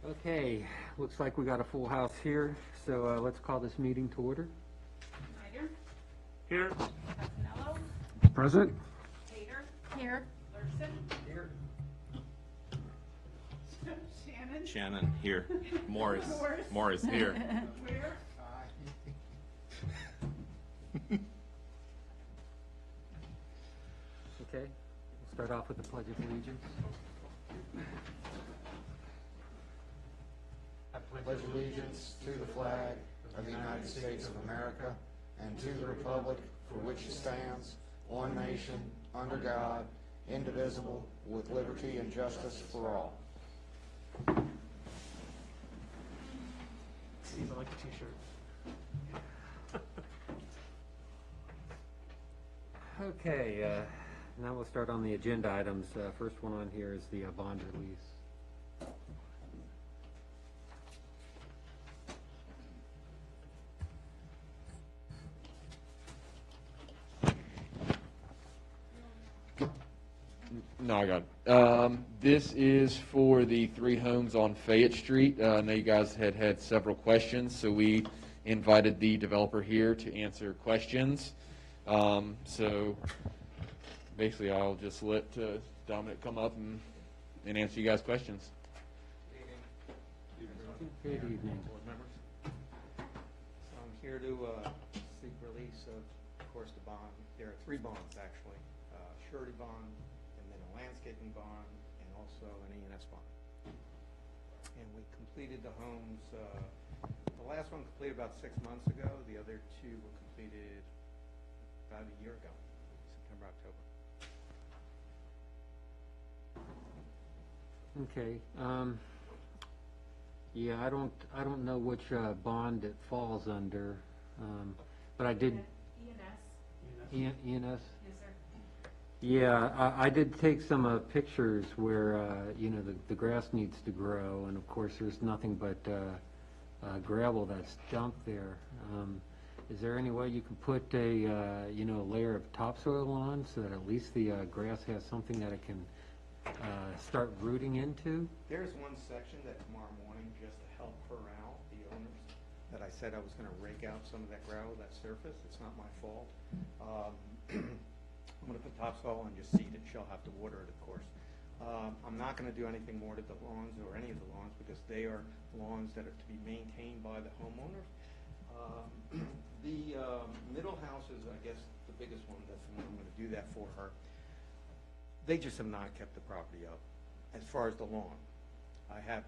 Okay, looks like we got a full house here, so let's call this meeting to order. Snyder, Here. Casanello, Present. Tater, Here. Larson, Here. Shannon, Shannon, here. Morris. Morris. Morris, here. Ware, Okay, we'll start off with the Pledge of Allegiance. I pledge allegiance to the flag of the United States of America and to the republic for which it stands, one nation, under God, indivisible, with liberty and justice for all. Steve, I like the t-shirt. Okay, now we'll start on the agenda items. First one on here is the bond release. No, I got it. This is for the 3 homes on Fayette Street. I know you guys had several questions, so we invited the developer here to answer questions. So basically, I'll just let Dominic come up and answer you guys' questions. Good evening. Board members. So I'm here to seek release of course, the bond. There are 3 bonds, actually. Surety bond, and then a landscaping bond, and also an E&S bond. And we completed the homes, the last one completed about 6 months ago. The other 2 were completed about a year ago, September, October. Okay, yeah, I don't know which bond it falls under, but I did, E&S, E&S? yes, sir. Yeah, I did take some pictures where, you know, the grass needs to grow, and of course, there's nothing but gravel that's dumped there. Is there any way you can put a, you know, a layer of topsoil on so that at least the grass has something that it can start rooting into? There's one section that tomorrow morning, just to help corral the owners, that I said I was gonna rake out some of that gravel, that surface. It's not my fault. I'm gonna put topsoil and just seed it. She'll have to water it, of course. I'm not gonna do anything more to the lawns or any of the lawns because they are lawns that are to be maintained by the homeowners. The middle house is, I guess, the biggest one. That's the one I'm gonna do that for her. They just have not kept the property up. As far as the lawn, I have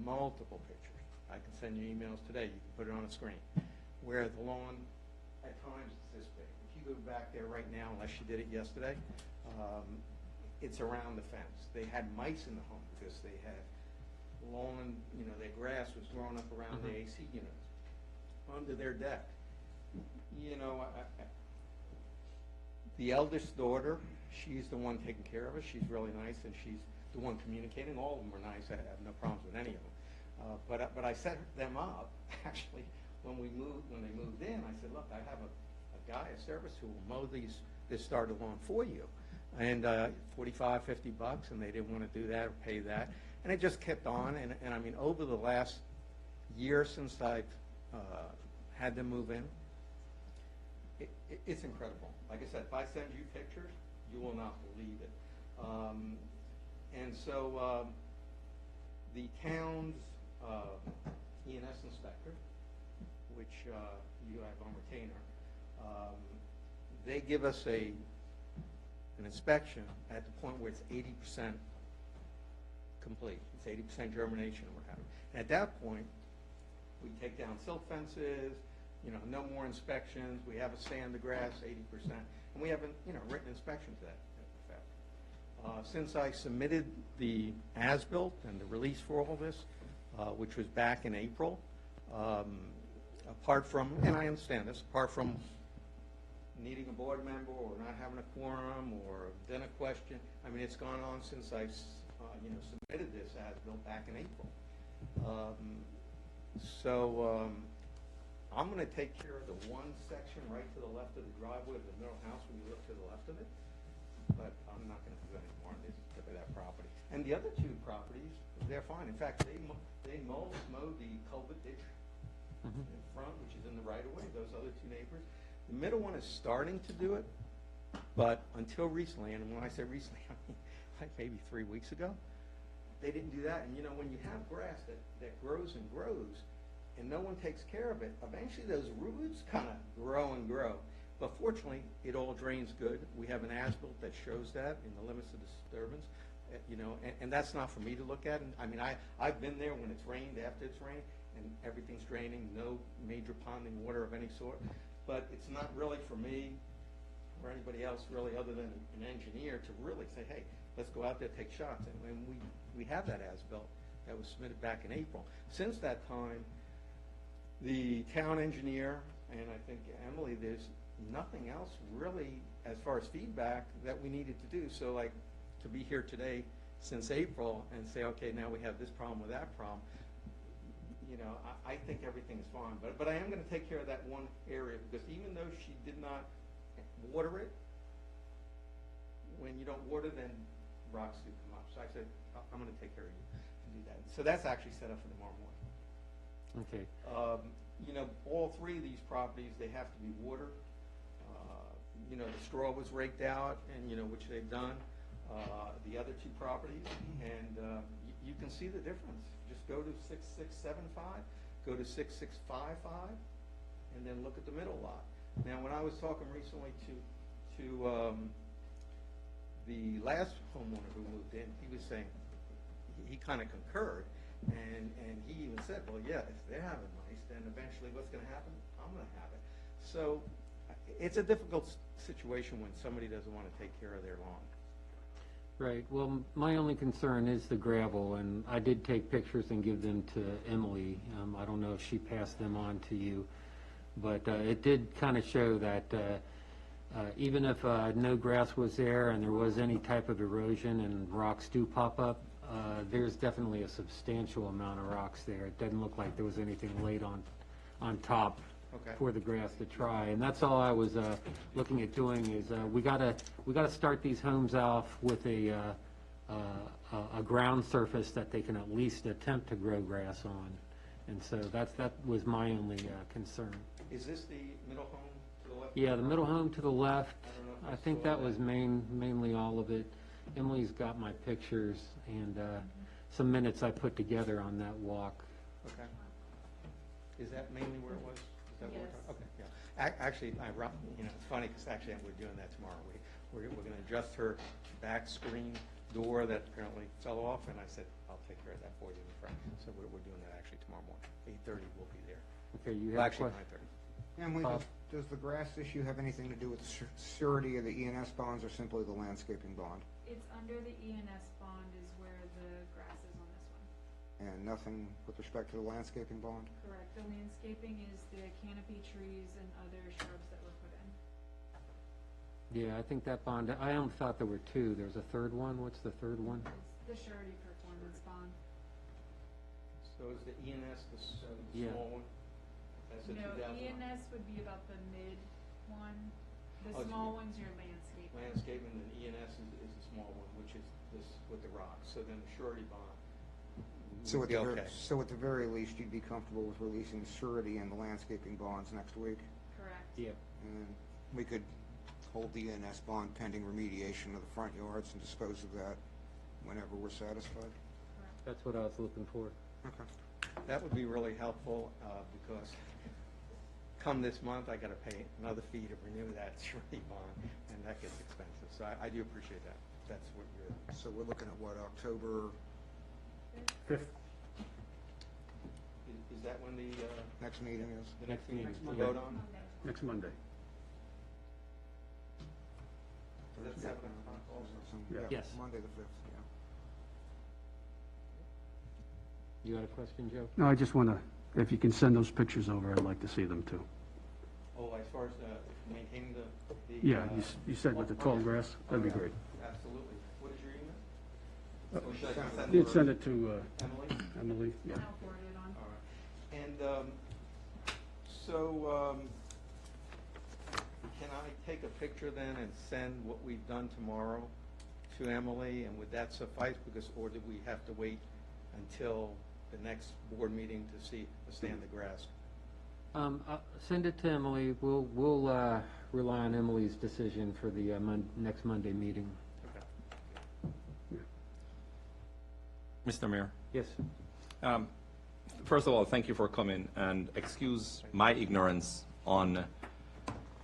multiple pictures. I can send you emails today. You can put it on a screen. Where the lawn, at times, it's this big. If you go back there right now, unless you did it yesterday, it's around the fence. They had mice in the home because they had lawn, you know, their grass was growing up around the AC units, under their deck. You know, the eldest daughter, she's the one taking care of us. She's really nice, and she's the one communicating. All of them are nice. I have no problems with any of them. But I set them up, actually, when they moved in. I said, look, I have a guy, a service, who will mow this starter lawn for you. And $45, $50, and they didn't want to do that or pay that. And it just kept on. And I mean, over the last year since I've had them move in, it's incredible. Like I said, if I send you pictures, you will not believe it. And so the town's E&S inspector, which you have on retainer, they give us an inspection at the point where it's 80% complete. It's 80% germination or what have you. And at that point, we take down silt fences, you know, no more inspections. We have a sand the grass 80%, and we have a, you know, written inspection to that effect. Since I submitted the as-built and the release for all this, which was back in April, apart from, and I understand this, apart from needing a board member or not having a quorum or then a question, I mean, it's gone on since I, you know, submitted this as-built back in April. I'm going to take care of the one section right to the left of the driveway of the middle house when you look to the left of it. but I'm not gonna do any more on this, of that property. And the other two properties, they're fine. In fact, they mowed the culvert ditch in front, which is in the right of way, those other two neighbors. The middle one is starting to do it, but until recently, and when I say recently, I mean like maybe 3 weeks ago, they didn't do that. And you know, when you have grass that grows and grows, and no one takes care of it, eventually those roots kind of grow and grow. But fortunately, it all drains good. We have an as-built that shows that in the limits of disturbance, you know, and that's not for me to look at. And I mean, I've been there when it's rained, after it's rained, and everything's draining, no major ponding water of any sort. But it's not really for me or anybody else really other than an engineer to really say, hey, let's go out there, take shots. And when we have that as-built that was submitted back in April. Since that time, the town engineer, and I think Emily, there's nothing else really as far as feedback that we needed to do. So like to be here today since April and say, okay, now we have this problem with that problem, you know, I think everything's fine. But I am going to take care of that one area, because even though she did not water it, when you don't water, then rocks do come up. So I said, I'm going to take care of you to do that. So that's actually set up for tomorrow morning. Okay. You know, all three of these properties, they have to be watered. You know, the straw was raked out, and, you know, which they've done. The other two properties, and you can see the difference. Just go to 6675, go to 6655, and then look at the middle lot. Now, when I was talking recently to the last homeowner who moved in, he was saying, he kind of concurred, and he even said, well, yeah, if they're having mice, then eventually what's going to happen? I'm going to have it. So it's a difficult situation when somebody doesn't want to take care of their lawn. Right, well, my only concern is the gravel, and I did take pictures and give them to Emily. I don't know if she passed them on to you, but it did kind of show that even if no grass was there and there was any type of erosion and rocks do pop up, there's definitely a substantial amount of rocks there. It doesn't look like there was anything laid on top Okay. for the grass to try. And that's all I was looking at doing is we gotta start these homes off with a ground surface that they can at least attempt to grow grass on. And so that was my only concern. Is this the middle home to the left? Yeah, the middle home to the left, I don't know if I I think saw that that. was mainly all of it. Emily's got my pictures and some minutes I put together on that walk. Okay. Is that mainly where it was? Is that where Yes. we're okay, yeah. Actually, you know, it's funny, because actually we're doing that tomorrow. We're going to adjust her back screen door that apparently fell off, and I said, I'll take care of that for you in front. So we're doing that actually tomorrow morning. 8:30 we'll be there. Okay, you Well, have a actually, question? 9:30. Emily, Bob? does the grass issue have anything to do with the surety of the ENS bonds, or simply the landscaping bond? It's under the ENS bond is where the grass is on this one. And nothing with respect to the landscaping bond? Correct. The landscaping is the canopy trees and other shrubs that were put in. Yeah, I think that bond, I only thought there were two. There's a third one. What's the third one? It's the surety performance bond. So is the ENS the Yeah. small one? That's the No, 2001. ENS would be about the mid one. The Oh, it's small mid. one's your landscape. Landscaping, and ENS is the small one, which is this with the rocks. So then the surety bond So would at be the, okay. so at the very least, you'd be comfortable with releasing the surety and the landscaping bonds next week? Correct. Yeah. And we could hold the ENS bond pending remediation of the front yards and dispose of that whenever we're satisfied? Correct. That's what I was looking for. Okay. That would be really helpful, because come this month, I got to pay another fee to renew that surety bond, and that gets expensive. So I do appreciate that. That's what you're. So we're looking at what, October, 5th. Is that when the next meeting is? Next meeting. to vote on? Next Monday. Is that 7 o'clock also? Yeah. Yes. Monday the 5th, yeah. You got a question, Joe? No, I just want to, if you can send those pictures over, I'd like to see them too. Oh, as far as maintaining the. Yeah, you said with the tall grass, that'd be Oh, yeah. great. Absolutely. What is your email? Or should I send You'd it send to it to Emily? Emily, yeah. And I'll forward it on. All right. And so can I take a picture then and send what we've done tomorrow to Emily, and would that suffice? Because, or do we have to wait until the next board meeting to see, to stand the grass? Send it to Emily. We'll rely on Emily's decision for the next Monday meeting. Okay. Mr. Mayor, Yes. first of all, thank you for coming, and excuse my ignorance on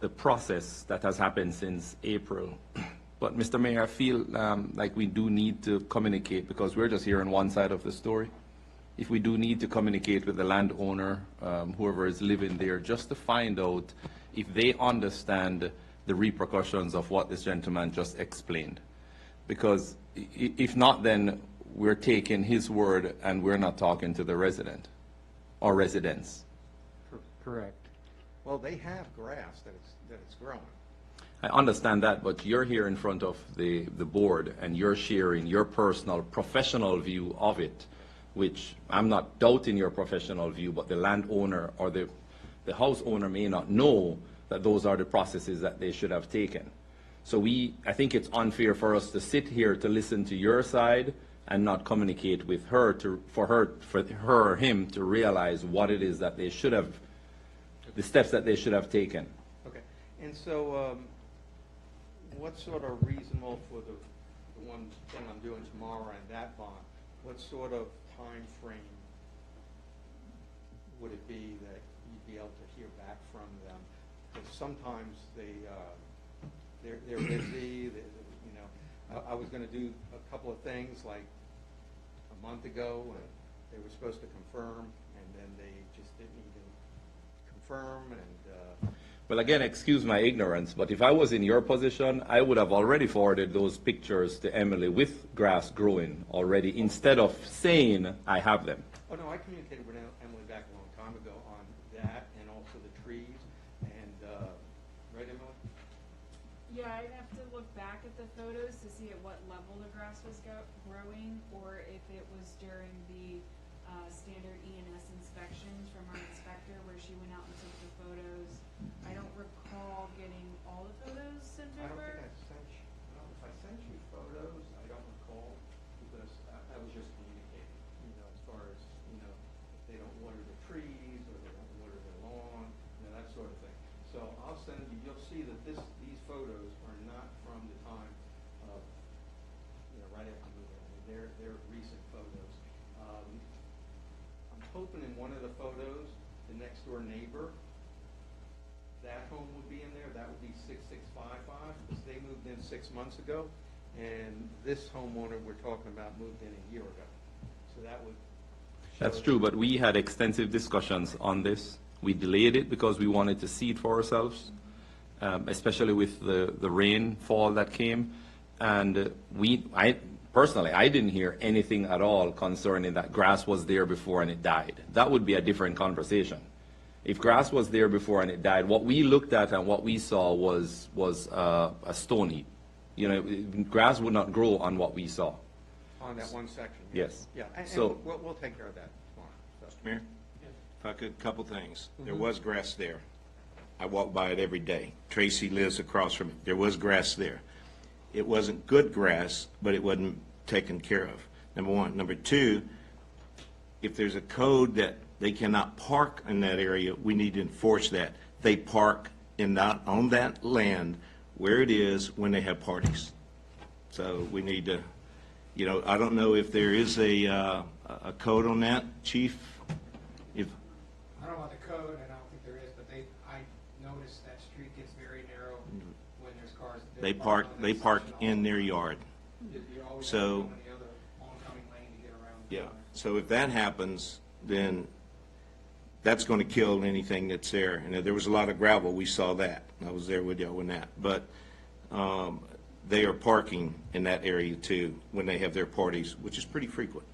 the process that has happened since April. But, Mr. Mayor, I feel like we do need to communicate, because we're just hearing one side of the story. If we do need to communicate with the landowner, whoever is living there, just to find out if they understand the repercussions of what this gentleman just explained. Because if not, then we're taking his word and we're not talking to the resident or residents. Correct. Well, they have grass that it's growing. I understand that, but you're here in front of the board and you're sharing your personal, professional view of it, which I'm not doubting your professional view, but the landowner or the house owner may not know that those are the processes that they should have taken. So I think it's unfair for us to sit here to listen to your side and not communicate with her for her or him to realize what it is that they should have, the steps that they should have taken. Okay, and so, what's sort of reasonable for the one thing I'm doing tomorrow and that bond? What sort of time frame would it be that you'd be able to hear back from them? Because sometimes they're busy, you know. I was gonna do a couple of things like a month ago, and they were supposed to confirm, and then they just didn't even confirm, and, Well, again, excuse my ignorance, but if I was in your position, I would have already forwarded those pictures to Emily with grass growing already, instead of saying I have them. oh no, I communicated with Emily back a long time ago on that, and also the trees, and, right, Emily? Yeah, I'd have to look back at the photos to see at what level the grass was growing, or if it was during the standard E&S inspections from our inspector, where she went out and took the photos. I don't recall getting all the photos sent I don't over. think I sent you, I don't know if I sent you photos, I don't recall, because I was just communicating, you know, as far as, you know, if they don't water the trees, or they don't water their lawn, you know, that sort of thing. So I'll send you, you'll see that these photos are not from the time of, you know, right after moving. I mean, they're recent photos. I'm hoping in one of the photos, the next door neighbor, that home would be in there. That would be 6655, because they moved in 6 months ago, and this homeowner we're talking about moved in a year ago. So that would show. That's true, but we had extensive discussions on this. We delayed it because we wanted to see it for ourselves, especially with the rainfall that came. And I didn't hear anything at all concerning that grass was there before and it died. That would be a different conversation. If grass was there before and it died, what we looked at and what we saw was a stone heap. You know, grass would not grow on what we saw. On that one section? Yes. Yeah, and So- we'll take care of that tomorrow. So. Mayor, if I could, couple things. There was grass there. I walk by it every day. Tracy lives across from it. There was grass there. It wasn't good grass, but it wasn't taken care of, number one. Number two, if there's a code that they cannot park in that area, we need to enforce that. They park on that land where it is when they have parties. So we need to, you know, I don't know if there is a code on that, Chief? If, I don't know about the code, and I don't think there is, but I noticed that street gets very narrow when there's cars. they park on that in section. their yard. You're always So- going on the other oncoming lane to get around. the Yeah, corner. so if that happens, then that's going to kill anything that's there. And there was a lot of gravel, we saw that. I was there with y'all on that. But they are parking in that area too when they have their parties, which is pretty frequent.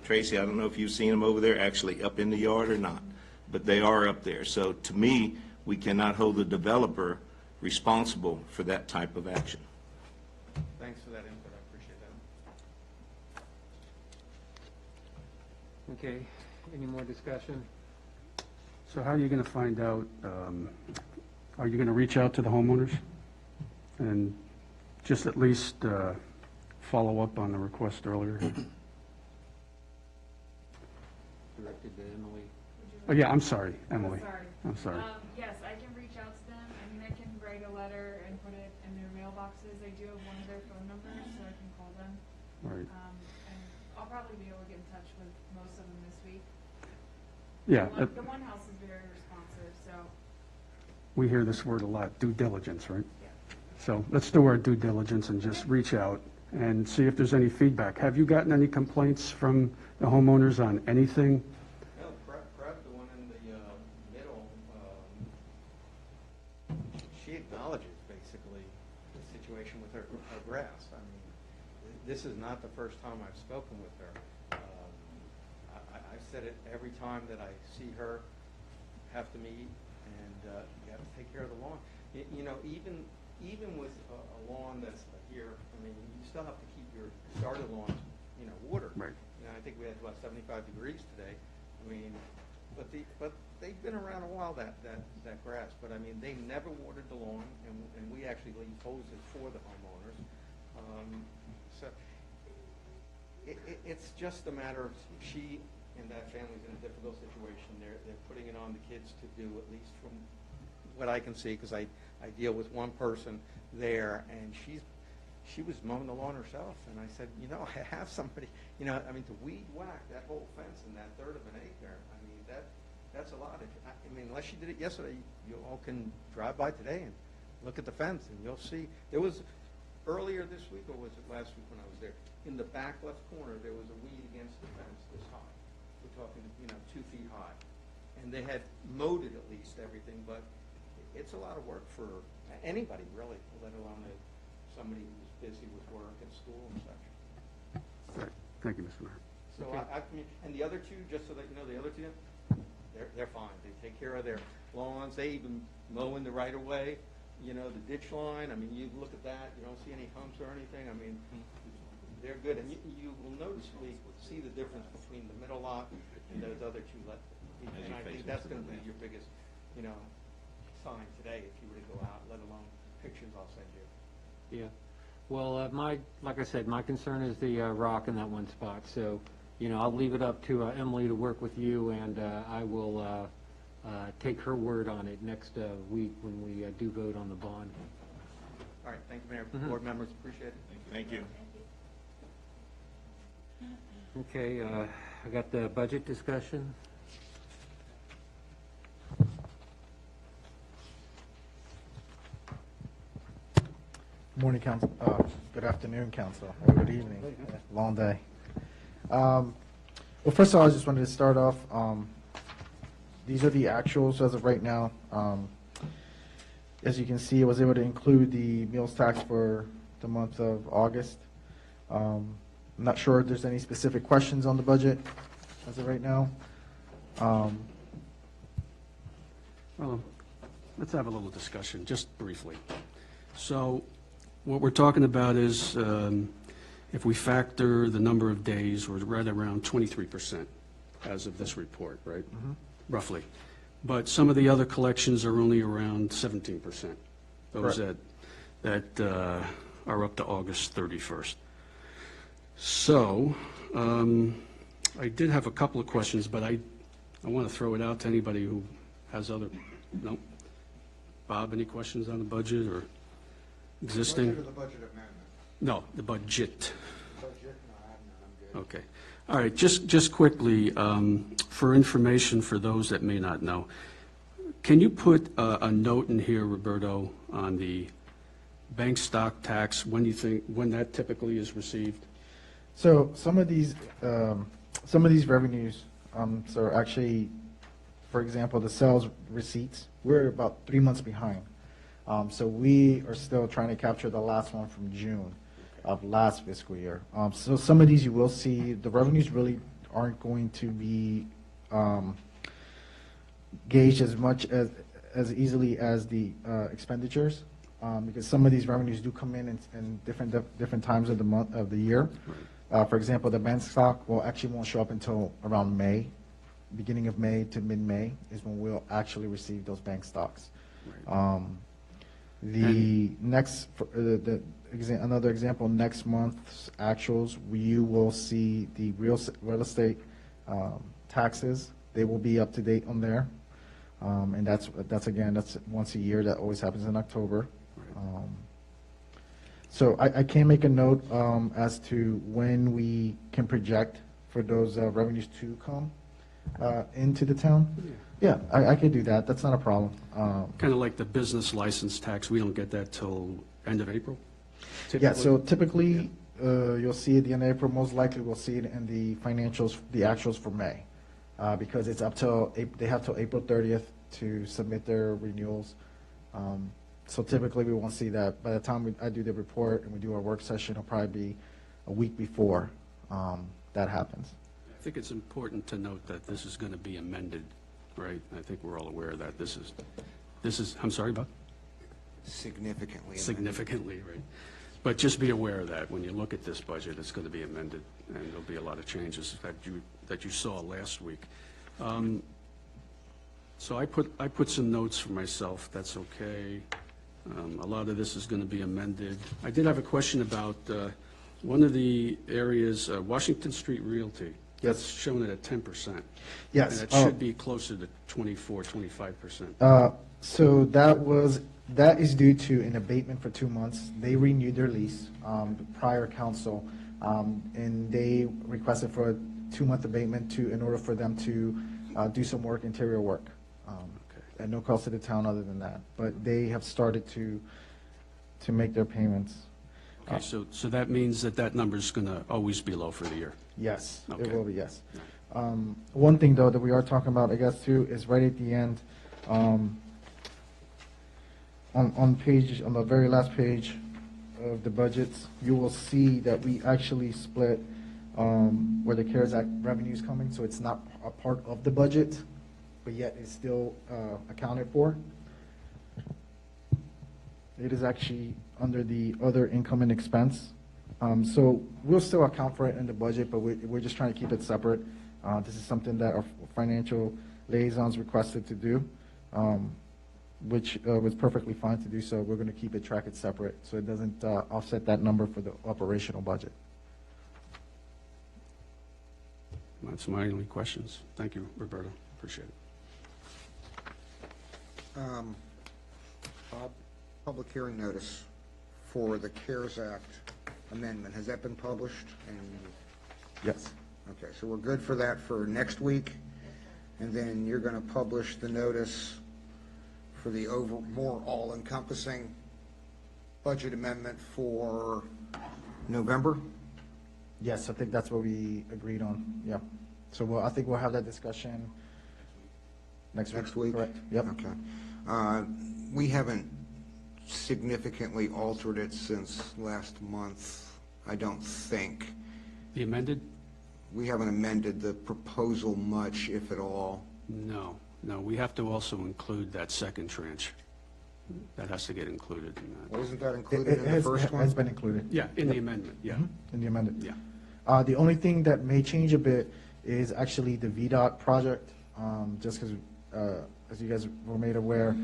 Tracy, I don't know if you've seen them over there actually up in the yard or not, but they are up there. So to me, we cannot hold the developer responsible for that type of action. Thanks for that input, I appreciate that. Okay, any more discussion? So how are you going to find out, are you going to reach out to the homeowners? and just at least follow up on the request earlier. Directed to Emily. Oh, yeah, I'm sorry, Emily. Sorry. I'm sorry. Yes, I can reach out to them. I mean, I can write a letter and put it in their mailboxes. I do have one of their phone numbers, so I can call them. Right. And I'll probably be able to get in touch with most of them this week. Yeah, The one house is very responsive, so, we hear this word a lot, due diligence, right? yeah. So let's do our due diligence and just reach out and see if there's any feedback. Have you gotten any complaints from the homeowners on anything? No, Prep, the one in the middle, she acknowledges basically the situation with her grass. I mean, this is not the first time I've spoken with her. I've said it every time that I see her, have to meet, and you have to take care of the lawn. You know, even with a lawn that's here, I mean, you still have to keep your starter lawns, you know, watered. Right. You know, I think we had about 75 degrees today. I mean, but they've been around a while, that grass. But I mean, they never watered the lawn, and we actually leave hoses for the homeowners. So it's just a matter of she and that family's in a difficult situation. They're putting it on the kids to do, at least from what I can see, because I deal with one person there, and she was mowing the lawn herself, and I said, you know, I have somebody, you know, I mean, to weed whack that whole fence in that third of an acre, I mean, that's a lot. I mean, unless she did it yesterday, you all can drive by today and look at the fence, and you'll see. There was, earlier this week, or was it last week when I was there, in the back left corner, there was a weed against the fence this high. We're talking, you know, 2 feet high. And they had mowed it at least, everything, but it's a lot of work for anybody, really, let alone somebody who's busy with work and school and such. Right. Thank you, Mr. Mayor. So and the other two, just so that you know, the other two, they're fine. They take care of their lawns. They even mow in the right of way, you know, the ditch line. I mean, you look at that, you don't see any humps or anything. I mean, they're good. And you will noticeably see the difference between the middle lot and those other two lots. And I think that's going to be your biggest, you know, sign today if you were to go out, let alone pictures I'll send you. Yeah. Well, like I said, my concern is the rock in that one spot. So, you know, I'll leave it up to Emily to work with you, and I will take her word on it next week when we do vote on the bond. All right. Thank you, Mayor. Board members, appreciate it. Thank you. Okay, I got the budget discussion. Morning, council. Good afternoon, council. Or good evening. Long day. Well, first of all, I just wanted to start off. These are the actuals as of right now. As you can see, I was able to include the meals tax for the month of August. I'm not sure if there's any specific questions on the budget as of right now. Well, let's have a little discussion, just briefly. So what we're talking about is if we factor the number of days, we're right around 23% as of this report, right? Roughly. But some of the other collections are only around 17%, those that are up to August 31st. So I did have a couple of questions, but I want to throw it out to anybody who has other, no? Bob, any questions on the budget or existing? Budget or the budget amendment? No, the budget. Budget, no, I have none, I'm good. Okay. All right, just quickly, for information for those that may not know, can you put a note in here, Roberto, on the bank stock tax, when that typically is received? So some of these revenues, so actually, for example, the sales receipts, we're about 3 months behind. So we are still trying to capture the last one from June of last fiscal year. So some of these you will see, the revenues really aren't going to be gauged as much as easily as the expenditures, because some of these revenues do come in different times of the month of the year. For example, the bank stock won't show up until around May, beginning of May to mid-May is when we'll actually receive those bank stocks. The next, another example, next month's actuals, you will see the real estate taxes. They will be up to date on there. And that's once a year. That always happens in October. So I can make a note as to when we can project for those revenues to come into the town. Yeah, I could do that. That's not a problem. Kind of like the business license tax, we don't get that till end of April? Yeah, typically? so typically, you'll see it at the end of April. Most likely, we'll see it in the financials, the actuals for May, because it's up till, they have till April 30th to submit their renewals. So typically, we won't see that. By the time I do the report and we do our work session, it'll probably be a week before that happens. I think it's important to note that this is going to be amended, right? I think we're all aware that this is, I'm sorry, Bob? Significantly amended. Significantly, right? But just be aware of that when you look at this budget, it's going to be amended, and there'll be a lot of changes that you saw last week. So I put some notes for myself. That's okay. A lot of this is going to be amended. I did have a question about one of the areas, Washington Street Realty. That's shown at 10%. Yes. And it should be closer to 24, 25%. So that is due to an abatement for 2 months. They renewed their lease, prior council, and they requested for a 2-month abatement in order for them to do some work, interior work. At no cost to the town other than that. But they have started to make their payments. Okay, so that means that number's going to always be low for the year? Yes, it Okay. will be, yes. One thing, though, that we are talking about, I guess, too, is right at the end, on the very last page of the budgets, you will see that we actually split where the CARES Act revenue is coming, so it's not a part of the budget, but yet it's still accounted for. It is actually under the other income and expense. So we'll still account for it in the budget, but we're just trying to keep it separate. This is something that our financial liaisons requested to do, which was perfectly fine to do so. We're going to keep it, track it separate, so it doesn't offset that number for the operational budget. That's my only questions. Thank you, Roberto. Appreciate it. Bob, public hearing notice for the CARES Act amendment, has that been published? And Yes. okay, so we're good for that for next week, and then you're going to publish the notice for the more all-encompassing budget amendment for November? Yes, I think that's what we agreed on, yeah. So I think we'll have that discussion next week. Correct, yep. Okay. We haven't significantly altered it since last month, I don't think. The amended? We haven't amended the proposal much, if at all. No, we have to also include that second tranche. That has to get included in that. Wasn't that It included in the first one? has been included. Yeah, in the amendment, yeah. In the amendment. Yeah. The only thing that may change a bit is actually the VDOT project, just because, as you guys were made aware,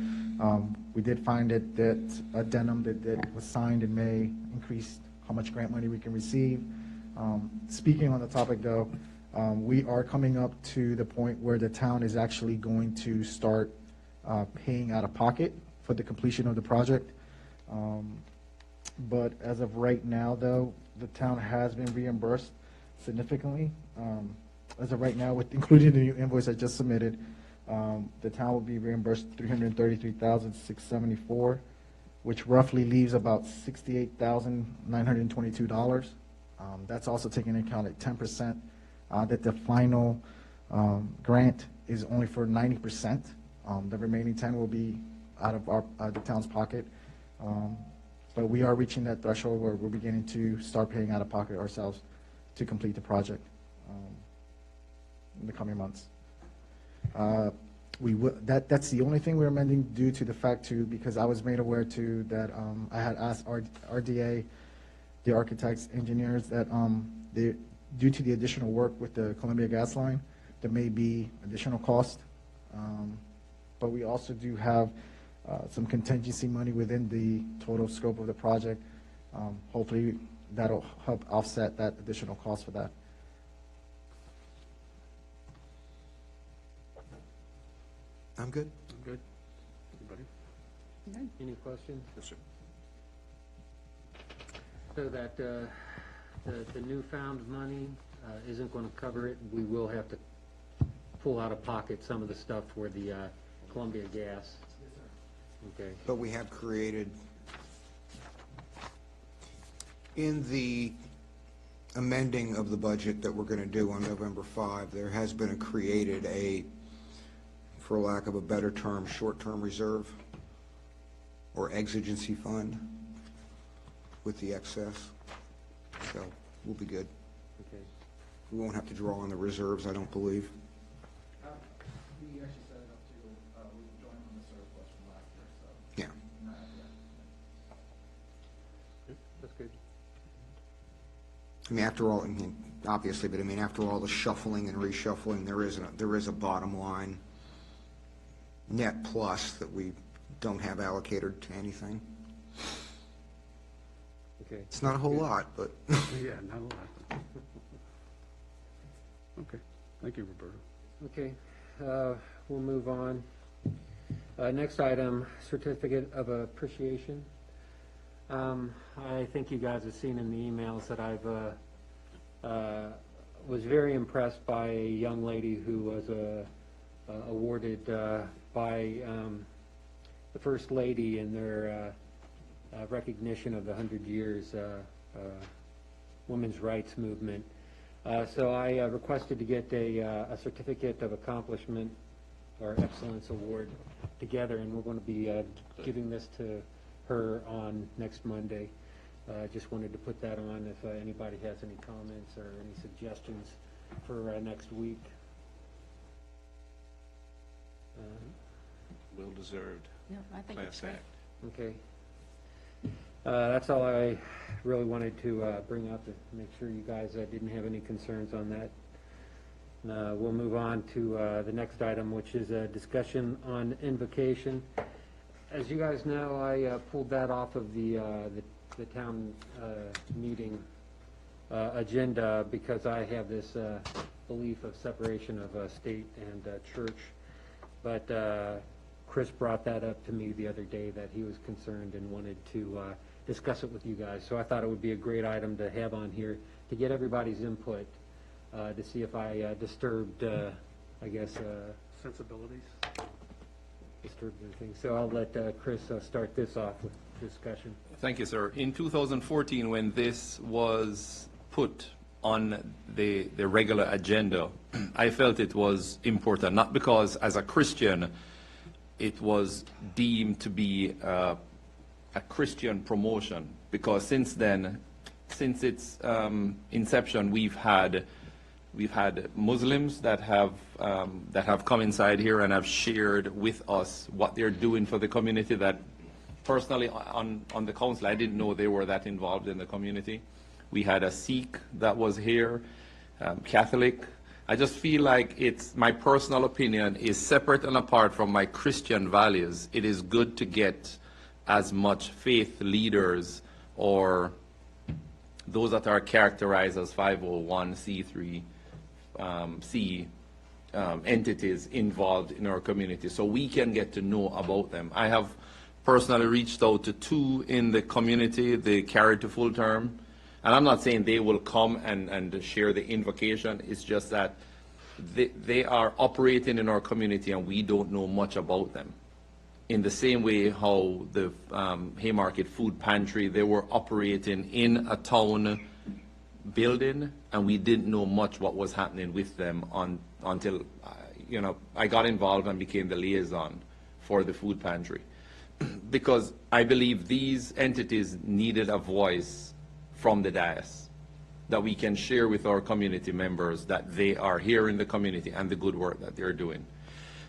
we did find that addendum that was signed in May increased how much grant money we can receive. Speaking on the topic, though, we are coming up to the point where the town is actually going to start paying out of pocket for the completion of the project. But as of right now, though, the town has been reimbursed significantly. As of right now, with including the new invoice I just submitted, the town will be reimbursed $333,674, which roughly leaves about $68,922. That's also taking into account at 10%, that the final grant is only for 90%. The remaining 10 will be out of the town's pocket. But we are reaching that threshold where we're beginning to start paying out of pocket ourselves to complete the project in the coming months. That's the only thing we're amending due to the fact because I was made aware too that I had asked RDA, the architects, engineers, that due to the additional work with the Columbia gas line, there may be additional cost. But we also do have some contingency money within the total scope of the project. Hopefully, that'll help offset that additional cost for that. I'm good. Good? Anybody? Any questions? Yes, sir. So that, the newfound money, isn't gonna cover it, we will have to pull out of pocket some of the stuff for the, Columbia Gas. Okay, But we have created, in the amending of the budget that we're going to do on November 5, there has been created a, for lack of a better term, short-term reserve or exigency fund with the excess. So we'll be good. okay. We won't have to draw on the reserves, I don't believe. We actually set it up to, we were drawing on the surplus from last year, so. Yeah. not yet. That's good. I mean, after all, I mean, obviously, but I mean, after all the shuffling and reshuffling, there is a bottom line net plus that we don't have allocated to anything. Okay. It's not a whole lot, but Yeah, not a lot. Okay, thank you, Roberto. Okay, we'll move on. Next item, certificate of appreciation. I think you guys have seen in the emails that I've, was very impressed by a young lady who was, awarded, by, the First Lady in their, recognition of the 100 years, women's rights movement. So I requested to get a certificate of accomplishment or excellence award together, and we're going to be giving this to her on next Monday. Just wanted to put that on if anybody has any comments or any suggestions for next week. Well deserved. Yeah, I think it's Class great. act. Okay. That's all I really wanted to bring up, to make sure you guys didn't have any concerns on that. We'll move on to the next item, which is a discussion on invocation. As you guys know, I pulled that off of the town meeting agenda because I have this belief of separation of state and church. But Chris brought that up to me the other day, that he was concerned and wanted to discuss it with you guys. So I thought it would be a great item to have on here to get everybody's input, to see if I disturbed, I guess, Sensibilities? disturbed anything. So I'll let Chris start this off with discussion. Thank you, sir. In 2014, when this was put on the regular agenda, I felt it was important, not because as a Christian it was deemed to be a Christian promotion, because since then, since its inception, we've had Muslims that have come inside here and have shared with us what they're doing for the community. That personally, on the council, I didn't know they were that involved in the community. We had a Sikh that was here, Catholic. I just feel like it's, my personal opinion is separate and apart from my Christian values. It is good to get as much faith leaders or those that are characterized as 501c3 entities involved in our community, so we can get to know about them. I have personally reached out to 2 in the community, they carried to full term, and I'm not saying they will come and share the invocation. It's just that they are operating in our community and we don't know much about them. In the same way how the Haymarket Food Pantry, they were operating in a town building and we didn't know much what was happening with them until I got involved and became the liaison for the food pantry. Because I believe these entities needed a voice from the dais that we can share with our community members, that they are here in the community and the good work that they're doing.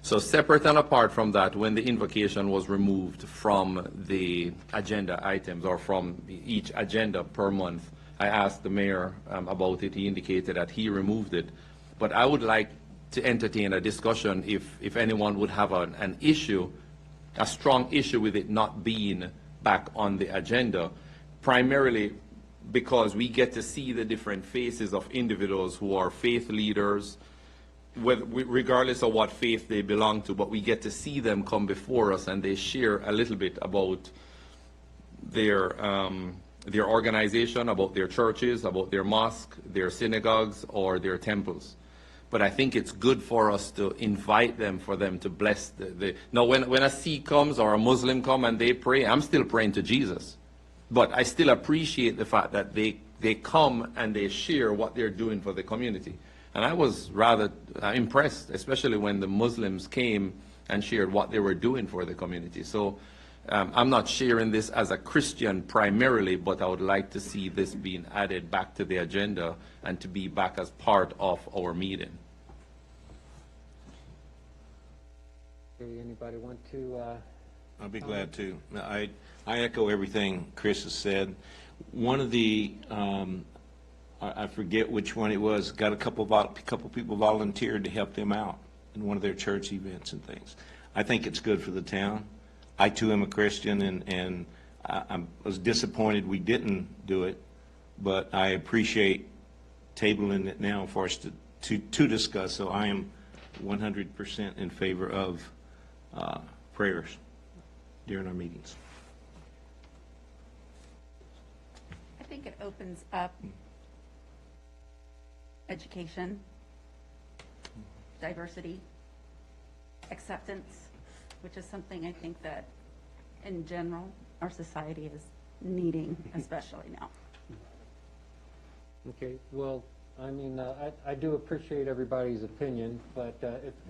So separate and apart from that, when the invocation was removed from the agenda items or from each agenda per month, I asked the mayor about it. He indicated that he removed it. But I would like to entertain a discussion if anyone would have an issue a strong issue with it not being back on the agenda, primarily because we get to see the different faces of individuals who are faith leaders, regardless of what faith they belong to, but we get to see them come before us and they share a little bit about their organization, about their churches, about their mosque, their synagogues, or their temples. But I think it's good for us to invite them, for them to bless Now, when a Sikh comes or a Muslim come and they pray, I'm still praying to Jesus. But I still appreciate the fact that they come and they share what they're doing for the community. And I was rather impressed, especially when the Muslims came and shared what they were doing for the community. So I'm not sharing this as a Christian primarily, but I would like to see this being added back to the agenda and to be back as part of our meeting. Okay, anybody want to? I'll be glad to. I echo everything Chris has said. One of the, I forget which one it was, got a couple people volunteered to help them out in one of their church events and things. I think it's good for the town. I too am a Christian, and I was disappointed we didn't do it, but I appreciate tabling it now for us to discuss. So I am 100% in favor of prayers during our meetings. I think it opens up education, diversity, acceptance, which is something I think that in general our society is needing, especially now. Okay, well, I mean, I do appreciate everybody's opinion, but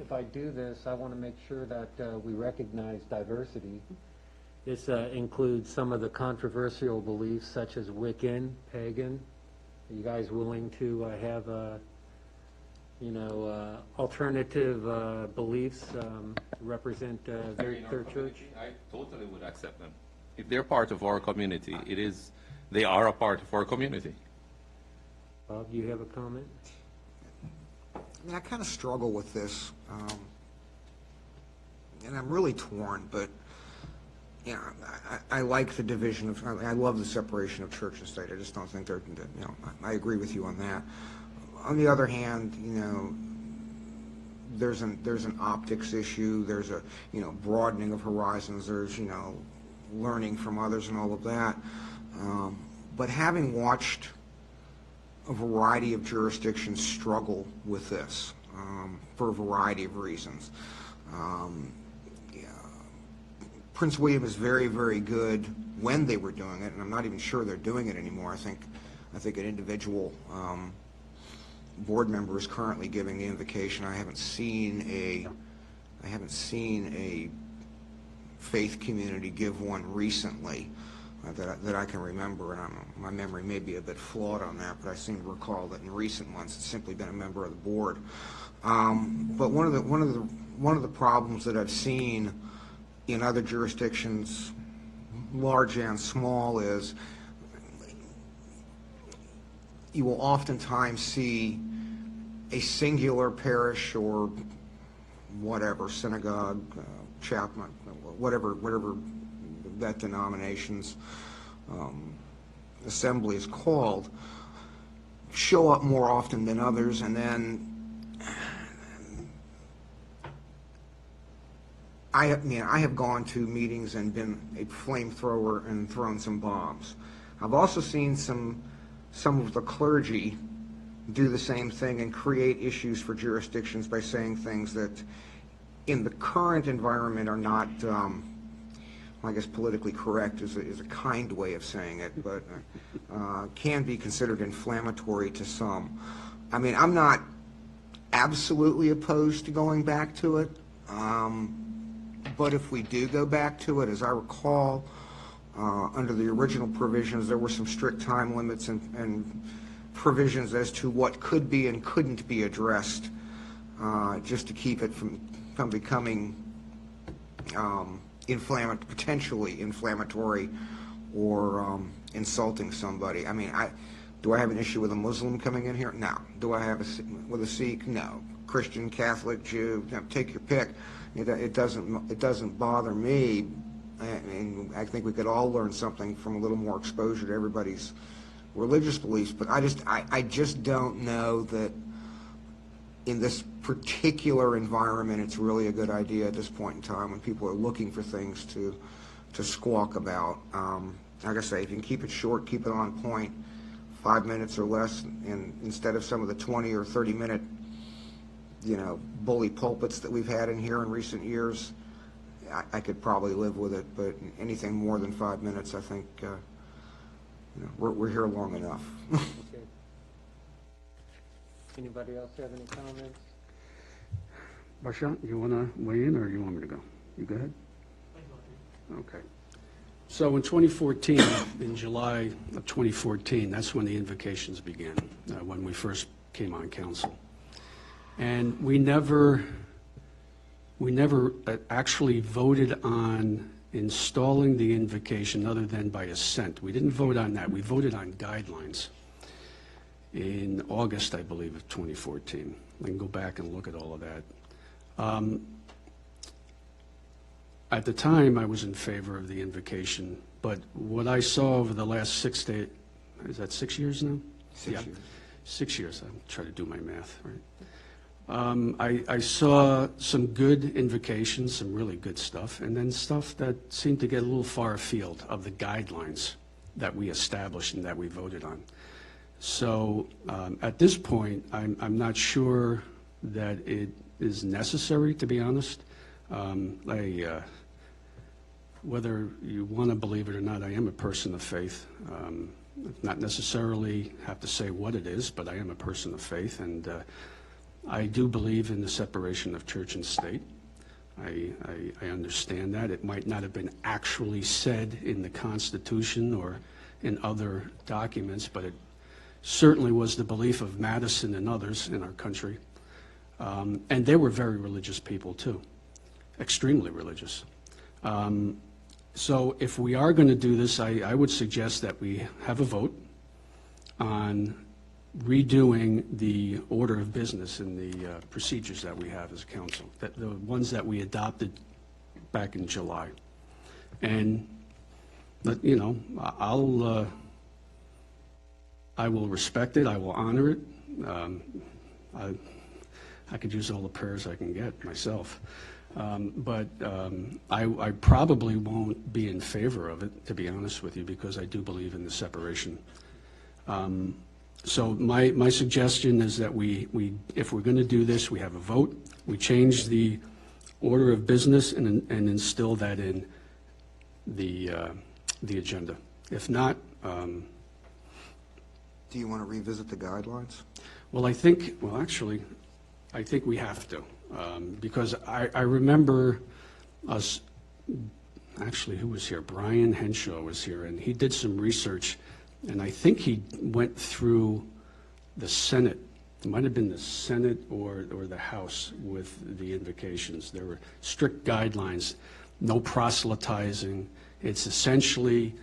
if I do this, I want to make sure that we recognize diversity. This includes some of the controversial beliefs such as Wiccan, pagan. Are you guys willing to have alternative beliefs represent their church? I totally would accept them. If they're part of our community, they are a part of our community. Bob, do you have a comment? I mean, I kind of struggle with this, and I'm really torn, but yeah, I like the division of, I love the separation of church and state. I just don't think I agree with you on that. On the other hand, there's an optics issue, there's a, broadening of horizons, there's, learning from others and all of that. But having watched a variety of jurisdictions struggle with this for a variety of reasons. Prince William is very, very good when they were doing it, and I'm not even sure they're doing it anymore. I think an individual board member is currently giving the invocation. I haven't seen a faith community give one recently that I can remember, and my memory may be a bit flawed on that, but I seem to recall that in recent months it's simply been a member of the board. But one of the problems that I've seen in other jurisdictions, large and small, is you will oftentimes see a singular parish or whatever, synagogue, chapel, whatever that denomination's assembly is called, show up more often than others, and then I have gone to meetings and been a flamethrower and thrown some bombs. I've also seen some of the clergy do the same thing and create issues for jurisdictions by saying things that in the current environment are not, I guess politically correct is a kind way of saying it, but can be considered inflammatory to some. I mean, I'm not absolutely opposed to going back to it, but if we do go back to it, as I recall, under the original provisions, there were some strict time limits and provisions as to what could be and couldn't be addressed, just to keep it from becoming potentially inflammatory or insulting somebody. I mean, do I have an issue with a Muslim coming in here? No. Do I have with a Sikh? No. Christian, Catholic, Jew, take your pick. It doesn't bother me, and I think we could all learn something from a little more exposure to everybody's religious beliefs, but I just don't know that in this particular environment, it's really a good idea at this point in time when people are looking for things to squawk about. Like I say, if you can keep it short, keep it on point, 5 minutes or less, and instead of some of the 20 or 30-minute, bully pulpits that we've had in here in recent years, I could probably live with it. But anything more than 5 minutes, I think we're here long enough. Okay. Anybody else have any comments? Barsha, you want to weigh in, or you want me to go? You go ahead. Okay. So in 2014, in July of 2014, that's when the invocations began, when we first came on council. And we never actually voted on installing the invocation other than by assent. We didn't vote on that. We voted on guidelines in August, I believe, of 2014. I can go back and look at all of that. At the time, I was in favor of the invocation, but what I saw over the last 6 to 8, is that 6 years now? 6 years. 6 years. I'm trying to do my math, right? I saw some good invocations, some really good stuff, and then stuff that seemed to get a little far afield of the guidelines that we established and that we voted on. So at this point, I'm not sure that it is necessary, to be honest. Whether you want to believe it or not, I am a person of faith. Not necessarily have to say what it is, but I am a person of faith, and I do believe in the separation of church and state. I understand that. It might not have been actually said in the Constitution or in other documents, but it certainly was the belief of Madison and others in our country. And they were very religious people too, extremely religious. So if we are going to do this, I would suggest that we have a vote on redoing the order of business and the procedures that we have as a council, the ones that we adopted back in July. And, I will respect it, I will honor it. I could use all the prayers I can get myself. But I probably won't be in favor of it, to be honest with you, because I do believe in the separation. So my suggestion is that we if we're going to do this, we have a vote, we change the order of business and instill that in the agenda. If not, Do you want to revisit the guidelines? well, actually, I think we have to, because I remember us, actually, who was here? Brian Henshaw was here, and he did some research, and I think he went through the Senate. It might have been the Senate or the House with the invocations. There were strict guidelines, no proselytizing. It's essentially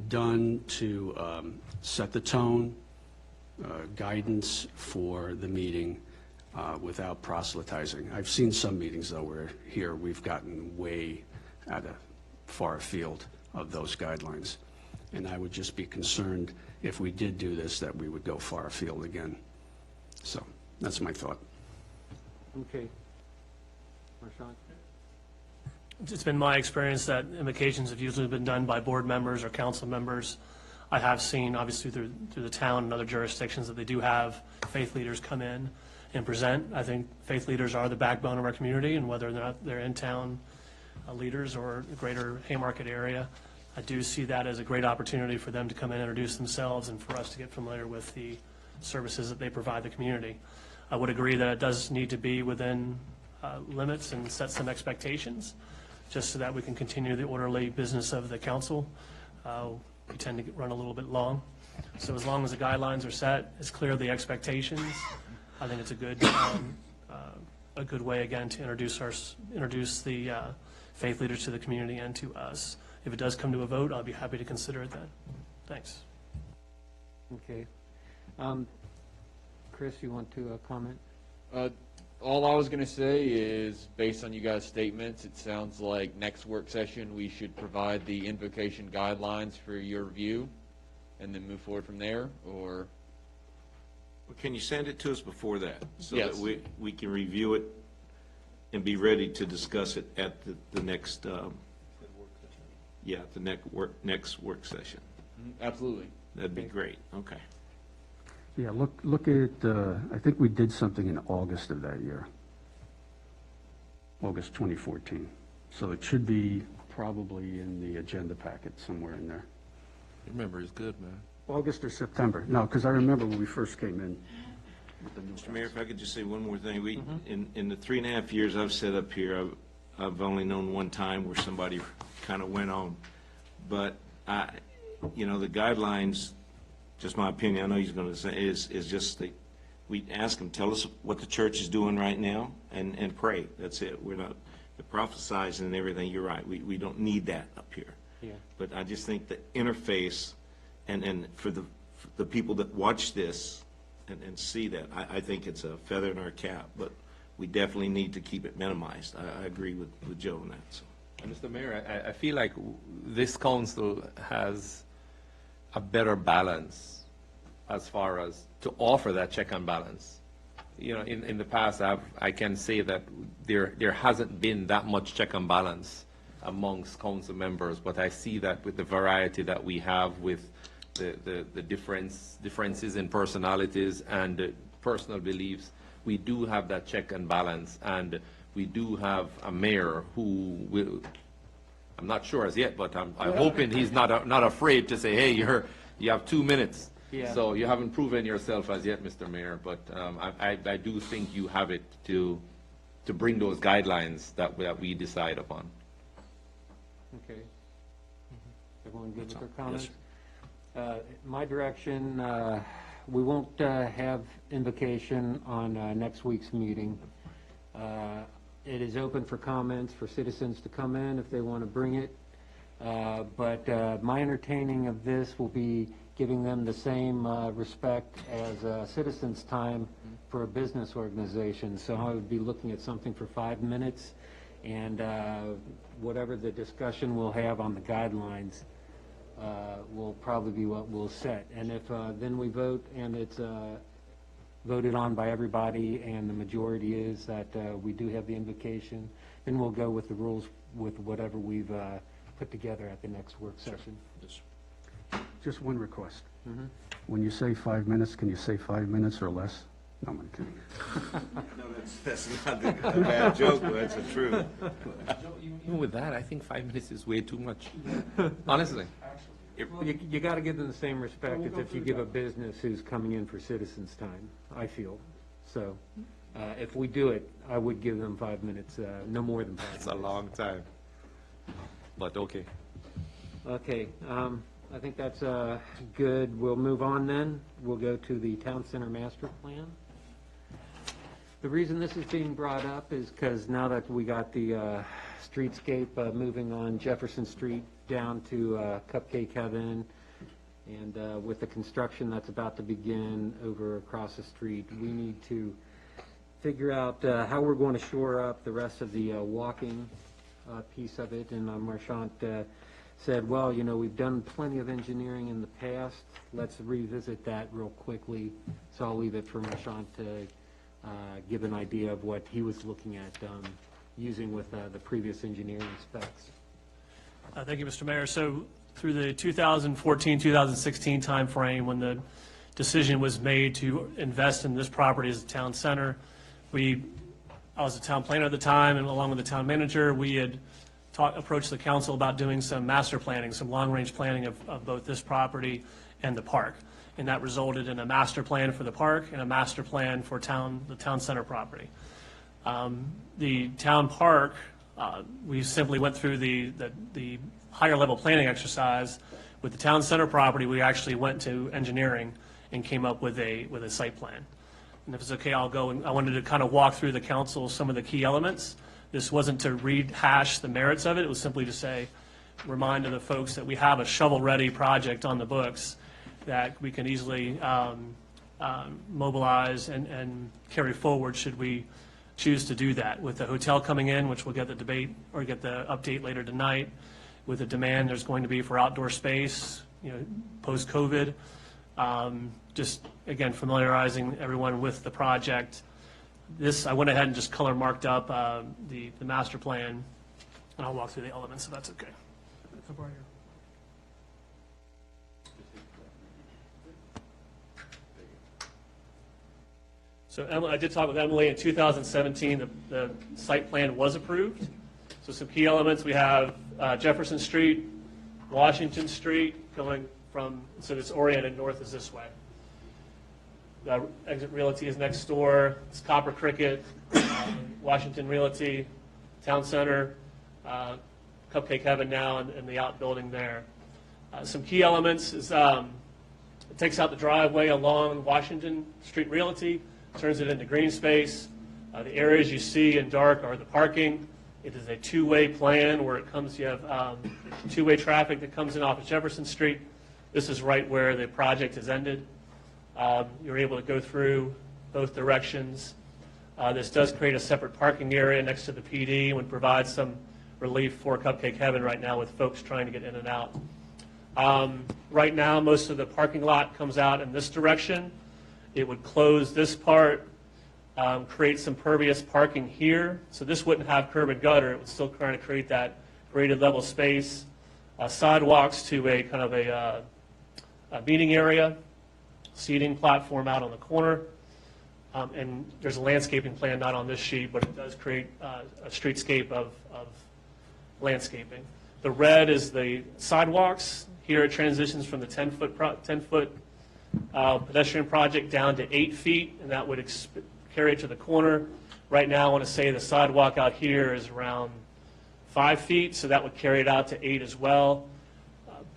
done to set the tone, guidance for the meeting without proselytizing. I've seen some meetings, though, where here we've gotten way at a far field of those guidelines. And I would just be concerned if we did do this that we would go far afield again. So that's my thought. Okay. Marshawn? It's been my experience that invocations have usually been done by board members or council members. I have seen, obviously, through the town and other jurisdictions that they do have faith leaders come in and present. I think faith leaders are the backbone of our community, and whether or not they're in-town leaders or the greater Haymarket area, I do see that as a great opportunity for them to come in and introduce themselves and for us to get familiar with the services that they provide the community. I would agree that it does need to be within limits and set some expectations, just so that we can continue the orderly business of the council. We tend to run a little bit long. So as long as the guidelines are set, it's clear the expectations, I think it's a good way, again, to introduce the faith leaders to the community and to us. If it does come to a vote, I'll be happy to consider it then. Thanks. Okay. Chris, you want to comment? All I was going to say is, based on you guys' statements, it sounds like next work session, we should provide the invocation guidelines for your review and then move forward from there, or? Can you send it to us before that? So Yes. that we can review it and be ready to discuss it at the next, next work session. Absolutely. That'd be great, okay. Yeah, look at, I think we did something in August of that year, August 2014. So it should be probably in the agenda packet somewhere in there. Your memory is good, man. August or September. No, because I remember when we first came in with the new. Mr. Mayor, if I could just say one more thing. In the 3.5 years I've sat up here, I've only known one time where somebody kind of went on. But the guidelines, just my opinion, I know he's going to say, is just we ask them, tell us what the church is doing right now, and pray. That's it. We're not the prophesizing and everything. You're right. We don't need that up here. Yeah. But I just think the interface, and for the people that watch this and see that, I think it's a feather in our cap. But we definitely need to keep it minimized. I agree with Joe on that. So. Mr. Mayor, I feel like this council has a better balance as far as to offer that check and balance. In the past, I can say that there hasn't been that much check and balance amongst council members, but I see that with the variety that we have, with the differences in personalities and personal beliefs, we do have that check and balance, and we do have a mayor who will, I'm not sure as yet, but I'm hoping he's not afraid to say, hey, you have 2 minutes. Yeah. So you haven't proven yourself as yet, Mr. Mayor, but I do think you have it to bring those guidelines that we decide upon. Okay. Everyone good with their comments? My direction, we won't have invocation on next week's meeting. It is open for comments for citizens to come in if they want to bring it. But my entertaining of this will be giving them the same respect as citizens' time for a business organization. So I would be looking at something for 5 minutes, and whatever the discussion we'll have on the guidelines will probably be what we'll set. And if then we vote and it's voted on by everybody and the majority is that we do have the invocation, then we'll go with the rules with whatever we've put together at the next work session. Just one request. Mhm. When you say 5 minutes, can you say 5 minutes or less? No, I'm kidding. No, that's not a bad joke, but that's the truth. Even with that, I think 5 minutes is way too much, honestly. You got to give them the same respect as if you give a business who's coming in for citizens' time, I feel. So if we do it, I would give them 5 minutes, no more than 5 minutes. It's a long time, but okay. Okay, I think that's good. We'll move on then. We'll go to the Town Center Master Plan. The reason this is being brought up is because now that we got the streetscape moving on Jefferson Street down to Cupcake Heaven, and with the construction that's about to begin over across the street, we need to figure out how we're going to shore up the rest of the walking piece of it. And Marchant said, well, we've done plenty of engineering in the past. Let's revisit that real quickly. So I'll leave it for Marchant to give an idea of what he was looking at using with the previous engineering specs. Thank you, Mr. Mayor. So through the 2014-2016 timeframe, when the decision was made to invest in this property as a town center, I was a town planner at the time, and along with the town manager, we had approached the council about doing some master planning, some long-range planning of both this property and the park. And that resulted in a master plan for the park and a master plan for the town center property. The town park, we simply went through the higher level planning exercise. With the town center property, we actually went to engineering and came up with a site plan. And if it's okay, I'll go, and I wanted to kind of walk through the council some of the key elements. This wasn't to rehash the merits of it. It was simply to say, remind the folks that we have a shovel-ready project on the books that we can easily mobilize and carry forward should we choose to do that. With the hotel coming in, which we'll get the debate or get the update later tonight, with the demand there's going to be for outdoor space, post-COVID. Just, again, familiarizing everyone with the project. This, I went ahead and just color marked up the master plan, and I'll walk through the elements if that's okay. So Emily, I did talk with Emily in 2017, the site plan was approved. So some key elements, we have Jefferson Street, Washington Street, going from, so it's oriented north is this way. Exit Realty is next door, it's Copper Cricket, Washington Realty, Town Center, Cupcake Heaven now, and the outbuilding there. Some key elements is it takes out the driveway along Washington Street Realty, turns it into green space. The areas you see in dark are the parking. It is a two-way plan where it comes, you have two-way traffic that comes in off of Jefferson Street. This is right where the project has ended. You're able to go through both directions. This does create a separate parking area next to the PD and would provide some relief for Cupcake Heaven right now with folks trying to get in and out. Right now, most of the parking lot comes out in this direction. It would close this part, create some pervious parking here. So this wouldn't have curb and gutter. It would still kind of create that graded level space. Sidewalks to a kind of a meeting area, seating platform out on the corner. And there's a landscaping plan, not on this sheet, but it does create a streetscape of landscaping. The red is the sidewalks. Here it transitions from the 10-foot pedestrian project down to 8 feet, and that would carry it to the corner. Right now, I want to say the sidewalk out here is around 5 feet, so that would carry it out to 8 as well.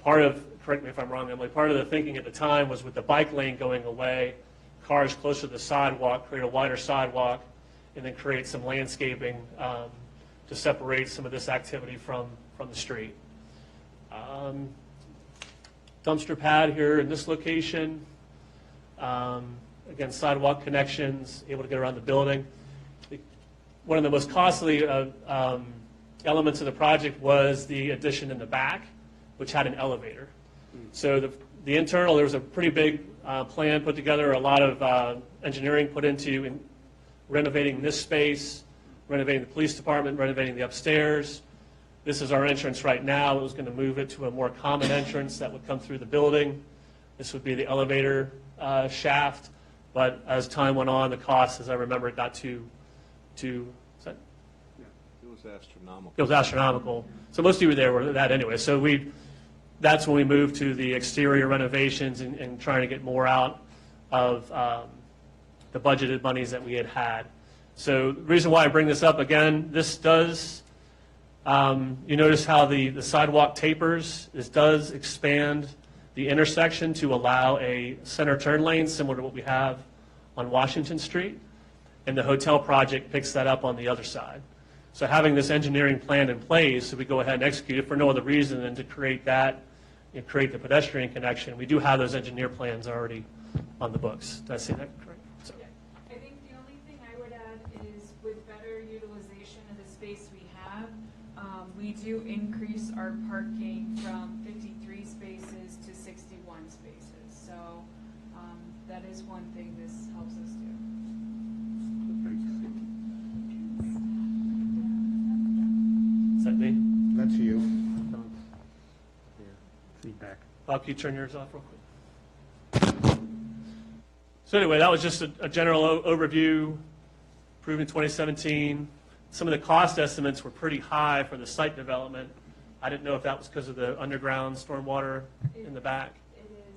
Correct me if I'm wrong, Emily, part of the thinking at the time was with the bike lane going away, cars closer to the sidewalk, create a wider sidewalk, and then create some landscaping to separate some of this activity from the street. Dumpster pad here in this location. Again, sidewalk connections, able to get around the building. One of the most costly elements of the project was the addition in the back, which had an elevator. So the internal, there was a pretty big plan put together, a lot of engineering put into renovating this space, renovating the police department, renovating the upstairs. This is our entrance right now. It was going to move it to a more common entrance that would come through the building. This would be the elevator shaft, but as time went on, the cost, as I remember, it got to is that? Yeah, it was astronomical. It was astronomical. So most of you were there were that anyway. So that's when we moved to the exterior renovations and trying to get more out of the budgeted monies that we had. So the reason why I bring this up again, this does, you notice how the sidewalk tapers. This does expand the intersection to allow a center turn lane similar to what we have on Washington Street. And the hotel project picks that up on the other side. So having this engineering plan in place, so we go ahead and execute it for no other reason than to create that, create the pedestrian connection. We do have those engineer plans already on the books. Did I say that correct? So. Yeah. I think the only thing I would add is with better utilization of the space we have, we do increase our parking from 53 spaces to 61 spaces. So that is one thing this helps us do. Is that me? That's you. Feedback. Bob, can you turn yours off real quick? So anyway, that was just a general overview, approved in 2017. Some of the cost estimates were pretty high for the site development. I didn't know if that was because of the underground stormwater in the back. It is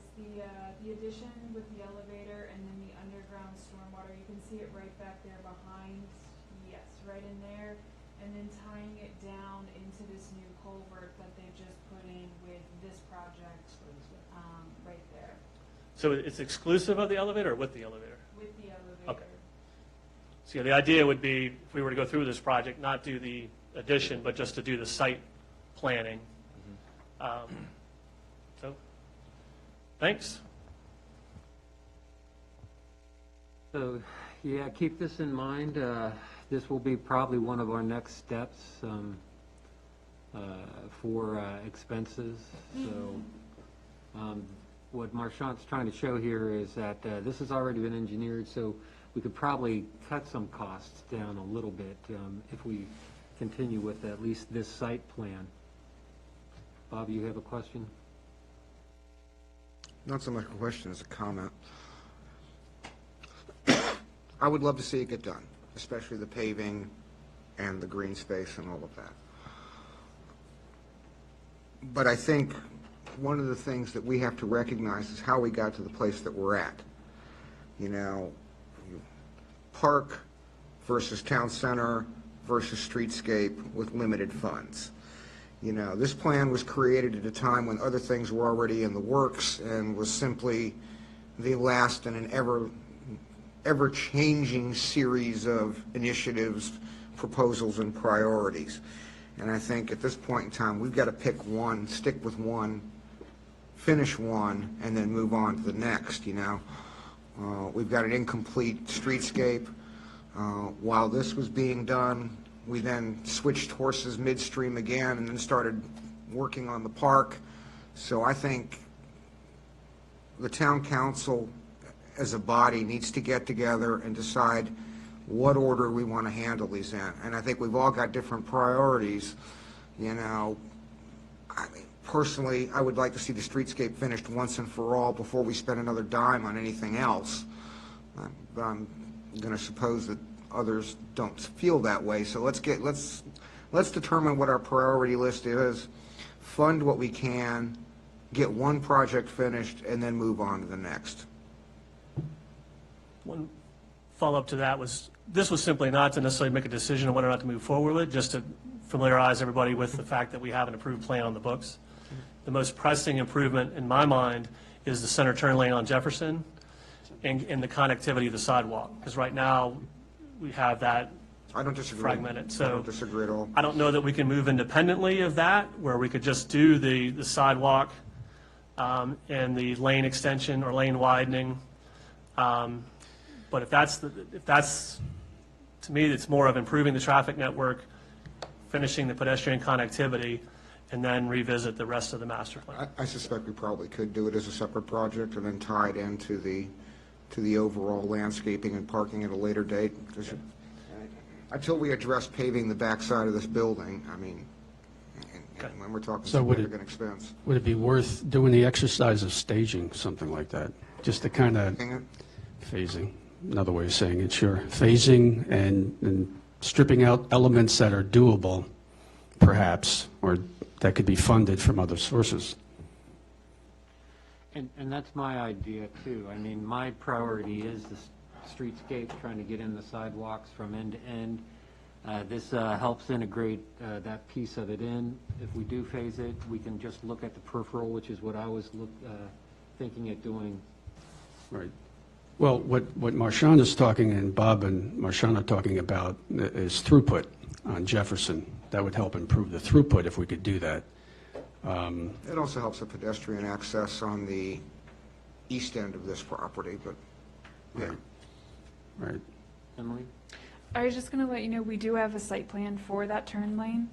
the addition with the elevator and then the underground stormwater. You can see it right back there behind, yes, right in there. And then tying it down into this new culvert that they've just put in with this project right there. So it's exclusive of the elevator or with the elevator? With the elevator. Okay. So yeah, the idea would be, if we were to go through this project, not do the addition, but just to do the site planning. So, thanks. So, yeah, keep this in mind. this will be probably one of our next steps for expenses. So what Marchand's trying to show here is that this has already been engineered, so we could probably cut some costs down a little bit if we continue with at least this site plan. Bob, you have a question? Not so much a question as a comment. I would love to see it get done, especially the paving and the green space and all of that. But I think one of the things that we have to recognize is how we got to the place that we're at. You know, park versus town center versus streetscape with limited funds. You know, this plan was created at a time when other things were already in the works and was simply the last in an ever-changing series of initiatives, proposals, and priorities. And I think at this point in time, we've got to pick one, stick with one, finish one, and then move on to the next, you know. We've got an incomplete streetscape. While this was being done, we then switched horses midstream again and then started working on the park. So I think the town council as a body needs to get together and decide what order we want to handle these in. And I think we've all got different priorities. You know, I mean, personally, I would like to see the streetscape finished once and for all before we spend another dime on anything else. But I'm going to suppose that others don't feel that way. So let's determine what our priority list is, fund what we can, get one project finished, and then move on to the next. One follow-up to that was, this was simply not to necessarily make a decision on whether or not to move forward with, just to familiarize everybody with the fact that we have an approved plan on the books. The most pressing improvement in my mind is the center turn lane on Jefferson and the connectivity of the sidewalk, because right now we have that I don't disagree. Fragmented. So I don't disagree at all. I don't know that we can move independently of that, where we could just do the sidewalk and the lane extension or lane widening. But if that's, to me, it's more of improving the traffic network, finishing the pedestrian connectivity, and then revisit the rest of the master plan. I suspect we probably could do it as a separate project and then tie it into the overall landscaping and parking at a later date. Until we address paving the backside of this building, I mean, and when we're talking So would it- significant expense. Would it be worth doing the exercise of staging something like that? Just to kind of phasing, another way of saying it, sure. Phasing and stripping out elements that are doable, perhaps, or that could be funded from other sources. And that's my idea too. I mean, my priority is the streetscape, trying to get in the sidewalks from end to end. This helps integrate that piece of it in. If we do phase it, we can just look at the peripheral, which is what I was thinking of doing. Right. Well, what Marchand is talking, and Bob and Marchand are talking about, is throughput on Jefferson. That would help improve the throughput if we could do that. It also helps with pedestrian access on the east end of this property, but, yeah. Right. Emily? I was just going to let you know, we do have a site plan for that turn lane.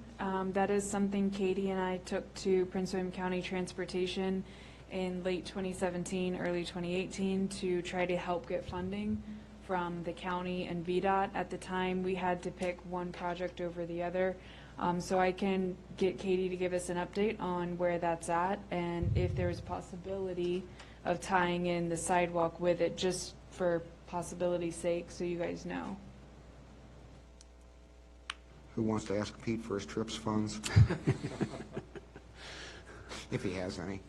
That is something Katie and I took to Prince William County Transportation in late 2017, early 2018, to try to help get funding from the county and VDOT. At the time, we had to pick one project over the other. So I can get Katie to give us an update on where that's at, and if there's a possibility of tying in the sidewalk with it, just for possibility's sake, so you guys know. Who wants to ask Pete for his TRIPS funds? If he has any.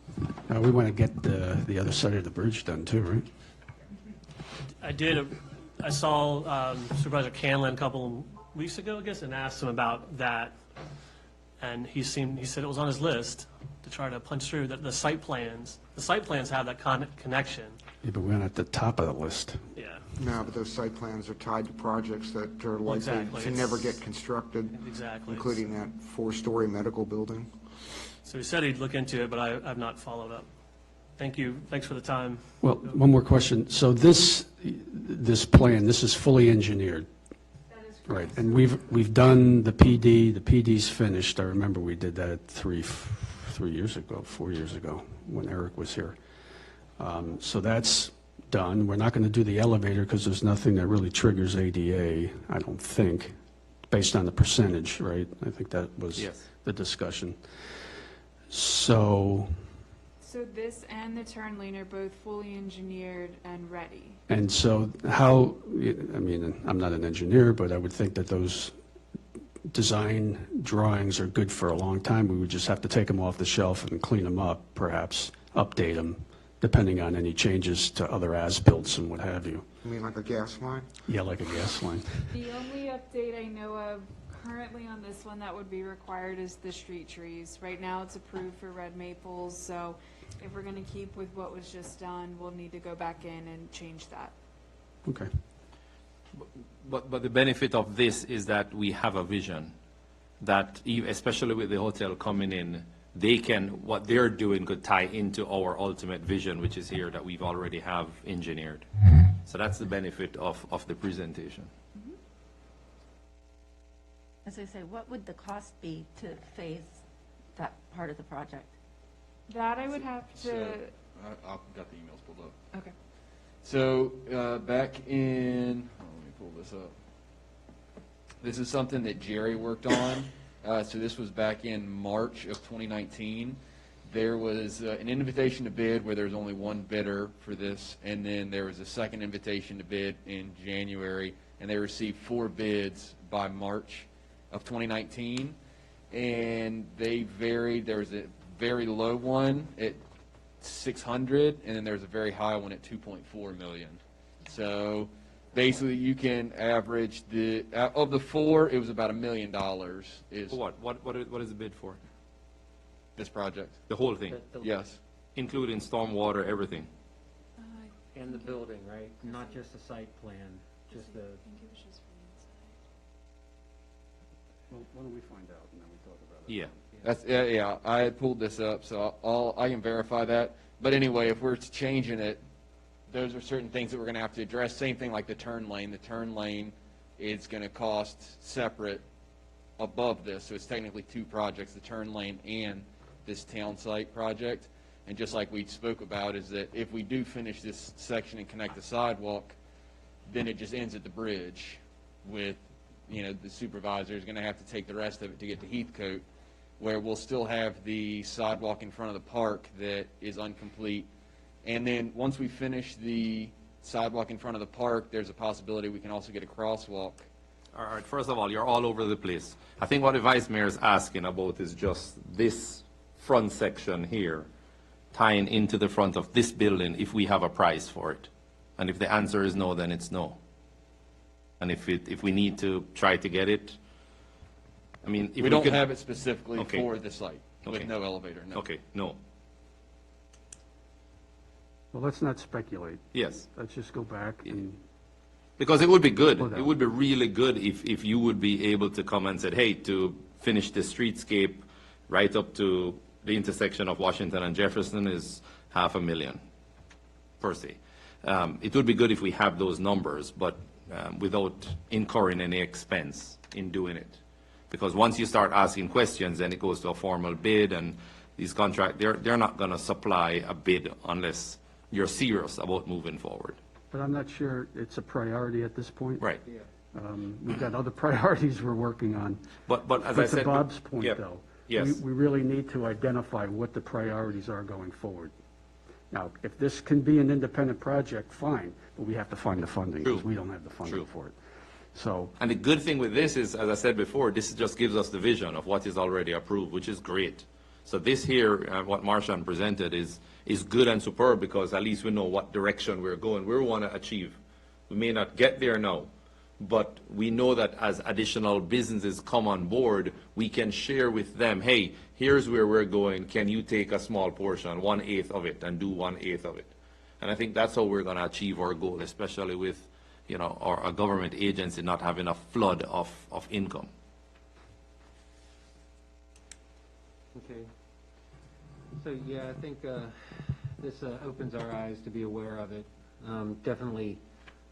We want to get the other side of the bridge done too, right? I saw Supervisor Canlin a couple weeks ago, I guess, and asked him about that. And he said it was on his list to try to punch through the site plans. The site plans have that connection. Yeah, but we're not at the top of the list. Yeah. No, but those site plans are tied to projects that are likely Exactly. to never get constructed. Exactly. Including that 4-story medical building. So he said he'd look into it, but I've not followed up. Thank you. Thanks for the time. Well, one more question. So this plan, this is fully engineered? That is Right, and we've done the PD's finished. I remember we did that 4 years ago, when Eric was here. So that's done. We're not going to do the elevator because there's nothing that really triggers ADA, I don't think, based on the percentage, right? I think that was Yes. the discussion. So, So this and the turn lane are both fully engineered and ready. and so how, I mean, I'm not an engineer, but I would think that those design drawings are good for a long time. We would just have to take them off the shelf and clean them up, perhaps update them, depending on any changes to other as-builts and what have you. You mean like a gas line? Yeah, like a gas line. The only update I know of currently on this one that would be required is the street trees. Right now, it's approved for red maples, so if we're gonna keep with what was just done, we'll need to go back in and change that. Okay. But the benefit of this is that we have a vision that, especially with the hotel coming in, what they're doing could tie into our ultimate vision, which is here that we've already have engineered. So that's the benefit of the presentation. As I say, what would the cost be to phase that part of the project? That I would have to, I've got the emails pulled up. okay. So, back in, let me pull this up. This is something that Jerry worked on. So this was back in March of 2019. There was an invitation to bid where there was only one bidder for this, and then there was a second invitation to bid in January, and they received 4 bids by March of 2019. And they varied. There was a very low one at 600, and then there's a very high one at 2.4 million. So basically, you can average of the 4, it was about $1 million. Is For what? What is the bid for? this project? The whole thing, Yes. including stormwater, everything. And the building, right? Not just the site plan, just the, I think it was just for the inside. Well, why don't we find out and then we talk about it? Yeah. That's yeah. I had pulled this up, so I can verify that. But anyway, if we're changing it, those are certain things that we're going to have to address. Same thing like the turn lane. The turn lane is going to cost separate above this, so it's technically 2 projects: the turn lane and this town site project. And just like we spoke about, is that if we do finish this section and connect the sidewalk, then it just ends at the bridge. With the supervisor is going to have to take the rest of it to get to Heathcote, where we'll still have the sidewalk in front of the park that is incomplete. And then once we finish the sidewalk in front of the park, there's a possibility we can also get a crosswalk. All right, first of all, you're all over the place. I think what the vice mayor is asking about is just this front section here, tying into the front of this building if we have a price for it. And if the answer is no, then it's no. And if we need to try to get it, I mean, if We don't could- have it specifically Okay. for the site, with Okay. no elevator, no. Okay, no, Well, let's not speculate. yes. Let's just go back and, Because it would be good, Hold on. it would be really good if you would be able to come and say, hey, to finish the streetscape right up to the intersection of Washington and Jefferson is $500,000 per se. It would be good if we have those numbers, but without incurring any expense in doing it. Because once you start asking questions, then it goes to a formal bid, and these contracts, they're not going to supply a bid unless you're serious about moving forward. but I'm not sure it's a priority at this point. Right. We've got other priorities we're working on. But as I But said. to Bob's point, yeah, though, Yes. we really need to identify what the priorities are going forward. Now, if this can be an independent project, fine, but we have to find the funding, because True. we don't have the funding True. for it. So, And the good thing with this is, as I said before, this just gives us the vision of what is already approved, which is great. So this here, what Marshawn presented, is good and superb, because at least we know what direction we're going. We want to achieve. We may not get there now, but we know that as additional businesses come on board, we can share with them, hey, here's where we're going. Can you take a small portion, 1/8 of it, and do 1/8 of it? And I think that's how we're going to achieve our goal, especially with our government agency not having a flood of income. okay. So, yeah, I think this opens our eyes to be aware of it. Definitely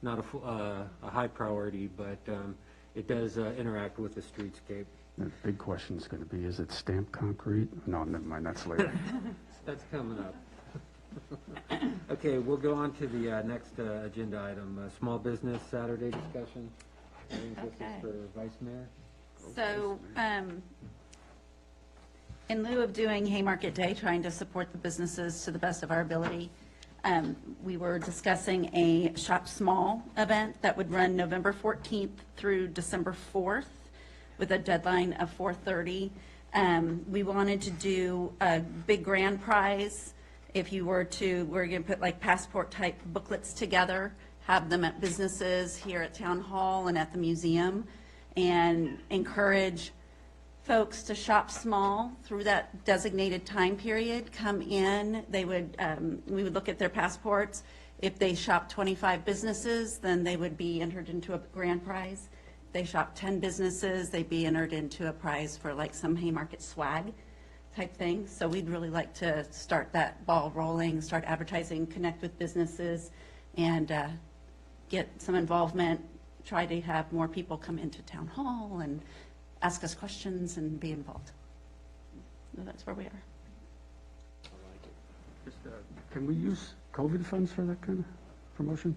not a high priority, but it does interact with the streetscape. The big question is going to be, is it stamped concrete? No, never mind, that's later. That's coming up. Okay, we'll go on to the next agenda item, small business Saturday discussion. I think this Okay. is for Vice Mayor. So, in lieu of doing Haymarket Day, trying to support the businesses to the best of our ability, we were discussing a Shop Small event that would run November 14th through December 4th with a deadline of 4:30. We wanted to do a big grand prize. If you were to, we're going to put like passport-type booklets together, have them at businesses here at Town Hall and at the museum, and encourage folks to shop small through that designated time period, come in, they would, we would look at their passports. If they shop 25 businesses, then they would be entered into a grand prize. If they shop 10 businesses, they'd be entered into a prize for like some Haymarket swag type thing. So we'd really like to start that ball rolling, start advertising, connect with businesses, and get some involvement, try to have more people come into Town Hall and ask us questions and be involved. So that's where we are. Can we use COVID funds for that kind of promotion?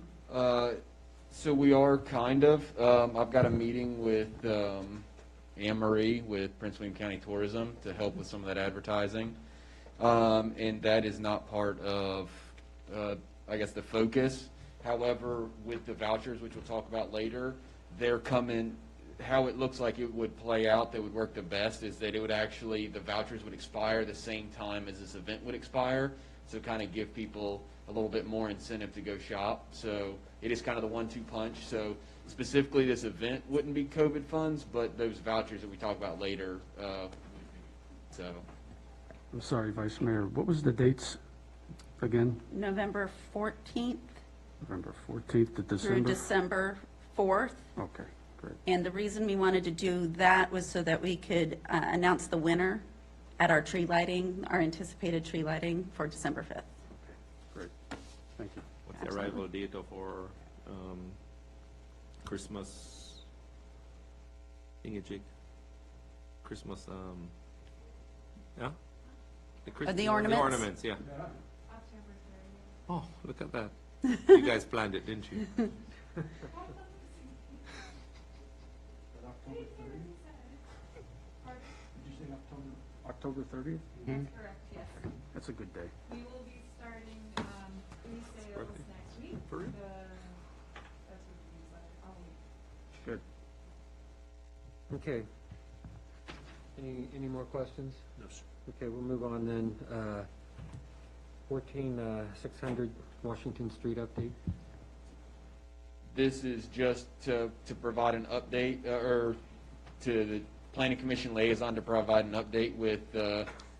So we are kind of. I've got a meeting with Anne Marie with Prince William County Tourism to help with some of that advertising. And that is not part of, I guess, the focus. However, with the vouchers, which we'll talk about later, they're coming, how it looks like it would play out that would work the best is that it would actually, the vouchers would expire the same time as this event would expire. So kind of give people a little bit more incentive to go shop. So it is kind of the 1-2 punch. So specifically this event wouldn't be COVID funds, but those vouchers that we talk about later. So I'm sorry, Vice Mayor, what was the dates again? November 14th November 14th to through December? December 4th. Okay, great. And the reason we wanted to do that was so that we could announce the winner at our tree lighting, our anticipated tree lighting for December 5th. Great, thank you. What's the arrival date of our Christmas thingamajig? Christmas, yeah? The ornaments? The ornaments, yeah. October 30th. Oh, look at that. You guys planned it, didn't you? October 30th? Did you say October 30th? That's correct, yes. That's a good day. We will be starting pre-sales birthday. next week. For real? That's what we decided. I'll wait. Good. Okay. Any more questions? No, sir. Okay, we'll move on then. 14600 Washington Street update. this is just to provide an update, or to the Planning Commission liaison to provide an update with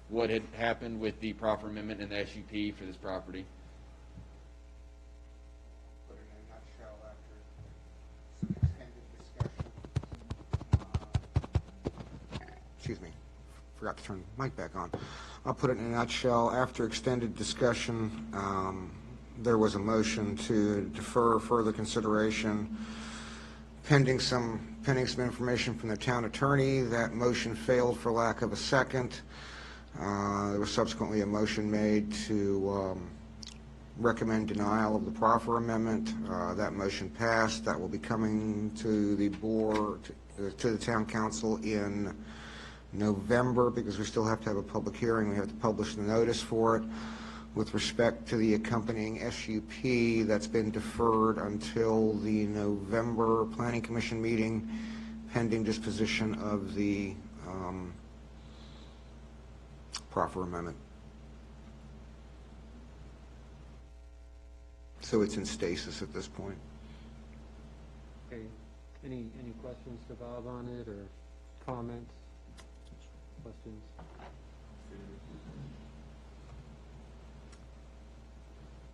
what had happened with the proper amendment in the SUP for this property. Put it in a nutshell after some extended discussion. Excuse me, forgot to turn the mic back on. I'll put it in a nutshell. After extended discussion, there was a motion to defer further consideration pending some information from the town attorney. That motion failed for lack of a second. There was subsequently a motion made to recommend denial of the proffer amendment. That motion passed. That will be coming to the board, to the town council in November, because we still have to have a public hearing. We have to publish the notice for it. With respect to the accompanying SUP, that's been deferred until the November Planning Commission meeting, pending disposition of the proffer amendment. So it's in stasis at this point. Okay, any questions to Bob on it, or comments? Questions?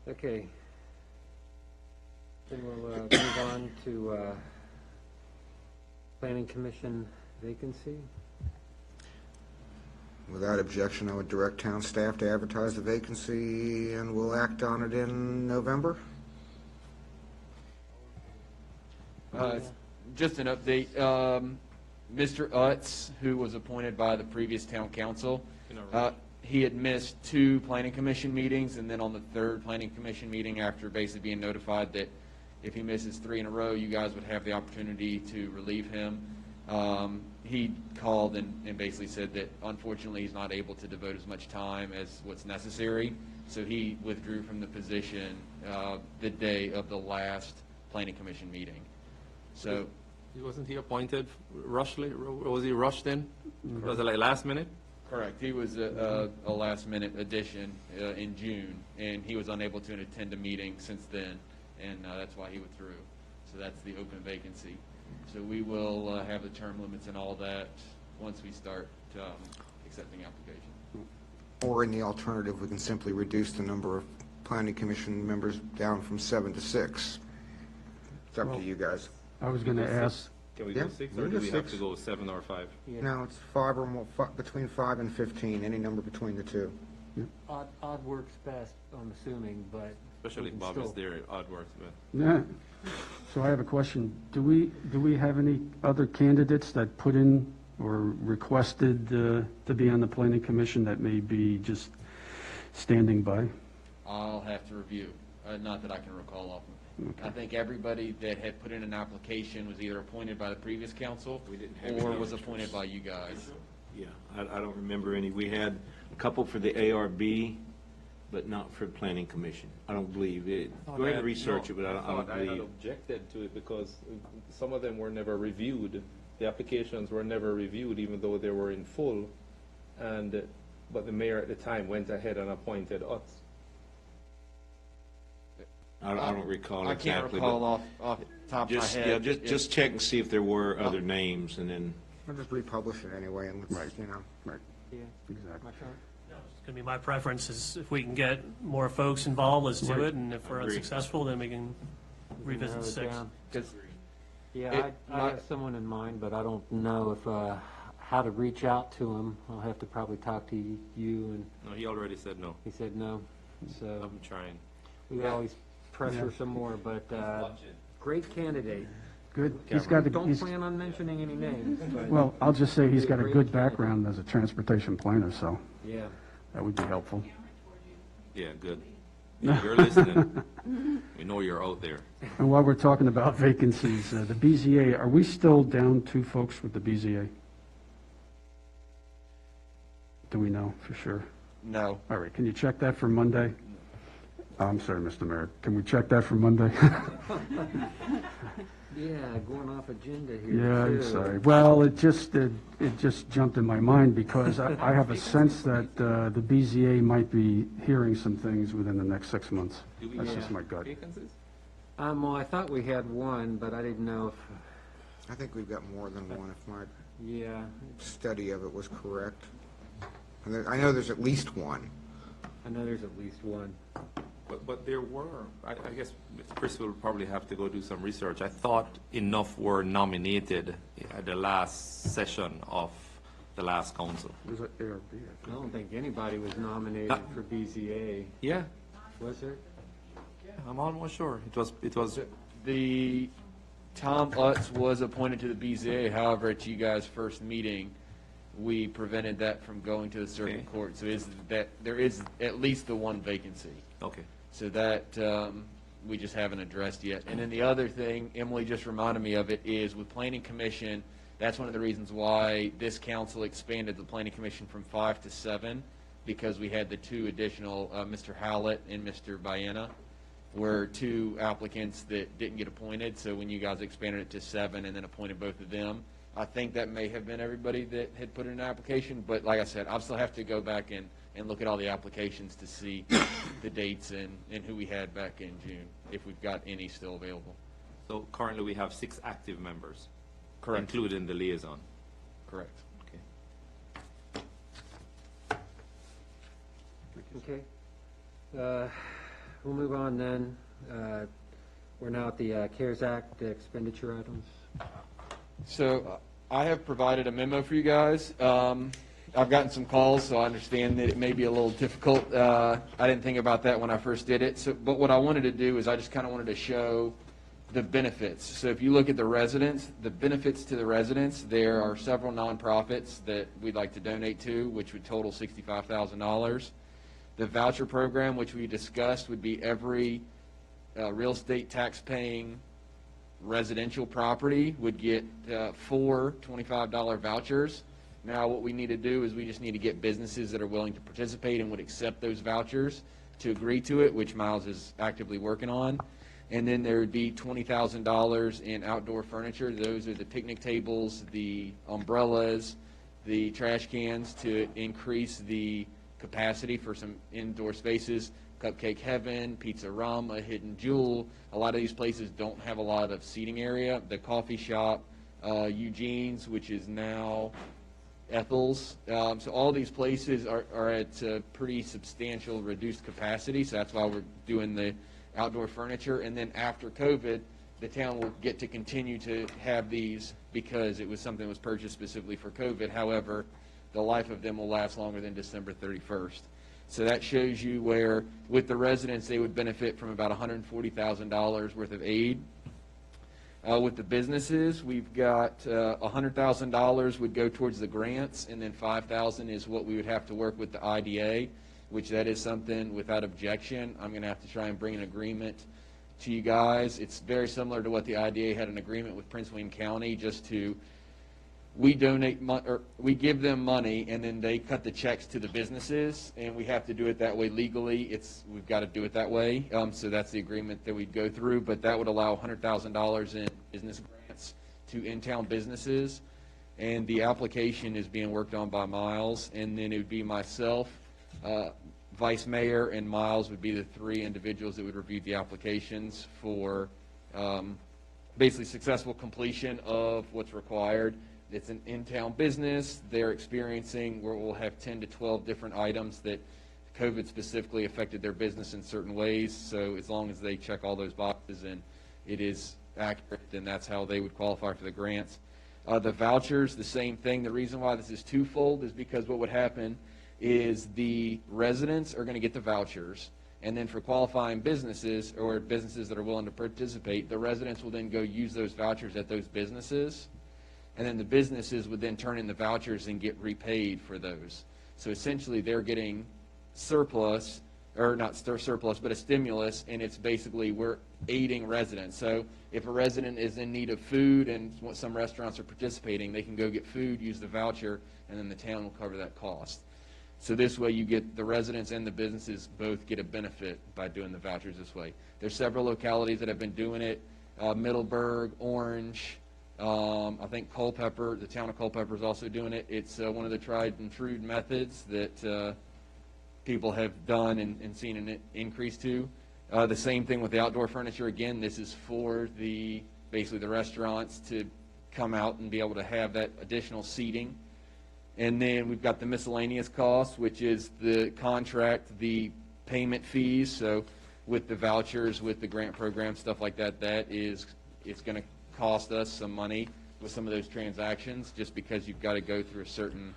Okay. Then we'll move on to Planning Commission vacancy. Without objection, I would direct town staff to advertise the vacancy, and we'll act on it in November. Just an update. Mr. Utz, who was appointed by the previous town council, he had missed 2 planning commission meetings, and then on the 3rd planning commission meeting, after basically being notified that if he misses 3 in a row, you guys would have the opportunity to relieve him. He called and basically said that unfortunately he's not able to devote as much time as what's necessary, so he withdrew from the position the day of the last planning commission meeting. So, Wasn't he appointed rushly? Was he rushed in? Was it like last minute? correct, he was a last-minute addition in June, and he was unable to attend a meeting since then, and that's why he withdrew. So that's the open vacancy. So we will have the term limits and all that once we start accepting applications. Or in the alternative, we can simply reduce the number of planning commission members down from 7 to 6. It's up to you guys. I was going to ask, Can we Yeah, go 6, we or can do go we have 6. to go 7 or 5? No, it's 5 or more, between 5 and 15, any number between the two. Odd works best, I'm assuming, but. Especially if we can Bob is still- there, odd works, but. yeah, so I have a question. Do we have any other candidates that put in or requested to be on the planning commission that may be just standing by? I'll have to review, not that I can recall off. I think everybody that had put in an application was either appointed by the previous council We didn't have or any was others. appointed by you guys. Yeah, I don't remember any. We had a couple for the ARB, but not for planning commission. I don't believe it. Go ahead and research it, but I don't I had believe. objected to it because some of them were never reviewed. The applications were never reviewed, even though they were in full. But the mayor at the time went ahead and appointed us. I don't recall I exactly. can't but recall off the top of my Just, head. yeah, just check and see if there were other names, and then. We'll just republish it anyway, and let's, you know. Right, Yeah, exactly. my turn. It's going to be my preference is if we can get more folks involved, let's do Right. it, and if we're Agree. unsuccessful, then we can We can revisit narrow the it 6. down. 'Cause Yeah, It- I have someone in mind, but I don't know if, how to reach out to him. I'll have to probably talk to you, and No, he already said no. he said no, so I'm trying. we could always pressure some more, but, great candidate. Good, he's got Don't he's, plan on mentioning any names, but, well, I'll just say he's got a Great good candidate. background as a transportation planner, so yeah. that would be helpful. Yeah, good. If you're listening, we know you're out there. And while we're talking about vacancies, the BZA, are we still down 2 folks with the BZA? Do we know for sure? No. All right, can you check that for Monday? I'm sorry, Mr. Mayor, can we check that for Monday? Yeah, going off agenda here, Yeah, I'm too. sorry. Well, it just jumped in my mind because I have a sense that the BZA might be hearing some things within the next 6 months. Do we That's have just my gut. vacancies? Well, I thought we had one, but I didn't know if, I think we've got more than one, if my yeah, study of it was correct. And I know there's at least one. I know there's at least one. But there were, I guess Chris will probably have to go do some research. I thought enough were nominated at the last session of the last council. Was it ARB? I don't think anybody was nominated for BZA, Yeah, was there? I'm almost sure. It was, The Tom Utz was appointed to the BZA, however, at you guys' first meeting, we prevented that from going to the circuit Okay. court. So there is at least the one vacancy. okay. So that we just haven't addressed yet. And then the other thing, Emily just reminded me of it, is with Planning Commission, that's one of the reasons why this council expanded the Planning Commission from 5 to 7, because we had the 2 additional, Mr. Howlett and Mr. Baena, were 2 applicants that didn't get appointed. So when you guys expanded it to 7 and then appointed both of them, I think that may have been everybody that had put in an application. But like I said, I'll still have to go back and look at all the applications to see the dates and who we had back in June, if we've got any still available. So currently we have 6 active members. Correct. Including the liaison. Correct. Okay. Okay. We'll move on then. We're now at the CARES Act expenditure items. So I have provided a memo for you guys. I've gotten some calls, so I understand that it may be a little difficult. I didn't think about that when I first did it. But what I wanted to do is I just kind of wanted to show the benefits. So if you look at the residents, the benefits to the residents, there are several nonprofits that we'd like to donate to, which would total $65,000. The voucher program, which we discussed, would be every real estate tax-paying residential property would get 4 $25 vouchers. Now, what we need to do is we just need to get businesses that are willing to participate and would accept those vouchers to agree to it, which Miles is actively working on. And then there would be $20,000 in outdoor furniture. Those are the picnic tables, the umbrellas, the trash cans to increase the capacity for some indoor spaces. Cupcake Heaven, Pizza Rum, a Hidden Jewel. A lot of these places don't have a lot of seating area. The coffee shop, Eugene's, which is now Ethel's. So all these places are at a pretty substantial reduced capacity, so that's why we're doing the outdoor furniture. And then after COVID, the town will get to continue to have these because it was something that was purchased specifically for COVID. However, the life of them will last longer than December 31st. So that shows you where, with the residents, they would benefit from about $140,000 worth of aid. With the businesses, we've got $100,000 would go towards the grants, and then $5,000 is what we would have to work with the IDA, which that is something without objection. I'm going to have to try and bring an agreement to you guys. It's very similar to what the IDA had an agreement with Prince William County, just to we give them money, and then they cut the checks to the businesses, and we have to do it that way legally. We've got to do it that way. So that's the agreement that we'd go through, but that would allow $100,000 in business grants to in-town businesses, and the application is being worked on by Miles, and then it would be myself, Vice Mayor, and Miles would be the 3 individuals that would review the applications for basically successful completion of what's required. It's an in-town business. They're experiencing where we'll have 10 to 12 different items that COVID specifically affected their business in certain ways. So as long as they check all those boxes and it is accurate, then that's how they would qualify for the grants. The vouchers, the same thing. The reason why this is twofold is because what would happen is the residents are going to get the vouchers, and then for qualifying businesses or businesses that are willing to participate, the residents will then go use those vouchers at those businesses. And then the businesses would then turn in the vouchers and get repaid for those. So essentially they're getting surplus, or not surplus, but a stimulus, and it's basically we're aiding residents. So if a resident is in need of food and some restaurants are participating, they can go get food, use the voucher, and then the town will cover that cost. So this way you get the residents and the businesses both get a benefit by doing the vouchers this way. There's several localities that have been doing it, Middleburg, Orange, I think Culpeper, the town of Culpeper is also doing it. It's one of the tried and true methods that people have done and seen an increase to. The same thing with the outdoor furniture. Again, this is for basically the restaurants to come out and be able to have that additional seating. And then we've got the miscellaneous costs, which is the contract, the payment fees. So with the vouchers, with the grant program, stuff like that, it's going to cost us some money with some of those transactions, just because you've got to go through a certain,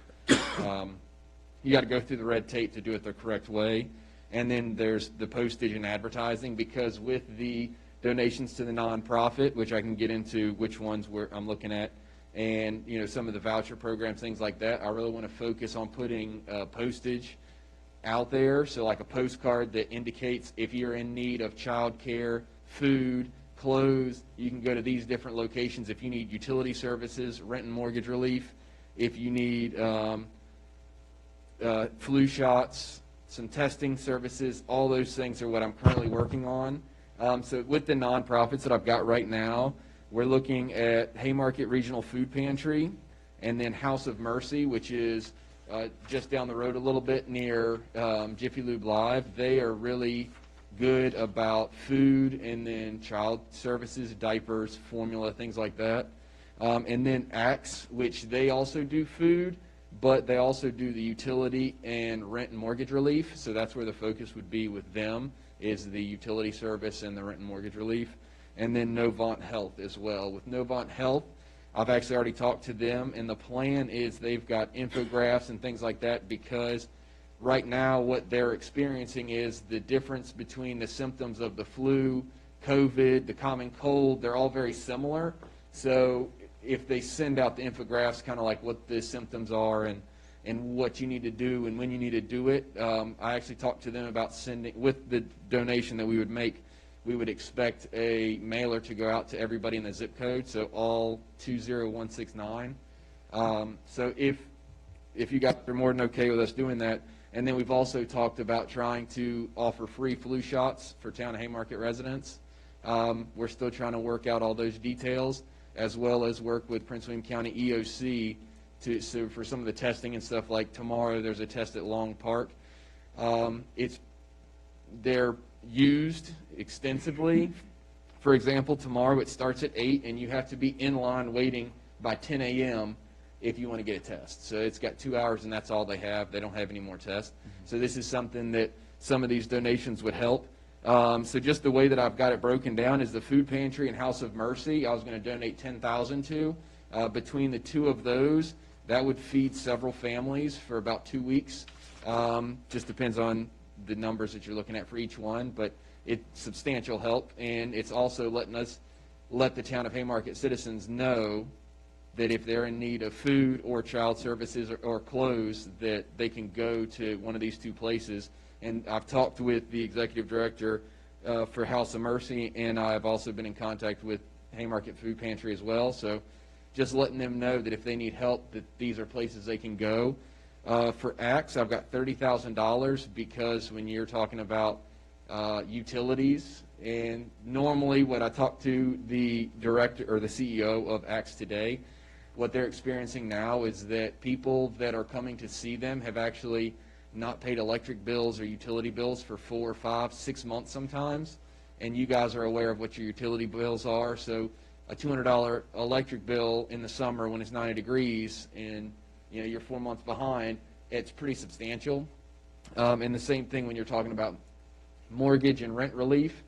you got to go through the red tape to do it the correct way. And then there's the postage and advertising, because with the donations to the nonprofit, which I can get into which ones I'm looking at, and some of the voucher programs, things like that, I really want to focus on putting postage out there. So like a postcard that indicates if you're in need of childcare, food, clothes, you can go to these different locations. If you need utility services, rent and mortgage relief, if you need flu shots, some testing services, all those things are what I'm currently working on. So with the nonprofits that I've got right now, we're looking at Haymarket Regional Food Pantry, and then House of Mercy, which is just down the road a little bit near Jiffy Lube Live. They are really good about food and then child services, diapers, formula, things like that. And then Axe, which they also do food, but they also do the utility and rent and mortgage relief. So that's where the focus would be with them, is the utility service and the rent and mortgage relief. And then Novant Health as well. With Novant Health, I've actually already talked to them, and the plan is they've got infographs and things like that, because right now what they're experiencing is the difference between the symptoms of the flu COVID, the common cold, they're all very similar. So if they send out the infographics, kind of like what the symptoms are and what you need to do and when you need to do it, I actually talked to them about sending, with the donation that we would make, we would expect a mailer to go out to everybody in the zip code, so all 20169. So if you guys are more than okay with us doing that. And then we've also talked about trying to offer free flu shots for Town of Haymarket residents. We're still trying to work out all those details, as well as work with Prince William County EOC so for some of the testing and stuff. Like tomorrow, there's a test at Long Park. They're used extensively. For example, tomorrow it starts at 8, and you have to be in line waiting by 10 a.m. if you want to get a test. So it's got 2 hours, and that's all they have. They don't have any more tests. So this is something that some of these donations would help. So just the way that I've got it broken down is the food pantry and House of Mercy, I was going to donate $10,000 to. Between the two of those, that would feed several families for about 2 weeks. Just depends on the numbers that you're looking at for each one, but it's substantial help, and it's also letting us let the Town of Haymarket citizens know that if they're in need of food or child services or clothes, that they can go to one of these two places. And I've talked with the executive director for House of Mercy, and I've also been in contact with Haymarket Food Pantry as well. So just letting them know that if they need help, that these are places they can go. For ACTS, I've got $30,000 because when you're talking about utilities, and normally when I talk to the director or the CEO of ACTS today, what they're experiencing now is that people that are coming to see them have actually not paid electric bills or utility bills for 4, 5, 6 months sometimes, and you guys are aware of what your utility bills are. So a $200 electric bill in the summer when it's 90 degrees and you're 4 months behind, it's pretty substantial. And the same thing when you're talking about mortgage and rent relief.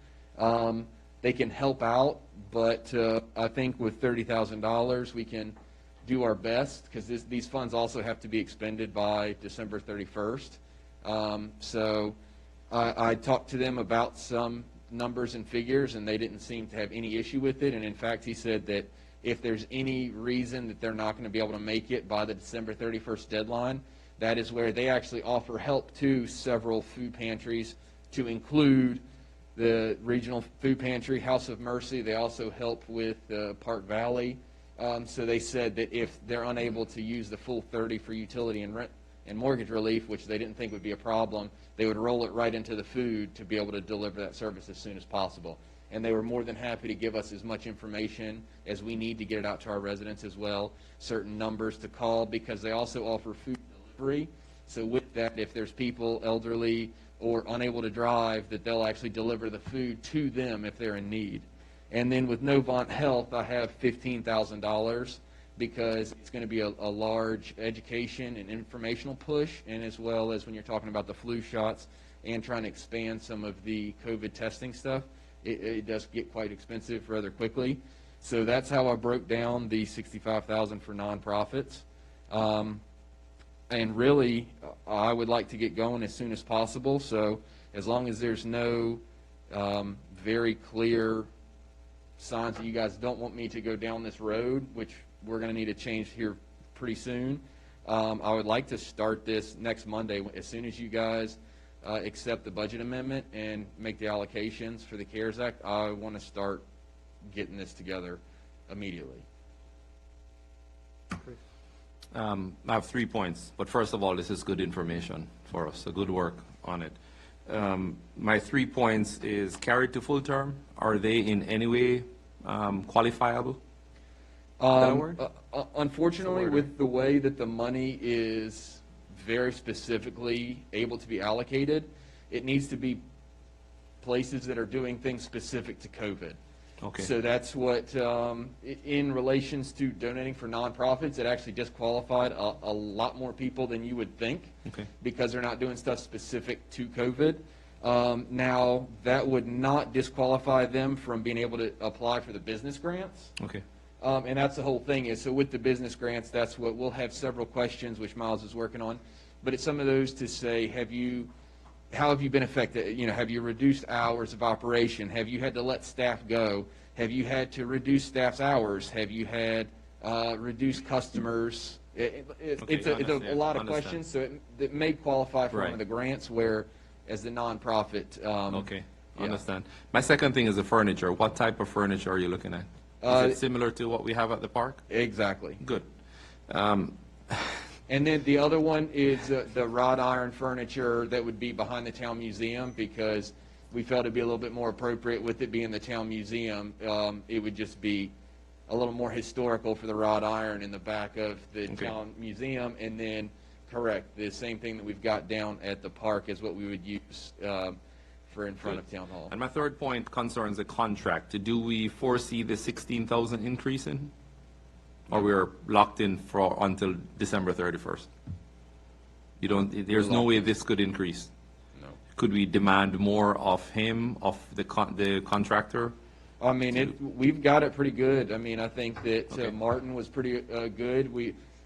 They can help out, but I think with $30,000 we can do our best, because these funds also have to be expended by December 31st. So I talked to them about some numbers and figures, and they didn't seem to have any issue with it. And in fact, he said that if there's any reason that they're not going to be able to make it by the December 31st deadline, that is where they actually offer help to several food pantries, to include the Regional Food Pantry, House of Mercy. They also help with Park Valley. So they said that if they're unable to use the full 30 for utility and rent and mortgage relief, which they didn't think would be a problem, they would roll it right into the food to be able to deliver that service as soon as possible. And they were more than happy to give us as much information as we need to get it out to our residents as well, certain numbers to call, because they also offer food delivery. So with that, if there's people elderly or unable to drive, that they'll actually deliver the food to them if they're in need. And then with Novant Health, I have $15,000 because it's going to be a large education and informational push, and as well as when you're talking about the flu shots and trying to expand some of the COVID testing stuff, it does get quite expensive rather quickly. So that's how I broke down the $65,000 for nonprofits. And really, I would like to get going as soon as possible. So as long as there's no very clear signs that you guys don't want me to go down this road, which we're going to need to change here pretty soon, I would like to start this next Monday. As soon as you guys accept the budget amendment and make the allocations for the CARES Act, I want to start getting this together immediately. I have 3 points, but first of all, this is good information for us, so good work on it. My 3 points is carried to full term. Are they in any way qualifiable? Unfortunately, with the way that the money is very specifically able to be allocated, it needs to be places that are doing things specific to COVID. Okay. So that's what, in relations to donating for nonprofits, it actually disqualified a lot more people than you would think, Okay. because they're not doing stuff specific to COVID. Now, that would not disqualify them from being able to apply for the business grants. Okay. And that's the whole thing is, so with the business grants, that's what, we'll have several questions, which Miles is working on. But it's some of those to say, have you how have you been affected? You know, have you reduced hours of operation? Have you had to let staff go? Have you had to reduce staff's hours? Have you had reduced customers? It's a lot of questions, so it may qualify for one of the grants where, as the nonprofit. Okay, yeah. understand. My second thing is the furniture. What type of furniture are you looking at? Is it similar to what we have at the park? Exactly. Good. And then the other one is the wrought iron furniture that would be behind the town museum, because we felt it'd be a little bit more appropriate with it being the town museum. It would just be a little more historical for the wrought iron in the back of the town museum. And then, correct, the same thing that we've got down at the park is what we would use for in front of town hall. And my third point concerns the contract. Do we foresee the 16,000 increase in? Or we're locked in for until December 31st? You don't, there's no way this could increase? No. Could we demand more of him, of the contractor? I mean, we've got it pretty good. I mean, I think that Martin was pretty good.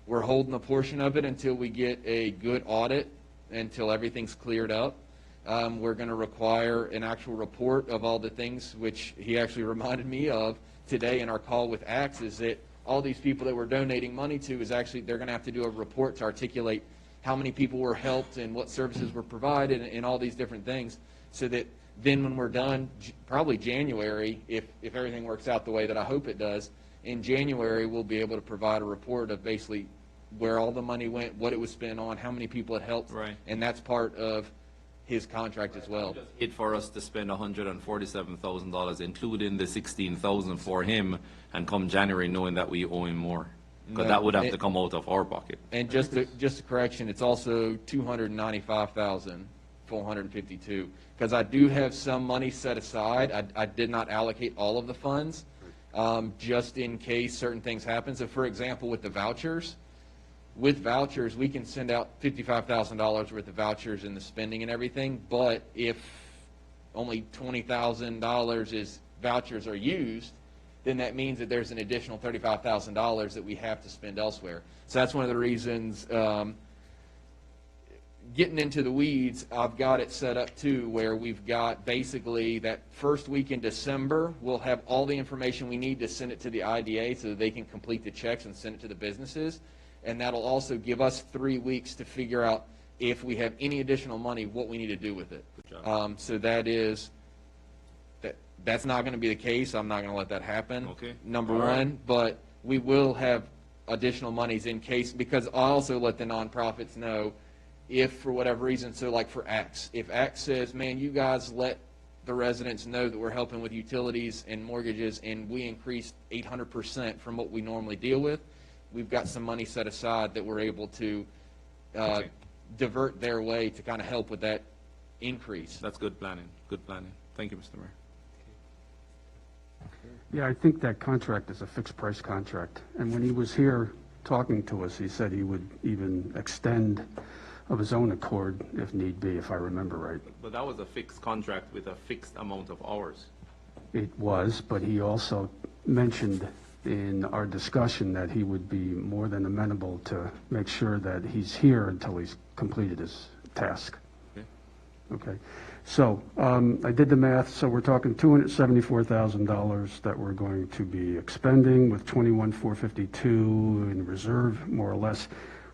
We're holding a portion of it until we get a good audit, until everything's cleared up. We're going to require an actual report of all the things, which he actually reminded me of today in our call with Axe, is that all these people that we're donating money to is actually, they're going to have to do a report to articulate how many people were helped and what services were provided and all these different things, so that then when we're done, probably January, if everything works out the way that I hope it does, in January we'll be able to provide a report of basically where all the money went, what it was spent on, how many people it helped, Right. And that's part of his contract as well. It for us to spend $147,000, including the 16,000 for him, and come January knowing that we owe him more. Because that would have to come out of our pocket. And just a correction, it's also $295,452, because I do have some money set aside. I did not allocate all of the funds, just in case certain things happen. So for example, with vouchers, we can send out $55,000 worth of vouchers in the spending and everything, but if only $20,000 is vouchers are used, then that means that there's an additional $35,000 that we have to spend elsewhere. So that's one of the reasons, getting into the weeds, I've got it set up too, where we've got basically that first week in December, we'll have all the information we need to send it to the IDA so that they can complete the checks and send it to the businesses. And that'll also give us 3 weeks to figure out if we have any additional money, what we need to do with it. So that's not going to be the case. I'm not going to let that happen. Okay. Number All right. one, but we will have additional monies in case, because I also let the nonprofits know if for whatever reason, so like for Axe, if Axe says, man, you guys let the residents know that we're helping with utilities and mortgages and we increased 800% from what we normally deal with, we've got some money set aside that we're able to divert their way to kind of help with that increase. That's good planning. Good planning. Thank you, Mr. Mayor. Yeah, I think that contract is a fixed price contract. And when he was here talking to us, he said he would even extend of his own accord if need be, if I remember right. But that was a fixed contract with a fixed amount of hours. It was, but he also mentioned in our discussion that he would be more than amenable to make sure that he's here until he's completed his task. Okay. So I did the math, so we're talking $274,000 that we're going to be expending with $21,452 in reserve, more or less.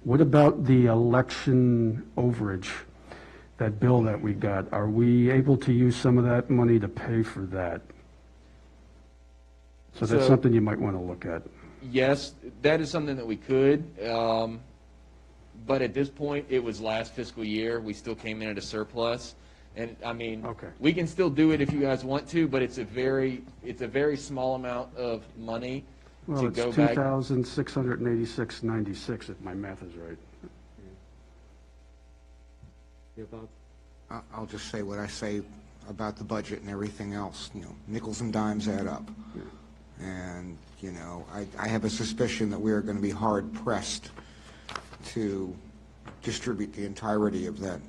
What about the election overage, that bill that we got? Are we able to use some of that money to pay for that? So that's something you might want to look at. Yes, that is something that we could, but at this point, it was last fiscal year. We still came in at a surplus. And I mean, we can still do it if you guys want to, but it's a very small amount of money to go back. Well, it's $2,686.96 if my math is right. Yeah, Bob? I'll just say what I say about the budget and everything else. You know, nickels and dimes add up. And, you know, I have a suspicion that we are going to be hard pressed to distribute the entirety of that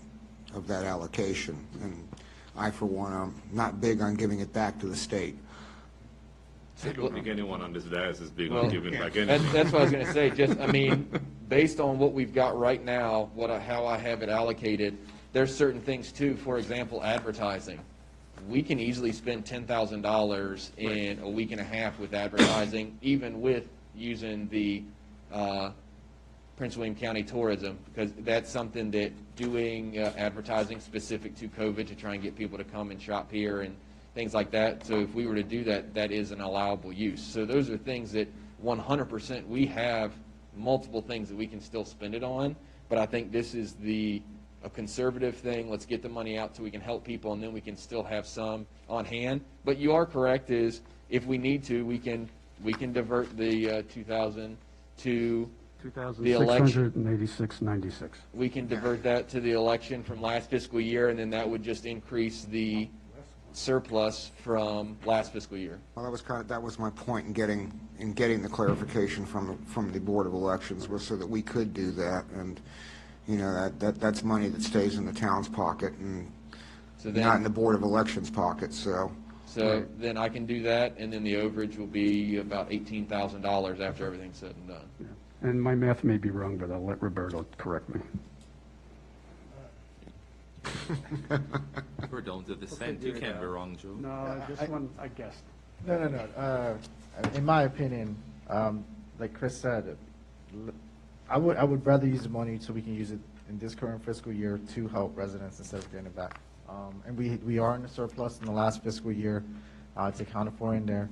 allocation. And I, for one, am not big on giving it back to the state. I don't think anyone on this dais is big on giving back anything. That's what I was going to say. Just, I mean, based on what we've got right now, how I have it allocated, there's certain things too, for example, advertising. We can easily spend $10,000 in a week and a half with advertising, even with using the Prince William County Tourism, because that's something that doing advertising specific to COVID to try and get people to come and shop here and things like that. So if we were to do that, that is an allowable use. So those are things that 100% we have multiple things that we can still spend it on, but I think this is a conservative thing. Let's get the money out so we can help people, and then we can still have some on hand. But you are correct, is if we need to, we can divert the 2,000 to the election. 2,686.96. We can divert that to the election from last fiscal year, and then that would just increase the surplus from last fiscal year. Well, that was my point in getting the clarification from the Board of Elections, was so that we could do that, and you know, that's money that stays in the town's pocket and not in the Board of Elections pocket. So then I can do that, and then the overage will be about $18,000 after everything's said and done. Yeah. And my math may be wrong, but I'll let Roberto correct me. We're down to the cent. You can't be wrong, Joe. No, this one I guessed. No. In my opinion, like Chris said, I would rather use the money so we can use it in this current fiscal year to help residents instead of getting it back. And we are in a surplus in the last fiscal year. It's accounted for in there.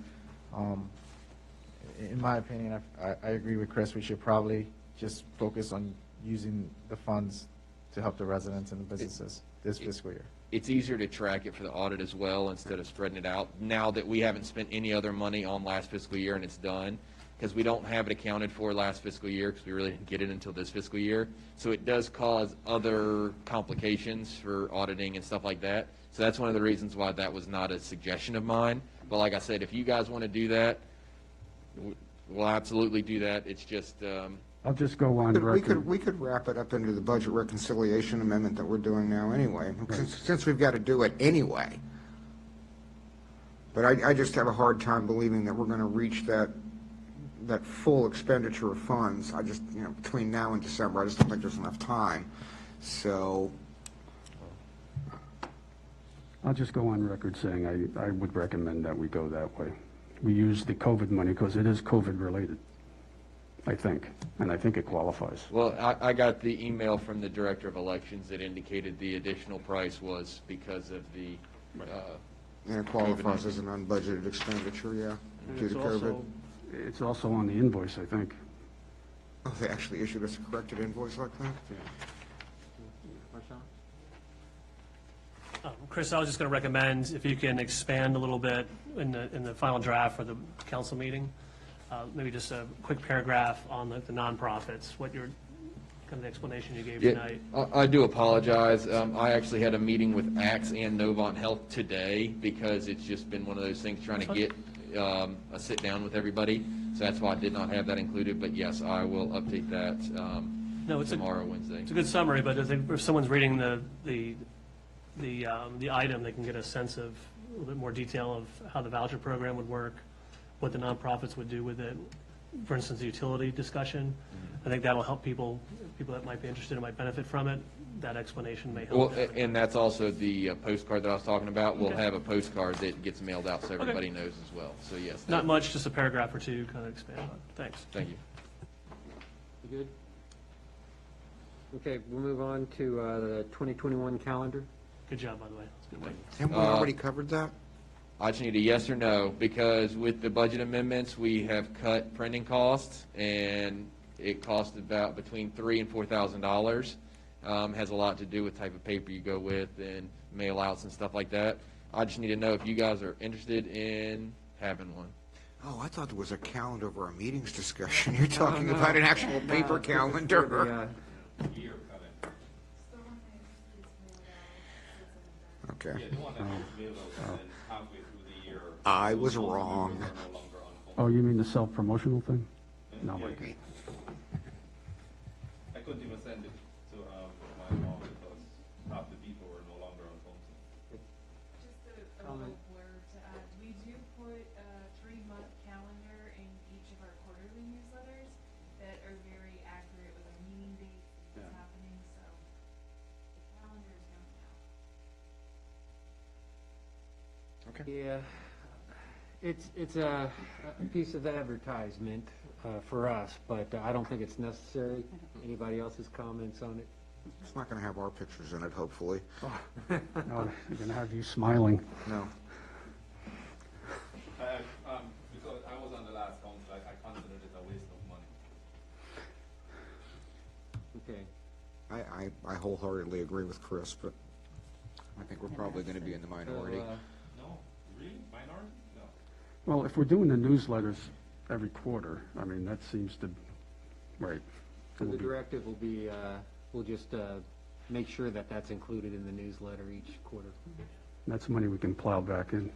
In my opinion, I agree with Chris. We should probably just focus on using the funds to help the residents and the businesses this fiscal year. It's easier to track it for the audit as well instead of spreading it out. Now that we haven't spent any other money on last fiscal year and it's done, because we don't have it accounted for last fiscal year because we really didn't get it until this fiscal year. So it does cause other complications for auditing and stuff like that. So that's one of the reasons why that was not a suggestion of mine. But like I said, if you guys want to do that, we'll absolutely do that. It's just... I'll just go on record. We could wrap it up into the budget reconciliation amendment that we're doing now anyway, since we've got to do it anyway. But I just have a hard time believing that we're going to reach that full expenditure of funds. I just, between now and December, I just don't think there's enough time. So I'll just go on record saying I would recommend that we go that way. We use the COVID money because it is COVID related, I think, and I think it qualifies. Well, I got the email from the Director of Elections that indicated the additional price was because of the... and it qualifies as an unbudgeted expenditure, yeah, due to COVID. It's also on the invoice, I think. Oh, they actually issued us a corrected invoice like that? Chris, I was just going to recommend if you can expand a little bit in the final draft for the council meeting, maybe just a quick paragraph on the nonprofits, what your kind of explanation you gave tonight. I do apologize. I actually had a meeting with Axe and Novant Health today because it's just been one of those things trying to get a sit down with everybody. So that's why I did not have that included. But yes, I will update that tomorrow, Wednesday. It's a good summary, but I think if someone's reading the item, they can get a sense of a little bit more detail of how the voucher program would work, what the nonprofits would do with it. For instance, the utility discussion. I think that'll help people that might be interested and might benefit from it. That explanation may help. Well, and that's also the postcard that I was talking about. We'll have a postcard that gets mailed out so everybody knows as well. So yes. Not much, just a paragraph or two, kind of expand on. Thanks. Thank you. You good? Okay, we'll move on to the 2021 calendar. Good job, by the way. That's a good way. Haven't we already covered that? I just need a yes or no, because with the budget amendments, we have cut printing costs, and it cost about between $3,000 and $4,000. Has a lot to do with type of paper you go with and mail outs and stuff like that. I just need to know if you guys are interested in having one. Oh, I thought there was a calendar of our meetings discussion. You're talking about an actual paper calendar. Okay. I was wrong. Oh, you mean the self-promotional thing? No, I couldn't even send it to my mom because half the people were no longer on phone. Just a little blurb to add. We do put a 3-month calendar in each of our quarterly newsletters that are very accurate with our meeting dates and what's happening. So the calendar is Yeah, it's a piece of advertisement for us, but I don't think it's necessary. Anybody else's comments on it? It's not going to have our pictures in it, hopefully. No, they're going to have you smiling. No. Because I was on the last council, I considered it a waste of money. Okay. I wholeheartedly agree with Chris, but I think we're probably going to be in the minority. No, really? Minority? No. Well, if we're doing the newsletters every quarter, I mean, that seems to, right. So the directive will be, we'll just make sure that that's included in the newsletter each quarter. That's money we can plow back in.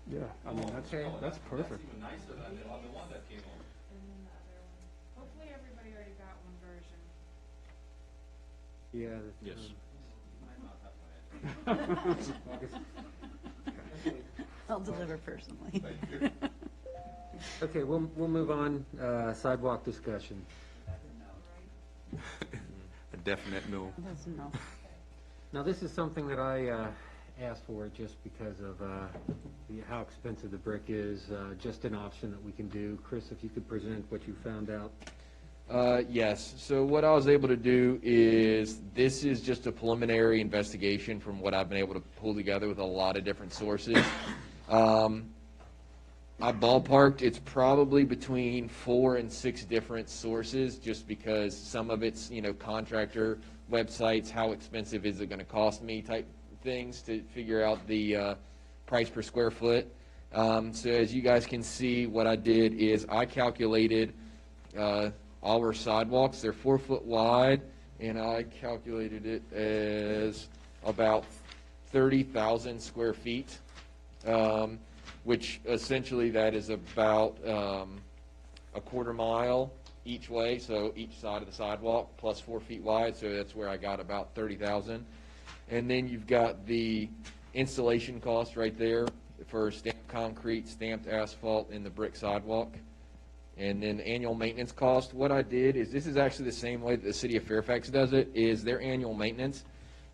Yeah, I mean, that's perfect. That's even nicer than the other one that came on. And then the other one. Hopefully everybody already got one version. Yeah. Yes. I'll deliver personally. Okay, we'll move on, sidewalk discussion. A definite no. That's no. Now, this is something that I asked for just because of how expensive the brick is, just an option that we can do. Chris, if you could present what you found out. Yes, so what I was able to do is, this is just a preliminary investigation from what I've been able to pull together with a lot of different sources. I ballparked, it's probably between 4 and 6 different sources, just because some of it's, contractor websites, how expensive is it gonna cost me type things to figure out the price per square foot. So as you guys can see, what I did is I calculated our sidewalks. They're 4 foot wide, and I calculated it as about 30,000 square feet, which essentially that is about a quarter mile each way, so each side of the sidewalk plus 4 feet wide, so that's where I got about 30,000. And then you've got the installation cost right there for stamped concrete, stamped asphalt, and the brick sidewalk. And then annual maintenance cost, what I did is, this is actually the same way that the city of Fairfax does it, is their annual maintenance.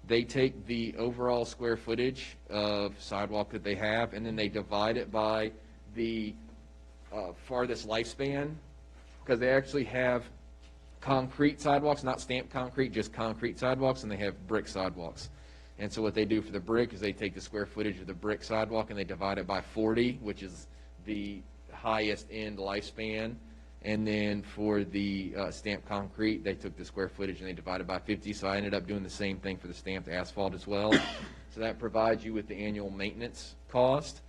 They take the overall square footage of sidewalk that they have, and then they divide it by the farthest lifespan, because they actually have concrete sidewalks, not stamped concrete, just concrete sidewalks, and they have brick sidewalks. And so what they do for the brick is they take the square footage of the brick sidewalk and they divide it by 40, which is the highest end lifespan. And then for the stamped concrete, they took the square footage and they divided by 50. So I ended up doing the same thing for the stamped asphalt as well. So that provides you with the annual maintenance cost.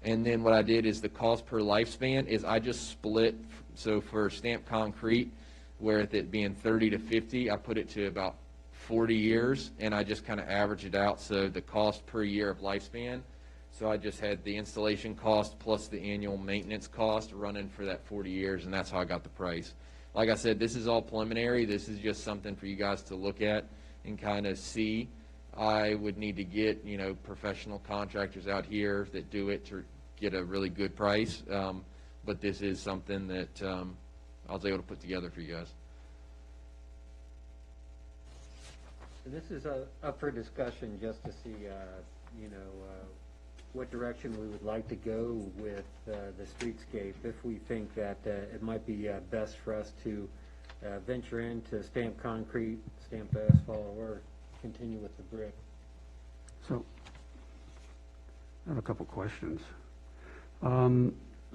And then what I did is the cost per lifespan is I just split. So for stamped concrete, where it being 30 to 50, I put it to about 40 years, and I just kind of average it out, so the cost per year of lifespan. So I just had the installation cost plus the annual maintenance cost running for that 40 years, and that's how I got the price. Like I said, this is all preliminary. This is just something for you guys to look at and kind of see. I would need to get, professional contractors out here that do it to get a really good price, but this is something that I was able to put together for you guys. This is up for discussion just to see, what direction we would like to go with the streetscape. If we think that it might be best for us to venture into stamped concrete, stamped asphalt, or continue with the brick. So, I have a couple questions.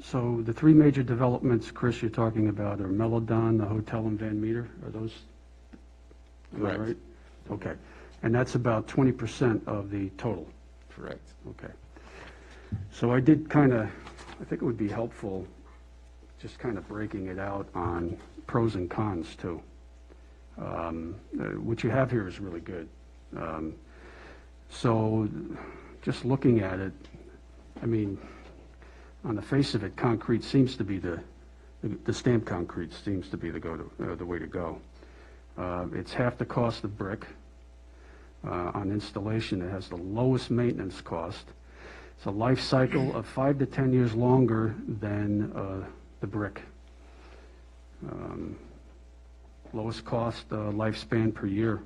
So the 3 major developments, Chris, you're talking about are Melodon, the hotel in Van Meter, are those? Am I Correct. right? Okay. And that's about 20% of the total? Correct. Okay. So I did I think it would be helpful just kind of breaking it out on pros and cons too. What you have here is really good. So just looking at it, I mean, on the face of it, concrete seems to be the stamped concrete seems to be the way to go. It's half the cost of brick. On installation, it has the lowest maintenance cost. It's a life cycle of 5 to 10 years longer than the brick. Lowest cost lifespan per year.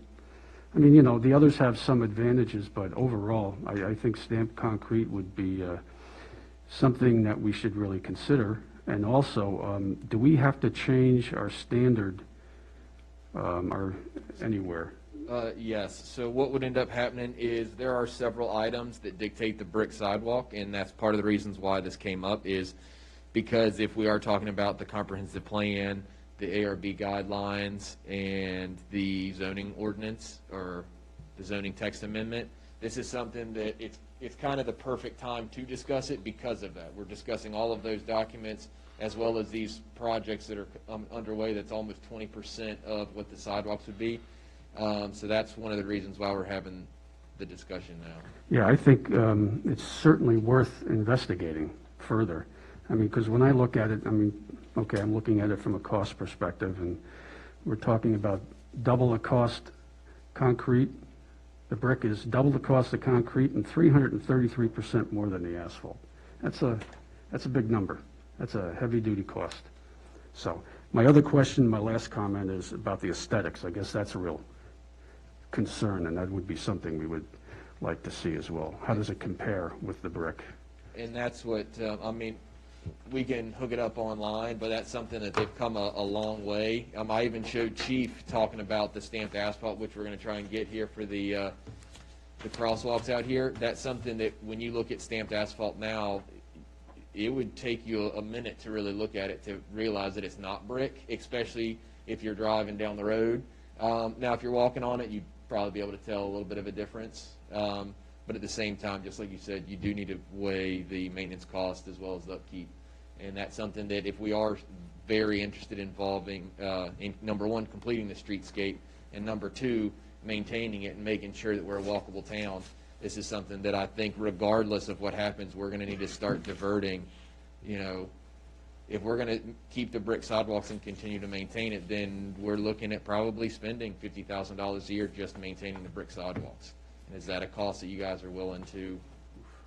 I mean, you know, the others have some advantages, but overall, I think stamped concrete would be something that we should really consider. And also, do we have to change our standard or anywhere? Yes, so what would end up happening is there are several items that dictate the brick sidewalk, and that's part of the reasons why this came up is because if we are talking about the comprehensive plan, the ARB guidelines, and the zoning ordinance, or the zoning text amendment, this is something that it's kind of the perfect time to discuss it because of that. We're discussing all of those documents as well as these projects that are underway. That's almost 20% of what the sidewalks would be. So that's one of the reasons why we're having the discussion now. Yeah, I think it's certainly worth investigating further. I mean, because when I look at it, I mean, okay, I'm looking at it from a cost perspective, and we're talking about double the cost concrete. The brick is double the cost of concrete and 333% more than the asphalt. That's a big number. That's a heavy-duty cost. So my other question, my last comment, is about the aesthetics. I guess that's a real concern, and that would be something we would like to see as well. How does it compare with the brick? And that's what, I mean, we can hook it up online, but that's something that they've come a long way. I even showed Chief talking about the stamped asphalt, which we're going to try and get here for the crosswalks out here. That's something that when you look at stamped asphalt now, it would take you a minute to really look at it to realize that it's not brick, especially if you're driving down the road. Now, if you're walking on it, you'd probably be able to tell a little bit of a difference. But at the same time, just like you said, you do need to weigh the maintenance cost as well as the upkeep. And that's something that if we are very interested in involving, in number one, completing the streetscape, and number two, maintaining it and making sure that we're a walkable town, this is something that I think regardless of what happens, we're going to need to start diverting. You know, if we're going to keep the brick sidewalks and continue to maintain it, then we're looking at probably spending $50,000 a year just maintaining the brick sidewalks. And is that a cost that you guys are willing to,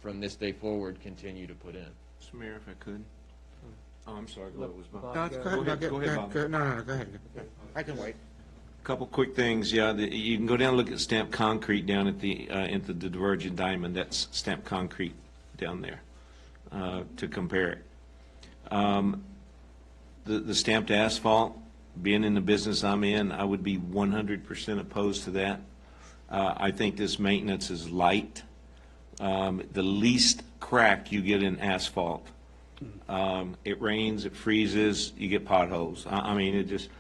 from this day forward, continue to put in? Mr. Mayor, if I could. Oh, I'm sorry. Go No, ahead, Bob. No, go ahead. I can wait. Couple quick things, yeah, you can go down and look at stamped concrete down at the Divergent Diamond, that's stamped concrete down there, to compare it. The stamped asphalt, being in the business I'm in, I would be 100% opposed to that. I think this maintenance is light. The least crack you get in asphalt, it rains, it freezes, you get potholes. I mean, it just,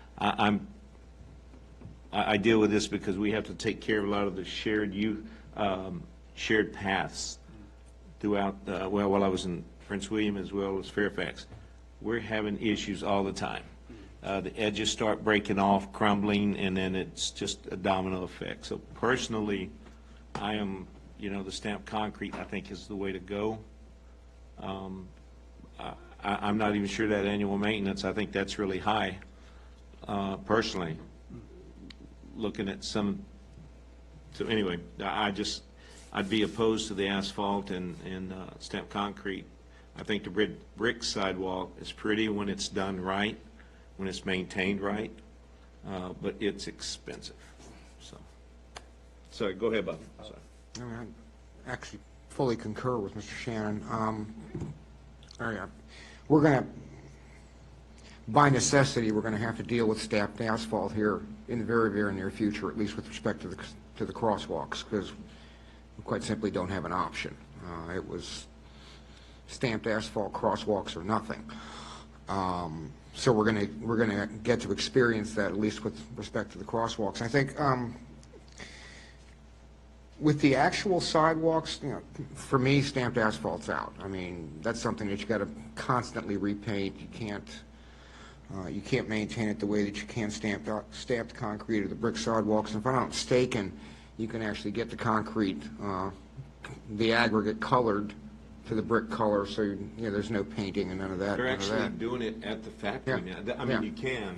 I deal with this because we have to take care of a lot of the shared paths throughout, well, while I was in Prince William as well as Fairfax. We're having issues all the time. The edges start breaking off, crumbling, and then it's just a domino effect. So personally, I am, you know, the stamped concrete I think is the way to go. I'm not even sure that annual maintenance, I think that's really high, personally. Looking at some, so anyway, I'd be opposed to the asphalt and stamped concrete. I think the brick sidewalk is pretty when it's done right, when it's maintained right, but it's expensive, so. Sorry, go ahead, Bob. Sorry. I actually fully concur with Mr. Shannon. We're going to, by necessity, we're going to have to deal with stamped asphalt here in the very, very near future, at least with respect to the crosswalks, because we quite simply don't have an option. It was stamped asphalt crosswalks or nothing. So we're going to get to experience that, at least with respect to the crosswalks. I think with the actual sidewalks, you know, for me, stamped asphalt's out. I mean, that's something that you got to constantly repaint. You can't maintain it the way that you can stamped concrete or the brick sidewalks. And if I'm not mistaken, you can actually get the concrete, the aggregate colored to the brick color, so you know, there's no painting and none of that. They're actually doing it at the factory now. I mean, you can.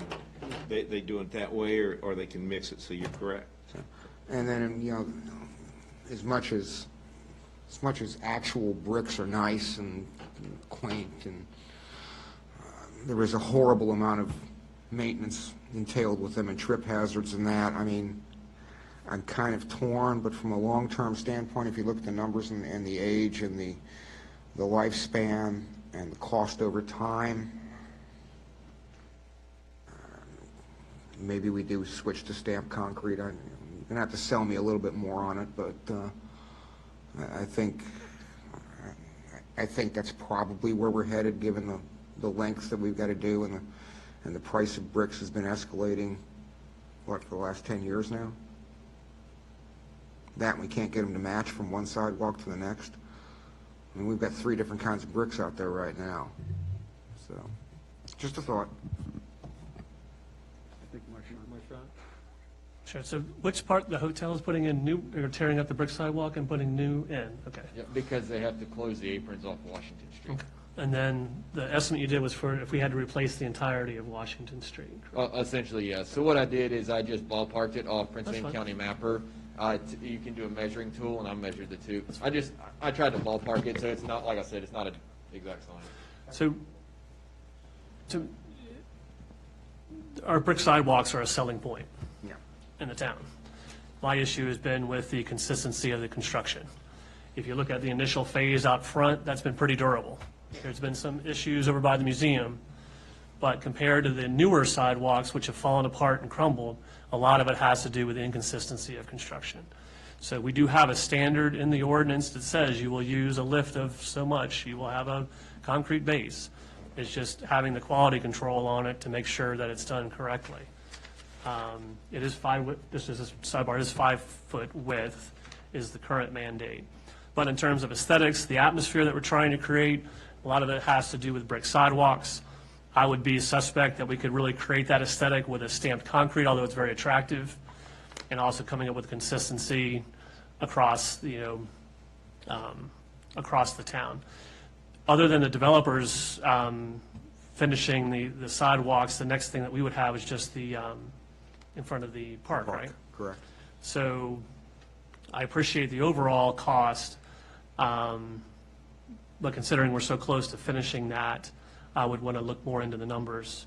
They do it that way, or they can mix it, so you're correct. And then, you know, as much as actual bricks are nice and quaint, and there is a horrible amount of maintenance entailed with them and trip hazards and that. I mean, I'm kind of torn, but from a long-term standpoint, if you look at the numbers and the age and the lifespan and the cost over time, maybe we do switch to stamped concrete. You're going to have to sell me a little bit more on it, but I think that's probably where we're headed, given the lengths that we've got to do, and the price of bricks has been escalating, for the last 10 years now? That and we can't get them to match from one sidewalk to the next. I mean, we've got 3 different kinds of bricks out there right now. So, just a thought. I think Marshawn. Sure, so which part, the hotel is putting in new, or tearing up the brick sidewalk and putting new in? Okay. Yeah, because they have to close the aprons off Washington Street. Okay. And then the estimate you did was for if we had to replace the entirety of Washington Street, correct? Essentially, yes. So what I did is I just ballparked it off Prince That's William fine. County Mapper. You can do a measuring tool, and I measured the two. I tried to ballpark it, so it's not, like I said, it's not an exact science. So, our brick sidewalks are a selling point Yeah. in the town. My issue has been with the consistency of the construction. If you look at the initial phase out front, that's been pretty durable. There's been some issues over by the museum, but compared to the newer sidewalks, which have fallen apart and crumbled, a lot of it has to do with the inconsistency of construction. So we do have a standard in the ordinance that says you will use a lift of so much, you will have a concrete base. It's just having the quality control on it to make sure that it's done correctly. It is this is a sidebar, it is 5 foot width is the current mandate. But in terms of aesthetics, the atmosphere that we're trying to create, a lot of it has to do with brick sidewalks. I would be suspect that we could really create that aesthetic with a stamped concrete, although it's very attractive, and also coming up with consistency across across the town. Other than the developers finishing the sidewalks, the next thing that we would have is just the in front of the park, right? Correct. So I appreciate the overall cost, but considering we're so close to finishing that, I would want to look more into the numbers.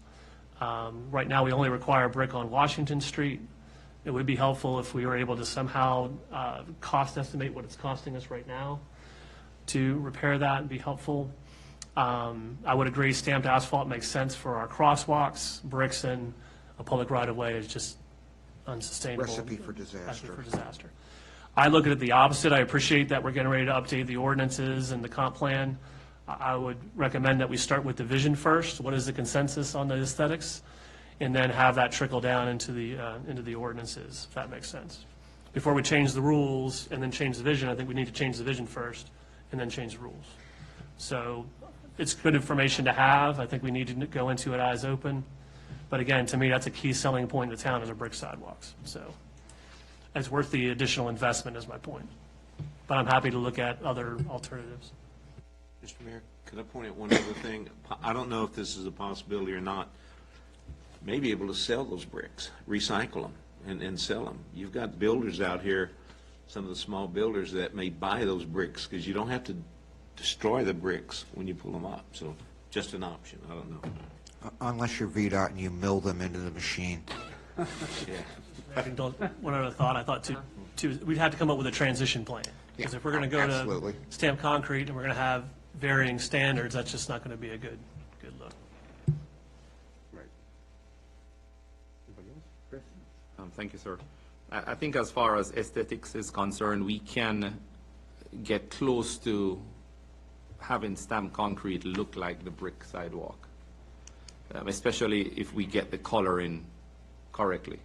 Right now, we only require brick on Washington Street. It would be helpful if we were able to somehow cost estimate what it's costing us right now to repair that and be helpful. I would agree stamped asphalt makes sense for our crosswalks. Bricks in a public right-of-way is just unsustainable. Recipe for disaster. Recipe for disaster. I look at it the opposite. I appreciate that we're getting ready to update the ordinances and the comp plan. I would recommend that we start with the vision first. What is the consensus on the aesthetics? And then have that trickle down into the ordinances, if that makes sense. Before we change the rules and then change the vision, I think we need to change the vision first and then change the rules. So it's good information to have. I think we need to go into it eyes open. But again, to me, that's a key selling point in the town is our brick sidewalks. So it's worth the additional investment is my point. But I'm happy to look at other alternatives. Mr. Mayor, could I point out one other thing? I don't know if this is a possibility or not. May be able to sell those bricks, recycle them, and sell them. You've got builders out here, some of the small builders that may buy those bricks because you don't have to destroy the bricks when you pull them up. So just an option. I don't know. Unless you're VDOT and you mill them into the machine. Yeah. One other thought, I thought we'd have to come up with a transition plan. Because if we're going to go absolutely. to stamped concrete and we're going to have varying standards, that's just not going to be a good look. Right. Anybody else? Chris? Thank you, sir. I think as far as aesthetics is concerned, we can get close to having stamped concrete look like the brick sidewalk, especially if we get the color in correctly.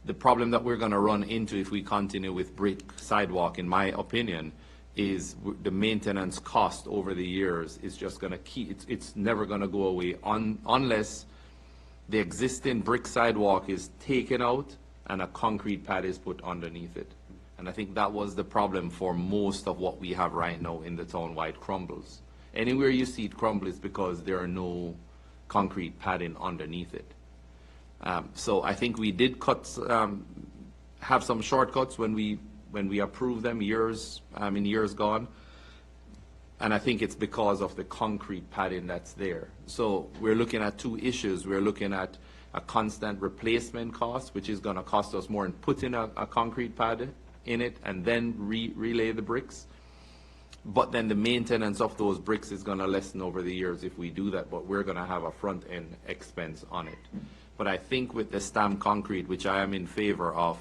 The problem that we're going to run into if we continue with brick sidewalk, in my opinion, is the maintenance cost over the years is just going to keep, it's never going to go away unless the existing brick sidewalk is taken out and a concrete pad is put underneath it. And I think that was the problem for most of what we have right now in the town-wide crumbles. Anywhere you see it crumble is because there are no concrete padding underneath it. So I think we did have some shortcuts when we approved them years gone. And I think it's because of the concrete padding that's there. So we're looking at 2 issues. We're looking at a constant replacement cost, which is going to cost us more in putting a concrete pad in it and then relay the bricks. But then the maintenance of those bricks is going to lessen over the years if we do that, but we're going to have a front-end expense on it. But I think with the stamped concrete, which I am in favor of,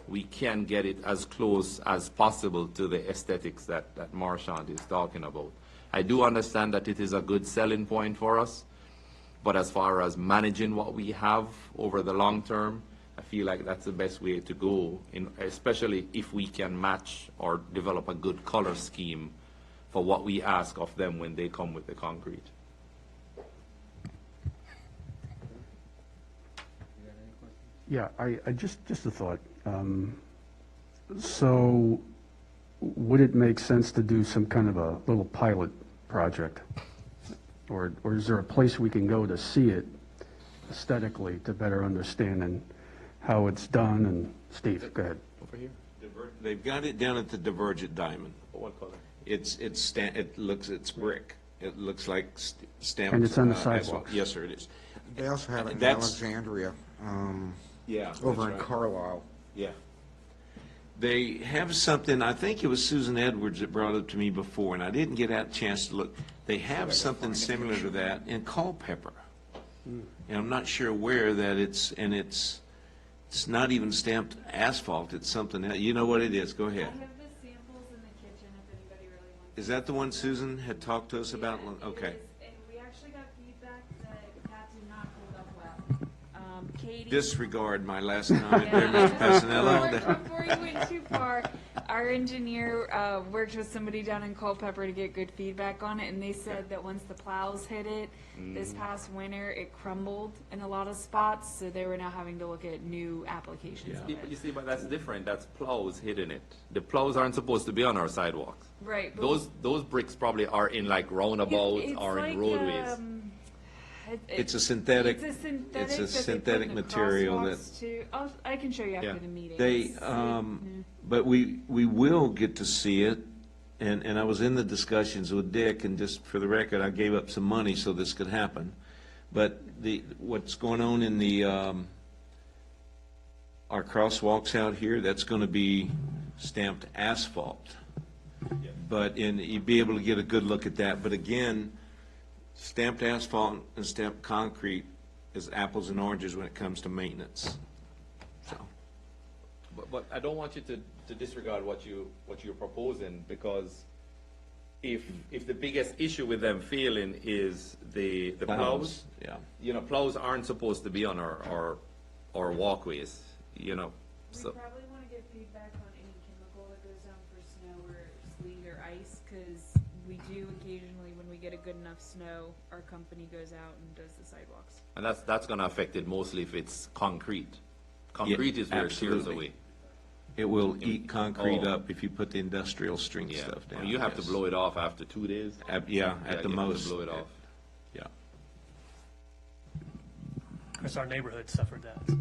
we can get it as close as possible to the aesthetics that Marchand is talking about. I do understand that it is a good selling point for us, but as far as managing what we have over the long term, I feel like that's the best way to go, especially if we can match or develop a good color scheme for what we ask of them when they come with the concrete. Yeah, I just a thought. So would it make sense to do some kind of a little pilot project? Or is there a place we can go to see it aesthetically to better understand and how it's done? And Steve, go ahead. Over here? They've got it down at the Divergent Diamond. What color? It's brick. It looks like stamped. And it's on the asphalt. sidewalks. Yes, sir, it is. They also have it in That's- Alexandria, Yeah. over that's in right. Carlisle. Yeah. They have something, I think it was Susan Edwards that brought it to me before, and I didn't get a chance to look. They have something similar to that in Culpeper. And I'm not sure where that it's not even stamped asphalt, it's something else. You know what it is, go I ahead. have the samples in the kitchen if anybody really wants. Is that the one Susan had talked to us about? Yeah, Okay. it is, and we actually got feedback that did not hold up well. Katie. Disregard my last comment there, Mr. Passanello. Before you went too far, our engineer worked with somebody down in Culpeper to get good feedback on it, and they said that once the plows hit it this past winter, it crumbled in a lot of spots, so they were now having to look at new applications of You it. see, but that's different. That's plows hitting it. The plows aren't supposed to be on our sidewalks. Right. but Those bricks probably are in like roundabouts it's or in like, roadways. It's a synthetic. It's a synthetic. It's a that they put synthetic in the material crosswalks too. I can show you after Yeah. the meeting. They, It's- but we will get to see it, and I was in the discussions with Dick, and just for the record, I gave up some money so this could happen. But what's going on in our crosswalks out here, that's gonna be stamped asphalt. But, you'd be able to get a good look at that, but again, stamped asphalt and stamped concrete is apples and oranges when it comes to maintenance, so. But I don't want you to disregard what you're proposing, because if the biggest issue with them failing is the plows, Yeah. Plows aren't supposed to be on our walkways, We so. probably want to get feedback on any chemical that goes down for snow or sleet or ice, because we do occasionally, when we get a good enough snow, our company goes out and does the sidewalks. And that's gonna affect it mostly if it's concrete. Concrete is where it tears absolutely. away. It will eat concrete Oh. up if you put the industrial strength Yeah, stuff down. you have to yes. blow it off after 2 days. At the you have to most. blow it off. Yeah. Because our neighborhood suffered that. So.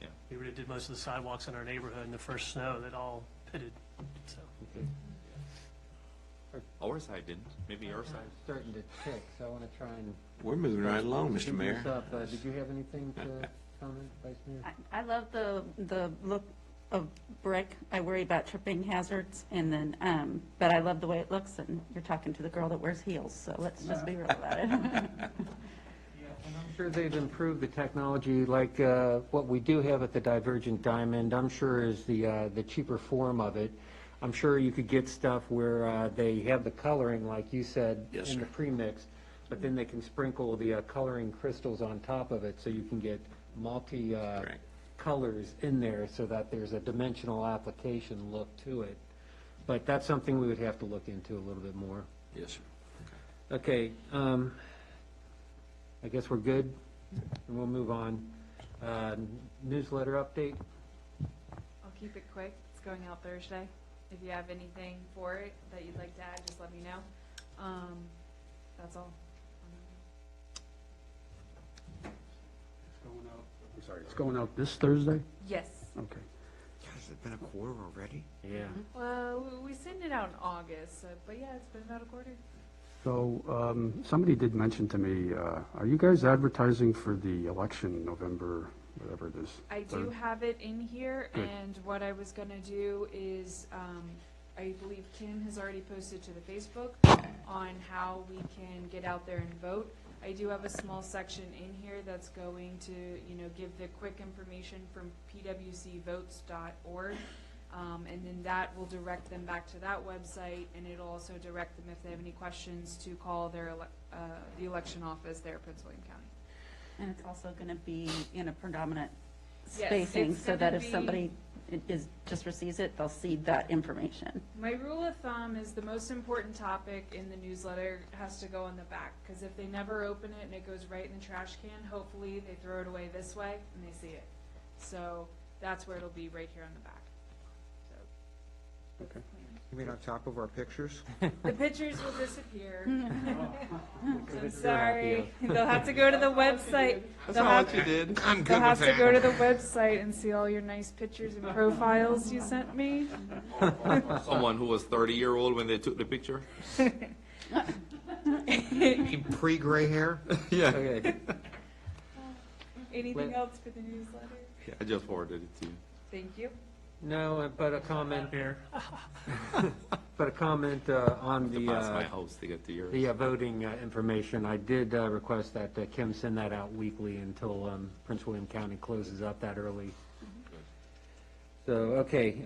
Yeah. We redid most of the sidewalks in our neighborhood in the first snow that all pitted, so. Our side didn't, maybe your side. Starting to tick, so I want to try and. We're moving right along, Mr. speed Mayor. this up. Did you have anything to comment, Vice Mayor? I love the look of brick. I worry about tripping hazards, and then, but I love the way it looks, and you're talking to the girl that wears heels, so let's just be real about it. And I'm sure they've improved the technology, like what we do have at the Divergent Diamond, I'm sure is the cheaper form of it. I'm sure you could get stuff where they have the coloring, like you said, Yes, in sir. the premix, but then they can sprinkle the coloring crystals on top of it, so you can get multi Correct. colors in there, so that there's a dimensional application look to it. But that's something we would have to look into a little bit more. Yes, sir. Okay, I guess we're good, and we'll move on. Newsletter update? I'll keep it quick. It's going out Thursday. If you have anything for it that you'd like to add, just let me know. That's all. I'm sorry, it's going out this Thursday? Yes. Okay. Has it been a quarter already? Yeah. Well, we sent it out in August, but yeah, it's been about a quarter. So, somebody did mention to me, are you guys advertising for the election, November, whatever it is? I do third? have it in here, Good. and what I was gonna do is, I believe Kim has already posted to the Facebook on how we can get out there and vote. I do have a small section in here that's going to, give the quick information from pwcvotes.org. And then that will direct them back to that website, and it'll also direct them if they have any questions to call the election office there in Prince William County. And it's also going to be in a predominant Yes, spacing, it's so that gonna if be- somebody just receives it, they'll see that information. My rule of thumb is the most important topic in the newsletter has to go on the back, because if they never open it and it goes right in the trash can, hopefully they throw it away this way and they see it. So that's where it'll be, right here on the back. So that's the plan. You mean on top of our pictures? The pictures will disappear. I'm They're sorry. happy. They'll have to go to the website. That's They'll not have, what you did. I'm they'll good have with to that. go to the website and see all your nice pictures and profiles you sent me. Someone who was 30-year-old when they took the picture? Pre-gray hair? Yeah. Okay. Anything Wait. else for the newsletter? Yeah, I just forwarded it to you. Thank you. No, but a comment, Here. but a comment on To the, pass my house to get to yours. the voting information. I did request that Kim send that out weekly until Prince William County closes up that early. So, okay,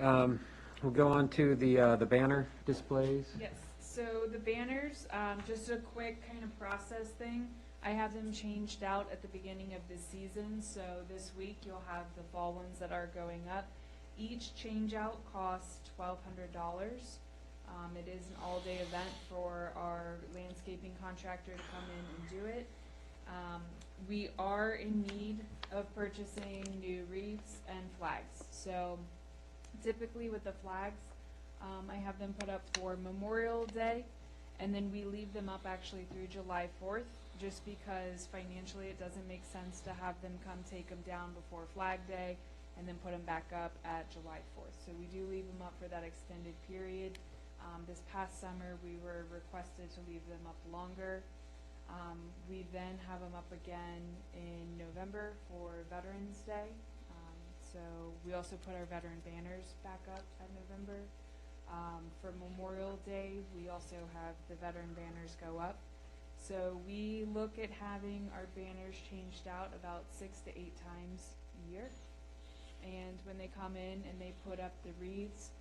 we'll go on to the banner displays. Yes, so the banners, just a quick kind of process thing. I have them changed out at the beginning of the season, so this week you'll have the fall ones that are going up. Each change out costs $1,200. It is an all-day event for our landscaping contractor to come in and do it. We are in need of purchasing new wreaths and flags. So typically with the flags, I have them put up for Memorial Day, and then we leave them up actually through July 4th, just because financially it doesn't make sense to have them come take them down before Flag Day and then put them back up at July 4th. So we do leave them up for that extended period. This past summer, we were requested to leave them up longer. We then have them up again in November for Veterans Day. So we also put our veteran banners back up at November. For Memorial Day, we also have the veteran banners go up. So we look at having our banners changed out about 6 to 8 times a year. And when they come in and they put up the wreaths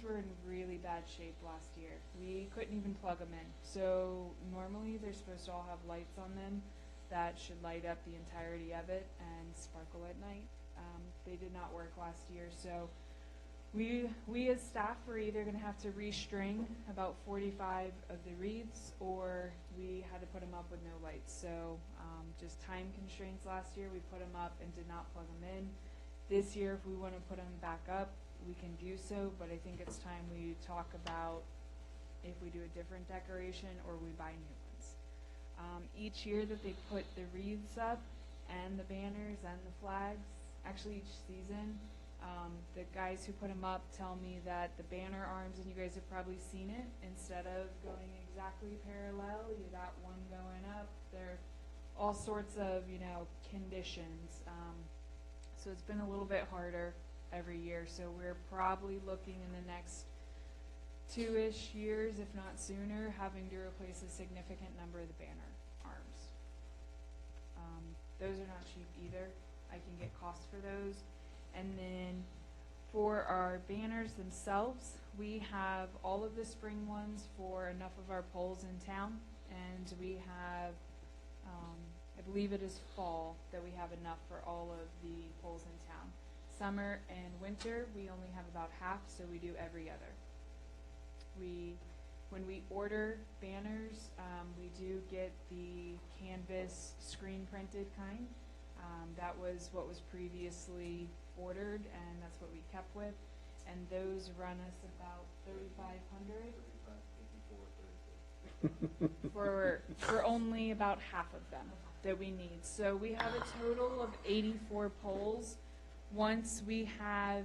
were in really bad shape last year. We couldn't even plug them in. So normally they're supposed to all have lights on them that should light up the entirety of it and sparkle at night. They did not work last year, so we as staff were either going to have to restring about 45 of the wreaths, or we had to put them up with no lights. So just time constraints last year, we put them up and did not plug them in. This year, if we want to put them back up, we can do so, but I think it's time we talk about if we do a different decoration or we buy new ones. Each year that they put the wreaths up and the banners and the flags, actually each season, the guys who put them up tell me that the banner arms, and you guys have probably seen it, instead of going exactly parallel, you got one going up. There are all sorts of, conditions. So it's been a little bit harder every year. So we're probably looking in the next 2-ish years, if not sooner, having to replace a significant number of the banner arms. Those are not cheap either. I can get costs for those. And then for our banners themselves, we have all of the spring ones for enough of our poles in town, and we have, I believe it is fall, that we have enough for all of the poles in town. Summer and winter, we only have about half, so we do every other. When we order banners, we do get the canvas screen printed kind. That was what was previously ordered, and that's what we kept with. And those run us about $3,500 for only about half of them that we need. So we have a total of 84 poles once we have,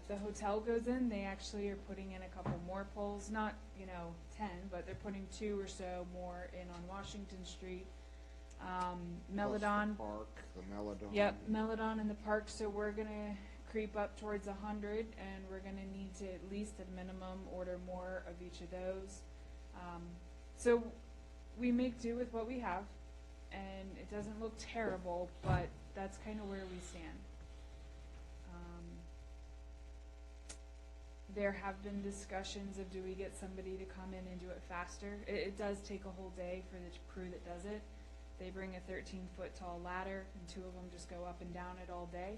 the hotel goes in, they actually are putting in a couple more poles, not, 10, but they're putting 2 or so more in on Washington Street. Meladon. Park, the Meladon. Yep, Meladon in the park, so we're gonna creep up towards 100, and we're gonna need to, at least at minimum, order more of each of those. So we make do with what we have, and it doesn't look terrible, but that's kind of where we stand. There have been discussions of, do we get somebody to come in and do it faster? It does take a whole day for the crew that does it. They bring a 13-foot tall ladder, and 2 of them just go up and down it all day,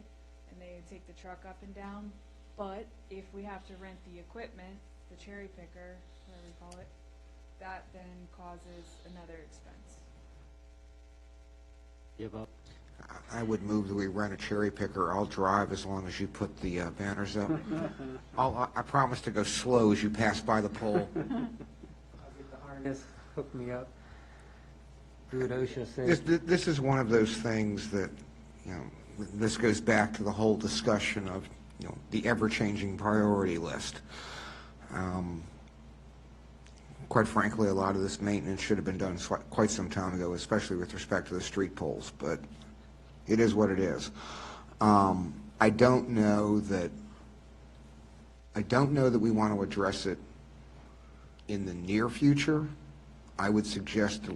and they take the truck up and down. But if we have to rent the equipment, the cherry picker, whatever we call it, that then causes another expense. Give up. I would move that we rent a cherry picker. I'll drive as long as you put the banners up. I promise to go slow as you pass by the pole. I'll get the harness, hook me up. Do what OSHA says. This is one of those things that, this goes back to the whole discussion of, the ever-changing priority list. Quite frankly, a lot of this maintenance should have been done quite some time ago, especially with respect to the street poles, but it is what it is. I don't know that we want to address it in the near future. I would suggest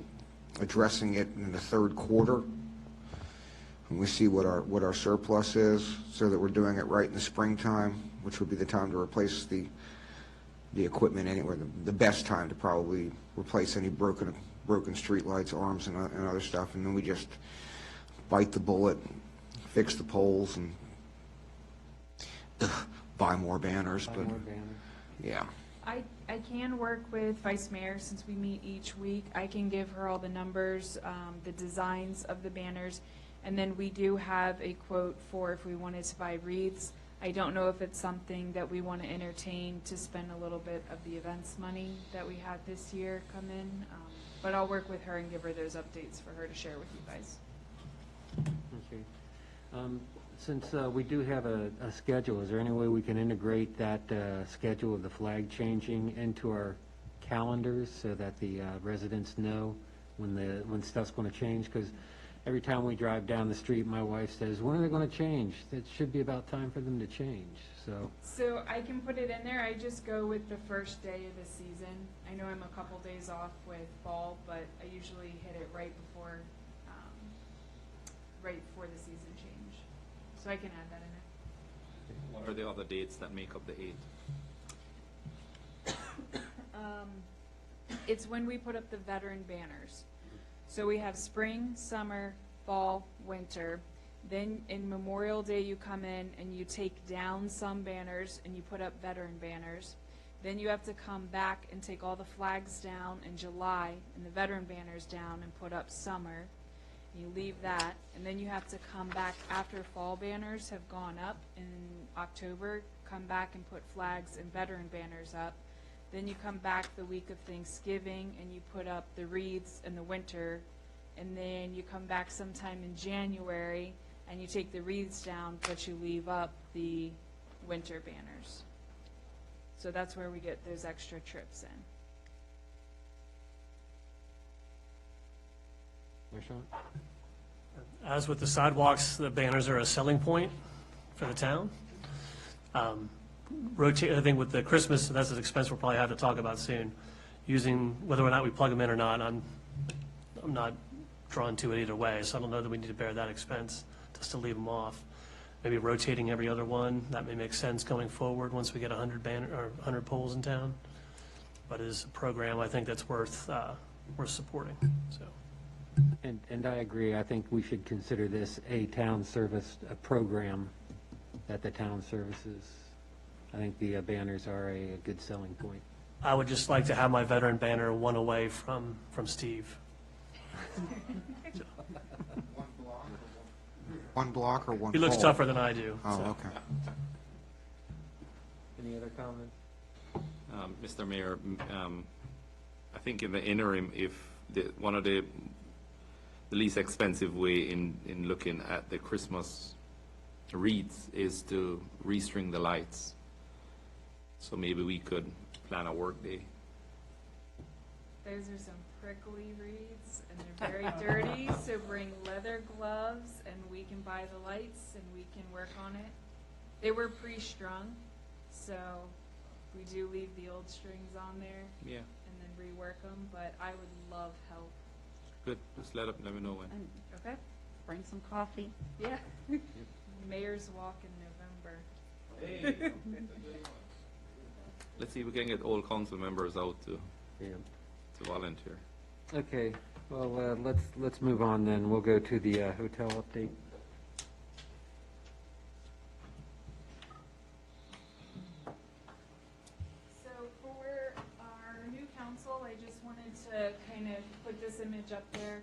addressing it in the third quarter, and we see what our surplus is, so that we're doing it right in the springtime, which would be the time to replace the equipment anywhere, the best time to probably replace any broken streetlights, arms, and other stuff, and then we just bite the bullet, fix the poles, and buy more banners. Buy but more banners. yeah. I can work with Vice Mayor, since we meet each week. I can give her all the numbers, the designs of the banners, and then we do have a quote for if we wanted to buy wreaths. I don't know if it's something that we want to entertain to spend a little bit of the events money that we had this year come in, but I'll work with her and give her those updates for her to share with you guys. Okay. Since we do have a schedule, is there any way we can integrate that schedule of the flag changing into our calendars so that the residents know when stuff's going to change? Because every time we drive down the street, my wife says, when are they going to change? It should be about time for them to change. So I can put it in there. I just go with the first day of the season. I know I'm a couple days off with fall, but I usually hit it right before the season change. So I can add that in there. What are the other dates that make up the 8th? It's when we put up the veteran banners. So we have spring, summer, fall, winter. Then in Memorial Day, you come in and you take down some banners and you put up veteran banners. Then you have to come back and take all the flags down in July and the veteran banners down and put up summer. You leave that, and then you have to come back after fall banners have gone up in October, come back and put flags and veteran banners up. Then you come back the week of Thanksgiving and you put up the wreaths in the winter, and then you come back sometime in January and you take the wreaths down, but you leave up the winter banners. So that's where we get those extra trips in. Marshawn? As with the sidewalks, the banners are a selling point for the town. Rotate, I think with the Christmas, that's an expense we'll probably have to talk about soon. Using, whether or not we plug them in or not, I'm not drawn to it either way, so I don't know that we need to bear that expense just to leave them off. Maybe rotating every other one, that may make sense going forward once we get 100 poles in town. But as a program, I think that's worth supporting, so. And I agree. I think we should consider this a town service, a program that the town services. I think the banners are a good selling point. I would just like to have my veteran banner one away from Steve. One block or one He looks pole? tougher than I do. Oh, so. okay. Any other comments? Mr. Mayor, I think in the interim, if one of the least expensive way in looking at the Christmas reads is to restring the lights. So maybe we could plan a work day. Those are some prickly reeds, and they're very dirty, so bring leather gloves, and we can buy the lights, and we can work on it. They were pre-strung, so we do leave the old strings on there Yeah, and then rework them, but I would love help. good. Just let me know when. And Okay? bring some coffee. Yeah. Mayor's Walk in November. Let's see if we can get all council members out to Yeah. volunteer. Okay, well, let's move on then. We'll go to the hotel update. So for our new council, I just wanted to kind of put this image up there.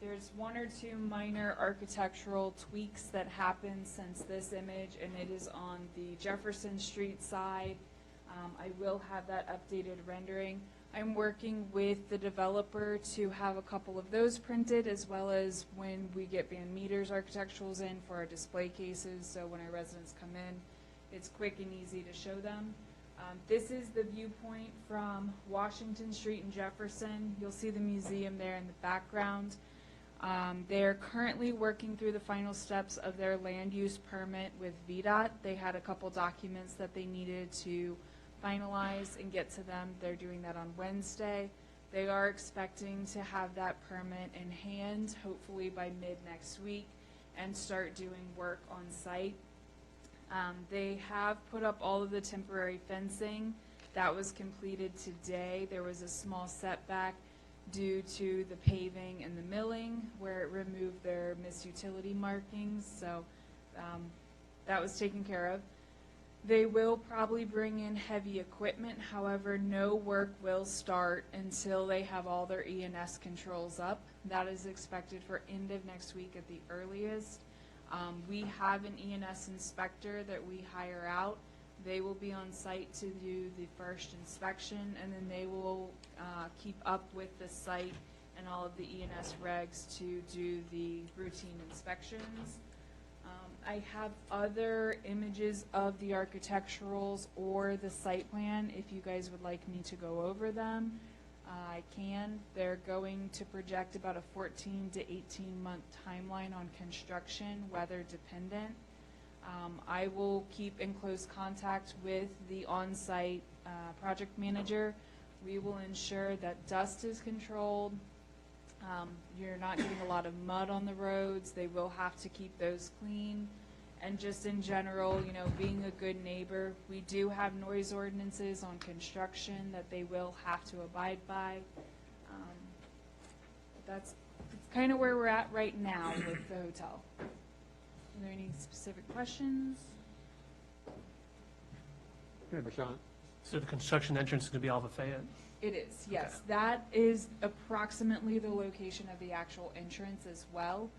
There's one or two minor architectural tweaks that happened since this image, and it is on the Jefferson Street side. I will have that updated rendering. I'm working with the developer to have a couple of those printed, as well as when we get Van Meter's architecturals in for our display cases, so when our residents come in, it's quick and easy to show them. This is the viewpoint from Washington Street and Jefferson. You'll see the museum there in the background. They're currently working through the final steps of their land use permit with VDOT. They had a couple documents that they needed to finalize and get to them. They're doing that on Wednesday. They are expecting to have that permit in hand, hopefully by mid next week, and start doing work on site. They have put up all of the temporary fencing. That was completed today. There was a small setback due to the paving and the milling where it removed their missed utility markings, so that was taken care of. They will probably bring in heavy equipment, however, no work will start until they have all their ENS controls up. That is expected for end of next week at the earliest. We have an ENS inspector that we hire out. They will be on site to do the first inspection, and then they will keep up with the site and all of the ENS regs to do the routine inspections. I have other images of the architecturals or the site plan if you guys would like me to go over them. I can. They're going to project about a 14 to 18 month timeline on construction, weather dependent. I will keep in close contact with the on-site project manager. We will ensure that dust is controlled. You're not getting a lot of mud on the roads. They will have to keep those clean. And just in general, you know, being a good neighbor, we do have noise ordinances on construction that they will have to abide by. That's kind of where we're at right now with the hotel. Are there any specific questions? Rashawn? So the construction entrance is going to be off of Fayette? It is, yes. That is approximately the location of the actual entrance as well.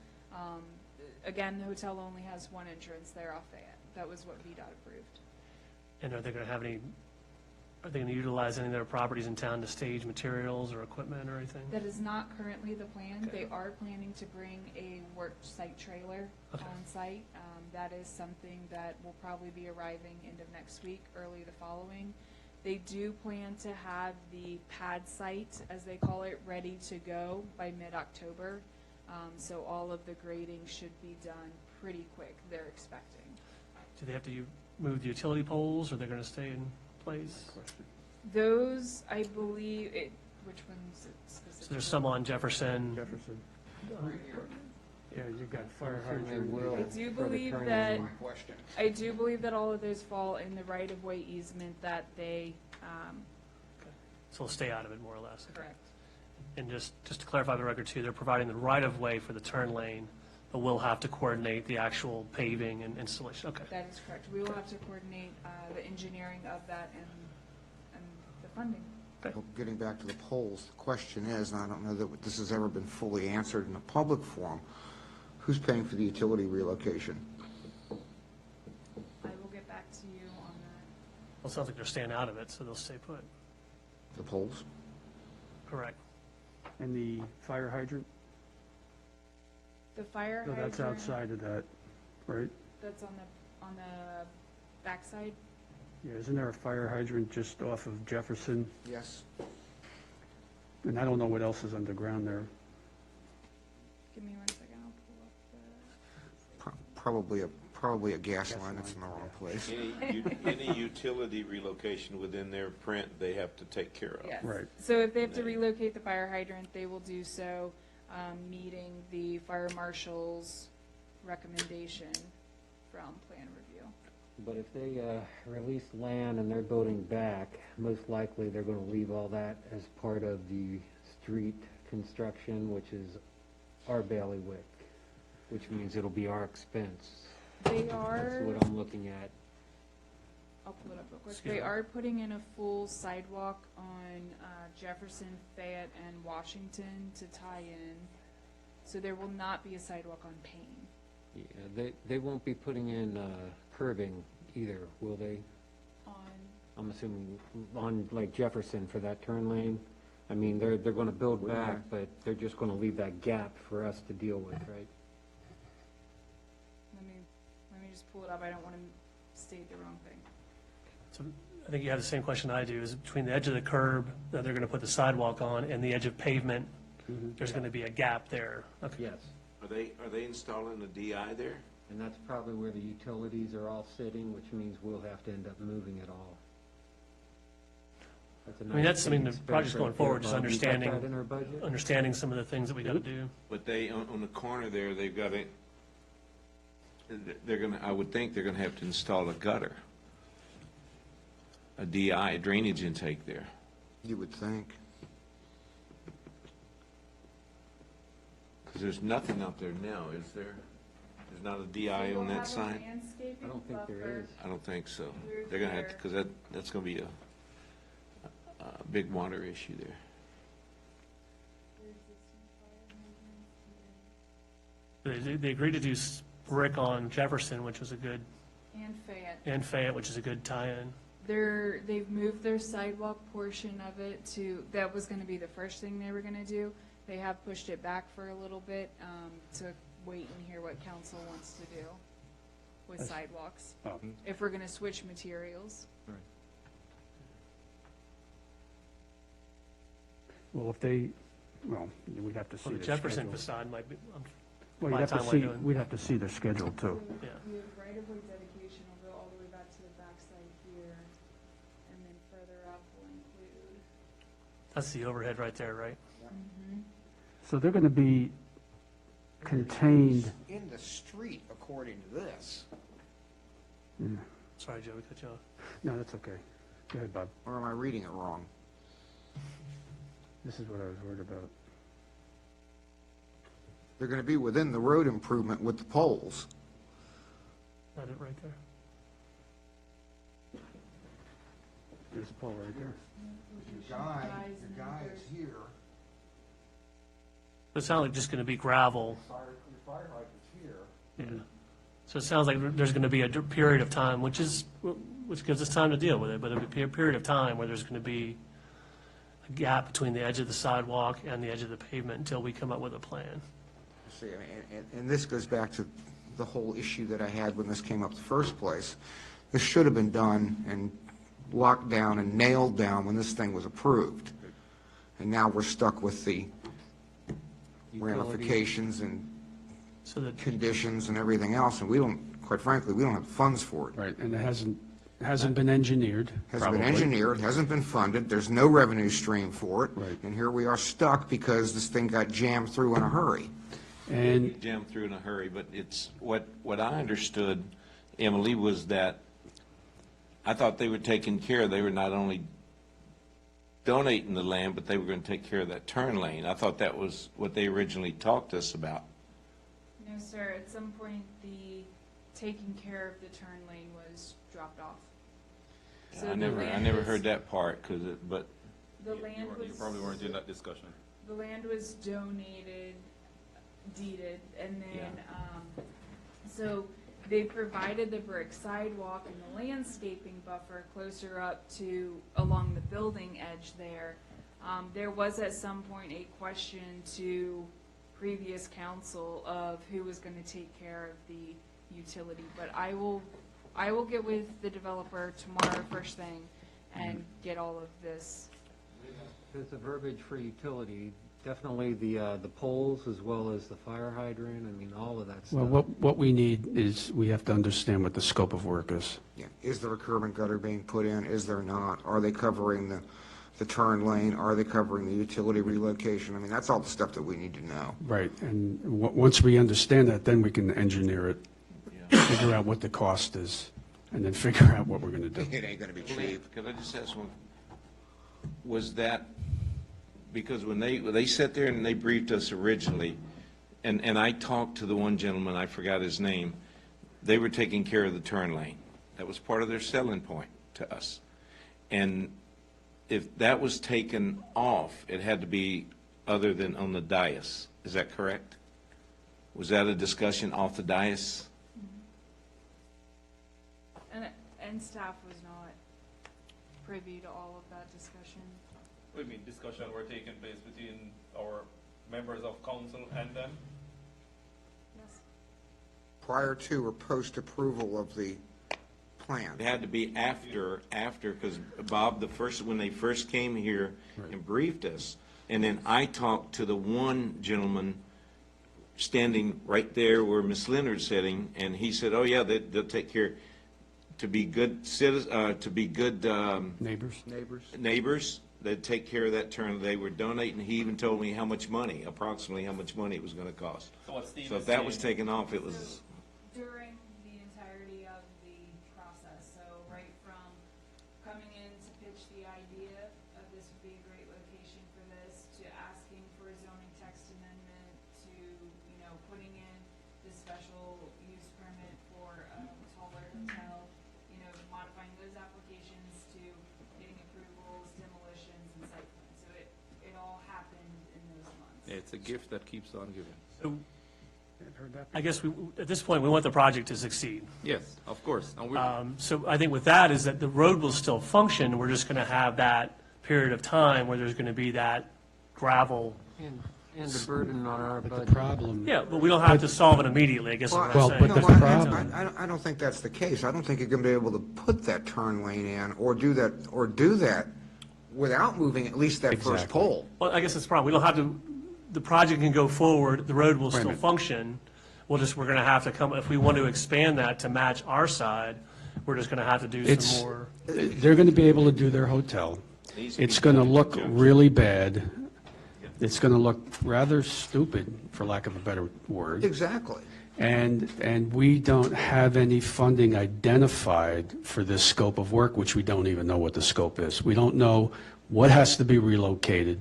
Again, the hotel only has one entrance there off Fayette. That was what VDOT approved. And are they going to have any, are they going to utilize any of their properties in town to stage materials or equipment or anything? That is not currently the plan. Okay. They are planning to bring a work site trailer Okay. on site. That is something that will probably be arriving end of next week, early the following. They do plan to have the pad site, as they call it, ready to go by mid-October. So all of the grading should be done pretty quick, they're expecting. Do they have to move the utility poles, or are they going to stay in place? Those, I believe, which one's it specifically? So there's some on Jefferson. Jefferson. Yeah, you've got fire They hydrant. will I do for the believe turn that, lane. Question. I do believe that all of those fall in the right-of-way easement that they, So they'll stay out of it more or less. Okay. correct. And just to clarify the record too, they're providing the right-of-way for the turn lane, but we'll have to coordinate the actual paving and installation. Okay. That is correct. We will have to coordinate the engineering of that and the funding. Well, getting back to the polls, the question is, and I don't know that this has ever been fully answered in a public forum, who's paying for the utility relocation? I will get back to you on that. Well, it sounds like they're staying out of it, so they'll stay put. The polls? Correct. And the fire hydrant? The fire No, hydrant. that's outside of that, right? that's on the backside? Yeah, isn't there a fire hydrant just off of Jefferson? Yes. And I don't know what else is underground there. Give me 1 second, I'll pull up the. Probably a gas line that's in the wrong place. Any utility relocation within their print, they have to take care of. Yes. Right. So if they have to relocate the fire hydrant, they will do so, meeting the fire marshal's recommendation from plan review. But if they release land and they're building back, most likely they're going to leave all that as part of the street construction, which is our bailiwick, which means it'll be our expense. They are. That's what I'm looking at. I'll pull it up real quick. Excuse They me. are putting in a full sidewalk on Jefferson, Fayette, and Washington to tie in. So there will not be a sidewalk on Payne. Yeah, they won't be putting in curbing either, will they? On, I'm assuming on like Jefferson for that turn lane. I mean, they're going to build back, but they're just going to leave that gap for us to deal with, right? let me just pull it up. I don't want to state the wrong thing. So I think you have the same question I do, is between the edge of the curb that they're going to put the sidewalk on and the edge of pavement, there's going to be a gap there. Okay. Yes. Are they installing a DI there? And that's probably where the utilities are all sitting, which means we'll have to end up moving it all. That's a I mean, that's, nice I big mean, the expense project's right going there, forward, just Bob. You got understanding, that in our budget? understanding some of the things that we got to do. But they, on the corner there, they've got I would think they're gonna have to install a gutter, a DI, a drainage intake there. You would think. Because there's nothing out there now, is there? There's not a DI So on we'll that have a side? landscaping I don't think there buffer. is. I don't think so. Through They're gonna have to, there. because that's gonna be a big water issue there. They agreed to do brick on Jefferson, which was a good, And Fayette. and Fayette, which is a good tie-in. They've moved their sidewalk portion of it to, that was gonna be the first thing they were gonna do. They have pushed it back for a little bit, to wait and hear what council wants to do with sidewalks. Oh. If we're gonna switch materials. Well, if they, well, we'd have to see Well, the their Jefferson schedule. facade might be, Well, my you'd have to time see, we're doing. we'd have to see their schedule too. Yeah. We have right-of-way dedication will go all the way back to the backside here, and then further up will include. That's the overhead right there, right? So they're going to be contained, In the street, according to this. Sorry, Joe, we cut you off. no, that's okay. Go ahead, Bob. Or am I reading it wrong? This is what I was worried about. They're going to be within the road improvement with the poles. Is that it right there? There's a pole right there. Your guy is here. It sounds like just going to be gravel. Your fire hydrant's here. Yeah. So it sounds like there's going to be a period of time, which gives us time to deal with it, but it'll be a period of time where there's going to be a gap between the edge of the sidewalk and the edge of the pavement until we come up with a plan. See, and this goes back to the whole issue that I had when this came up the first place. This should have been done and locked down and nailed down when this thing was approved. And now we're stuck with the ramifications and So that, conditions and everything else, and we don't, quite frankly, we don't have funds for it. Right, and it hasn't been engineered, Hasn't been probably. engineered, hasn't been funded, there's no revenue stream for it. Right. And here we are stuck because this thing got jammed through in a hurry. And Jammed through in a hurry, but it's, what I understood, Emily, was that I thought they were taking care, they were not only donating the land, but they were going to take care of that turn lane. I thought that was what they originally talked to us about. No, sir, at some point, the taking care of the turn lane was dropped off. So I the never land was- heard that part, but The land was. You probably weren't in that discussion. The land was donated, deeded, and then, so they provided the brick sidewalk and the landscaping buffer closer up to, along the building edge there. There was at some point a question to previous council of who was gonna take care of the utility. But I will get with the developer tomorrow first thing and get all of this. There's a verbiage for utility, definitely the poles as well as the fire hydrant, I mean, all of that stuff. Well, what we need is, we have to understand what the scope of work is. Yeah. Is there a curb and gutter being put in? Is there not? Are they covering the turn lane? Are they covering the utility relocation? I mean, that's all the stuff that we need to know. Right, and once we understand that, then we can engineer it, figure out what the cost is, and then figure out what we're going to do. It ain't gonna be cheap. Could I just ask one? Was that, because when they sat there and they briefed us originally, and I talked to the one gentleman, I forgot his name, they were taking care of the turn lane. That was part of their selling point to us. And if that was taken off, it had to be other than on the dais. Is that correct? Was that a discussion off the dais? And staff was not privy to all of that discussion. We mean discussion were taking place between our members of council and them? Yes. Prior to or post approval of the plan? It had to be after, because Bob, when they first came here and briefed us, and then I talked to the one gentleman standing right there where Miss Leonard's sitting, and he said, oh, yeah, they'll take care, to be good citizens, to be good neighbors, they'd take care of that turn. They were donating. He even told me approximately how much money it was going to cost. So if that was taken off, it was... During the entirety of the process, so right from coming in to pitch the idea of this would be a great location for this, to asking for a zoning text amendment, to, putting in the special use permit for a taller hotel, modifying those applications, to getting approvals, demolitions, and site plans. So it all happened in those months. It's a gift that keeps on giving. So I guess at this point, we want the project to succeed. Yes, of course. And So I think with that is that the road will still function. We're just going to have that period of time where there's going to be that gravel. And the burden on our But budget. the problem, Yeah, but we don't have to solve it immediately, I guess is what Well, I'm but saying. the problem- I don't think that's the case. I don't think you're going to be able to put that turn lane in or do that without moving at least that first Exactly. pole. Well, I guess that's the problem. We don't have to, the project can go forward, the road will Wait a still minute. function. We're going to have to come, if we want to expand that to match our side, we're just going to have to do It's- some more. they're going to be able to do their hotel. It's going to look really bad. It's going to look rather stupid, for lack of a better word. Exactly. And we don't have any funding identified for this scope of work, which we don't even know what the scope is. We don't know what has to be relocated.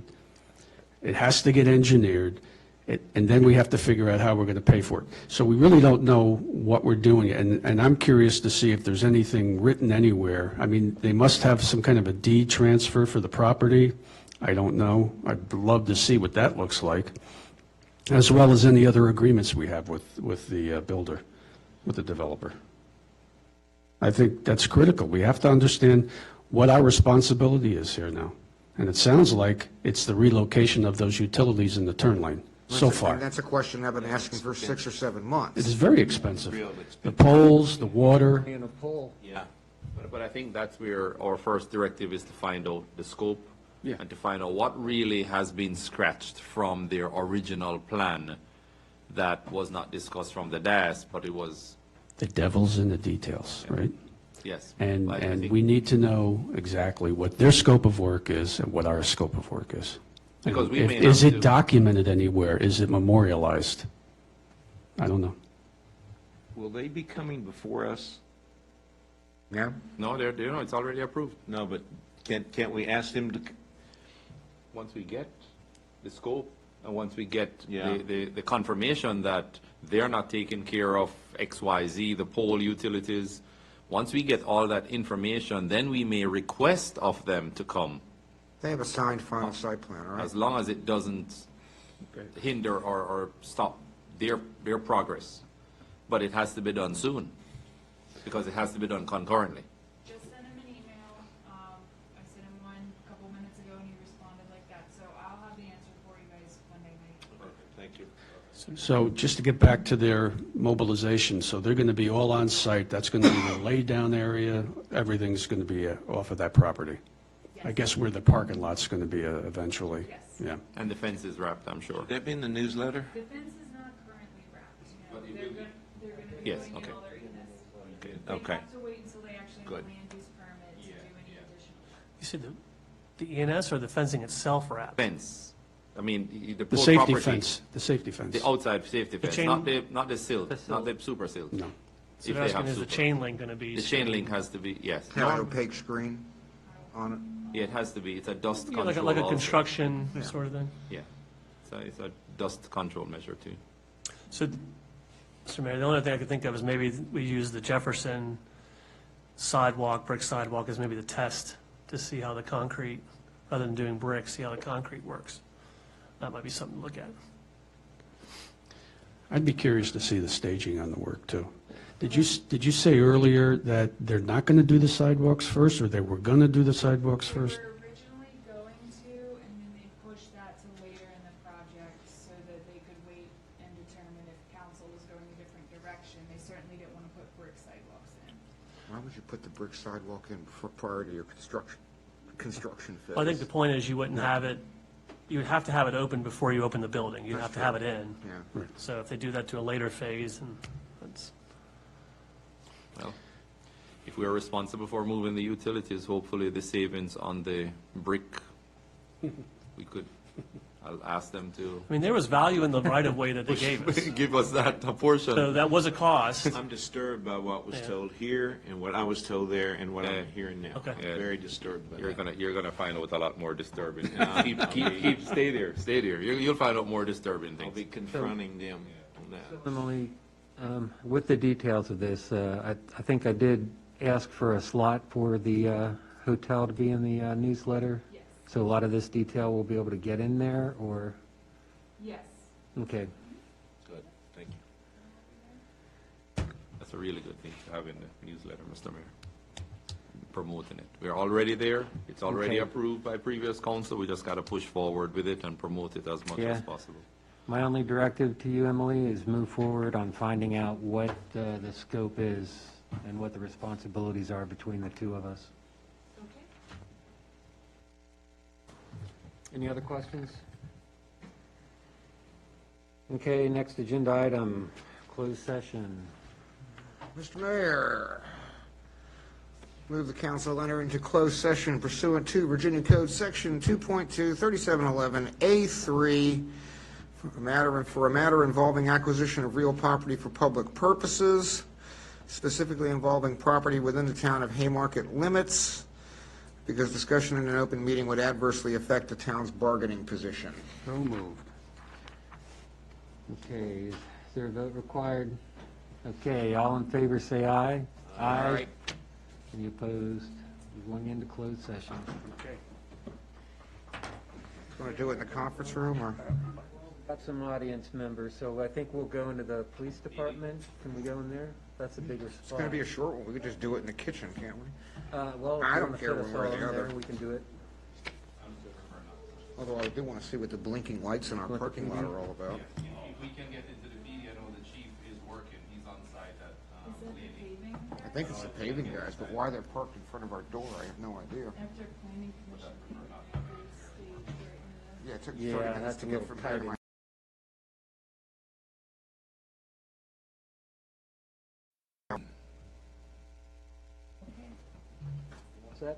It has to get engineered, and then we have to figure out how we're going to pay for it. So we really don't know what we're doing, and I'm curious to see if there's anything written anywhere. I mean, they must have some kind of a deed transfer for the property. I don't know. I'd love to see what that looks like, as well as any other agreements we have with the builder, with the developer. I think that's critical. We have to understand what our responsibility is here now. And it sounds like it's the relocation of those utilities in the turn lane so far. And that's a question I've been asking for 6 or 7 months. It is very expensive. Real The expensive. poles, the water. And a pole. Yeah. But I think that's where our first directive is to find out the scope. Yeah. And to find out what really has been scratched from their original plan that was not discussed from the dais, but it was, The devil's in the details, right? yes. And, I and think- we need to know exactly what their scope of work is and what our scope of work is. And Because we if- may Is have it to- documented anywhere? Is it memorialized? I don't know. Will they be coming before us? Yeah? No, it's already approved. No, but can't we ask them to, Once we get the scope, and once we get Yeah. the confirmation that they're not taking care of X, Y, Z, the pole utilities, once we get all that information, then we may request of them to come, They have a signed final site plan, all right? as long as it doesn't hinder or stop their progress. But it has to be done soon, because it has to be done concurrently. Just sent him an email. I sent him one a couple minutes ago and he responded like that. So I'll have the answer for you guys Monday night. thank you. So just to get back to their mobilization, so they're going to be all on site, that's going to be the lay-down area, everything's going to be off of that property? I guess where the parking lot's going to be eventually? Yes. Yeah. And the fence is wrapped, I'm sure. That be in the newsletter? The fence is not currently wrapped, no. They're gonna be Yes, doing okay. all their ENS. Okay. They have to wait until they actually have a Good. land use permit to do any additional. You see the ENS or the fencing itself wrapped? Fence. I mean, the The poor safety property. fence, the safety fence. The outside safety fence, chain- not the sill, The sill. not the super sill. No. So If they're they have asking, is the super. chain link going to be? The chain link has to be, yes. Have an opaque screen on it. Yeah, it has to be. It's a dust Yeah, control like a also. construction sort of thing? Yeah. So it's a dust control measure too. So, Mr. Mayor, the only thing I could think of is maybe we use the Jefferson sidewalk, brick sidewalk as maybe the test to see how the concrete, rather than doing brick, see how the concrete works. That might be something to look at. I'd be curious to see the staging on the work, too. Did you say earlier that they're not going to do the sidewalks first, or they were going to do the sidewalks They first? were originally going to, and then they pushed that to later in the project so that they could wait and determine if council was going a different direction. They certainly didn't want to put brick sidewalks in. Why would you put the brick sidewalk in prior to your construction phase? Well, I think the point is you wouldn't have it, you would have to have it open before you open the building. You'd have to have it in. Yeah. So if they do that to a later phase, and that's, Well, if we are responsible for moving the utilities, hopefully the savings on the brick, we could, I'll ask them to I mean, there was value in the right-of-way that they gave us. give us that a portion. So that was a cost. I'm disturbed by what was Yeah. told here and what I was told there and what I'm hearing now. Okay. Yeah. Very disturbed by that. You're gonna find out a lot more disturbing. Stay there. You'll find out more disturbing I'll things. be confronting them on that. Emily, with the details of this, I think I did ask for a slot for the hotel to be in the newsletter. Yes. So a lot of this detail we'll be able to get in there, or, Yes. okay. Good, thank you. That's a really good thing to have in the newsletter, Mr. Mayor. Promoting it. We're already there. It's already Okay. approved by previous council. We just gotta push forward with it and promote it as much Yeah. as possible. My only directive to you, Emily, is move forward on finding out what the scope is and what the responsibilities are between the two of us. Okay. Any other questions? Okay, next agenda item, closed session. Mr. Mayor, move the council enter into closed session pursuant to Virginia Code Section 2.2, 3711A3 for a matter involving acquisition of real property for public purposes, specifically involving property within the town of Haymarket limits, because discussion in an open meeting would adversely affect the town's bargaining position. So moved. Okay, is there a vote required? Okay, all in favor, say aye. Aye. Any opposed? We're going into closed session. Okay. Want to do it in the conference room, or? Got some audience members, so I think we'll go into the police department. Can we go in there? That's a bigger spot. It's going to be a short one. We could just do it in the kitchen, can't we? Well, if I you don't wanna care fit one us way or all the in there, other. we can do it. Although I do want to see what the blinking lights in our What the parking lot are all about. If we can get into the media, I know the chief is working. He's on site at, Is that the paving? I think it's the paving guys, but why they're parked in front of our door, I have no idea. After planning commission, stage right in the. Yeah, it took Yeah, 30 minutes that's to a get little from tight here to in my Set?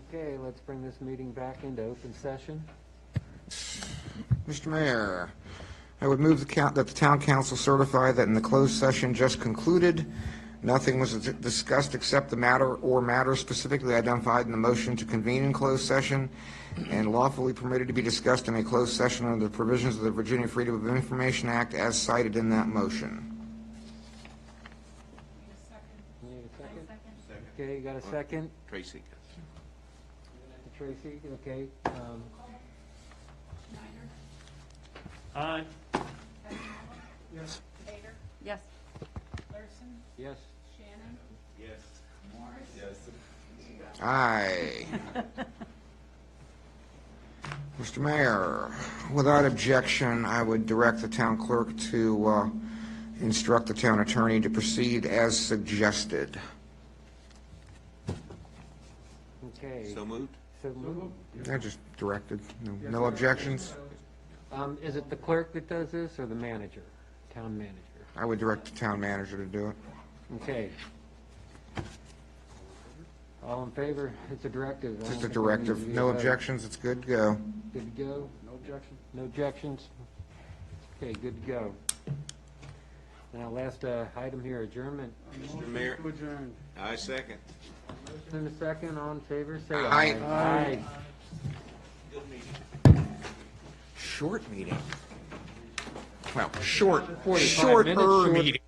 Okay, let's bring this meeting back into open session. Mr. Mayor, I would move that the town council certify that in the closed session just concluded, nothing was discussed except the matter or matters specifically identified in the motion to convene in closed session and lawfully permitted to be discussed in a closed session under the provisions of the Virginia Freedom of Information Act as cited in that motion. You need a second? Okay, you got a second? Tracy. Tracy, okay. Aye. Yes. Bader, yes. Larson, Yes. Shannon, Yes. Morris. Yes. Aye. Mr. Mayor, without objection, I would direct the town clerk to instruct the town attorney to proceed as suggested. Okay. So moved? So moved. I just directed. No objections? Is it the clerk that does this, or the manager, town manager? I would direct the town manager to do it. Okay. All in favor? It's a directive. I don't Just a think we need directive. to do No a vote. objections, it's good to go. Good to go? No objection? No objections? Okay, good to go. Now, last item here, adjournment. Mr. Mayor, To adjourn. I second. In a second, all in favor, say Aye. aye. Short meeting. Well, short, 45 minutes shorter short. meeting.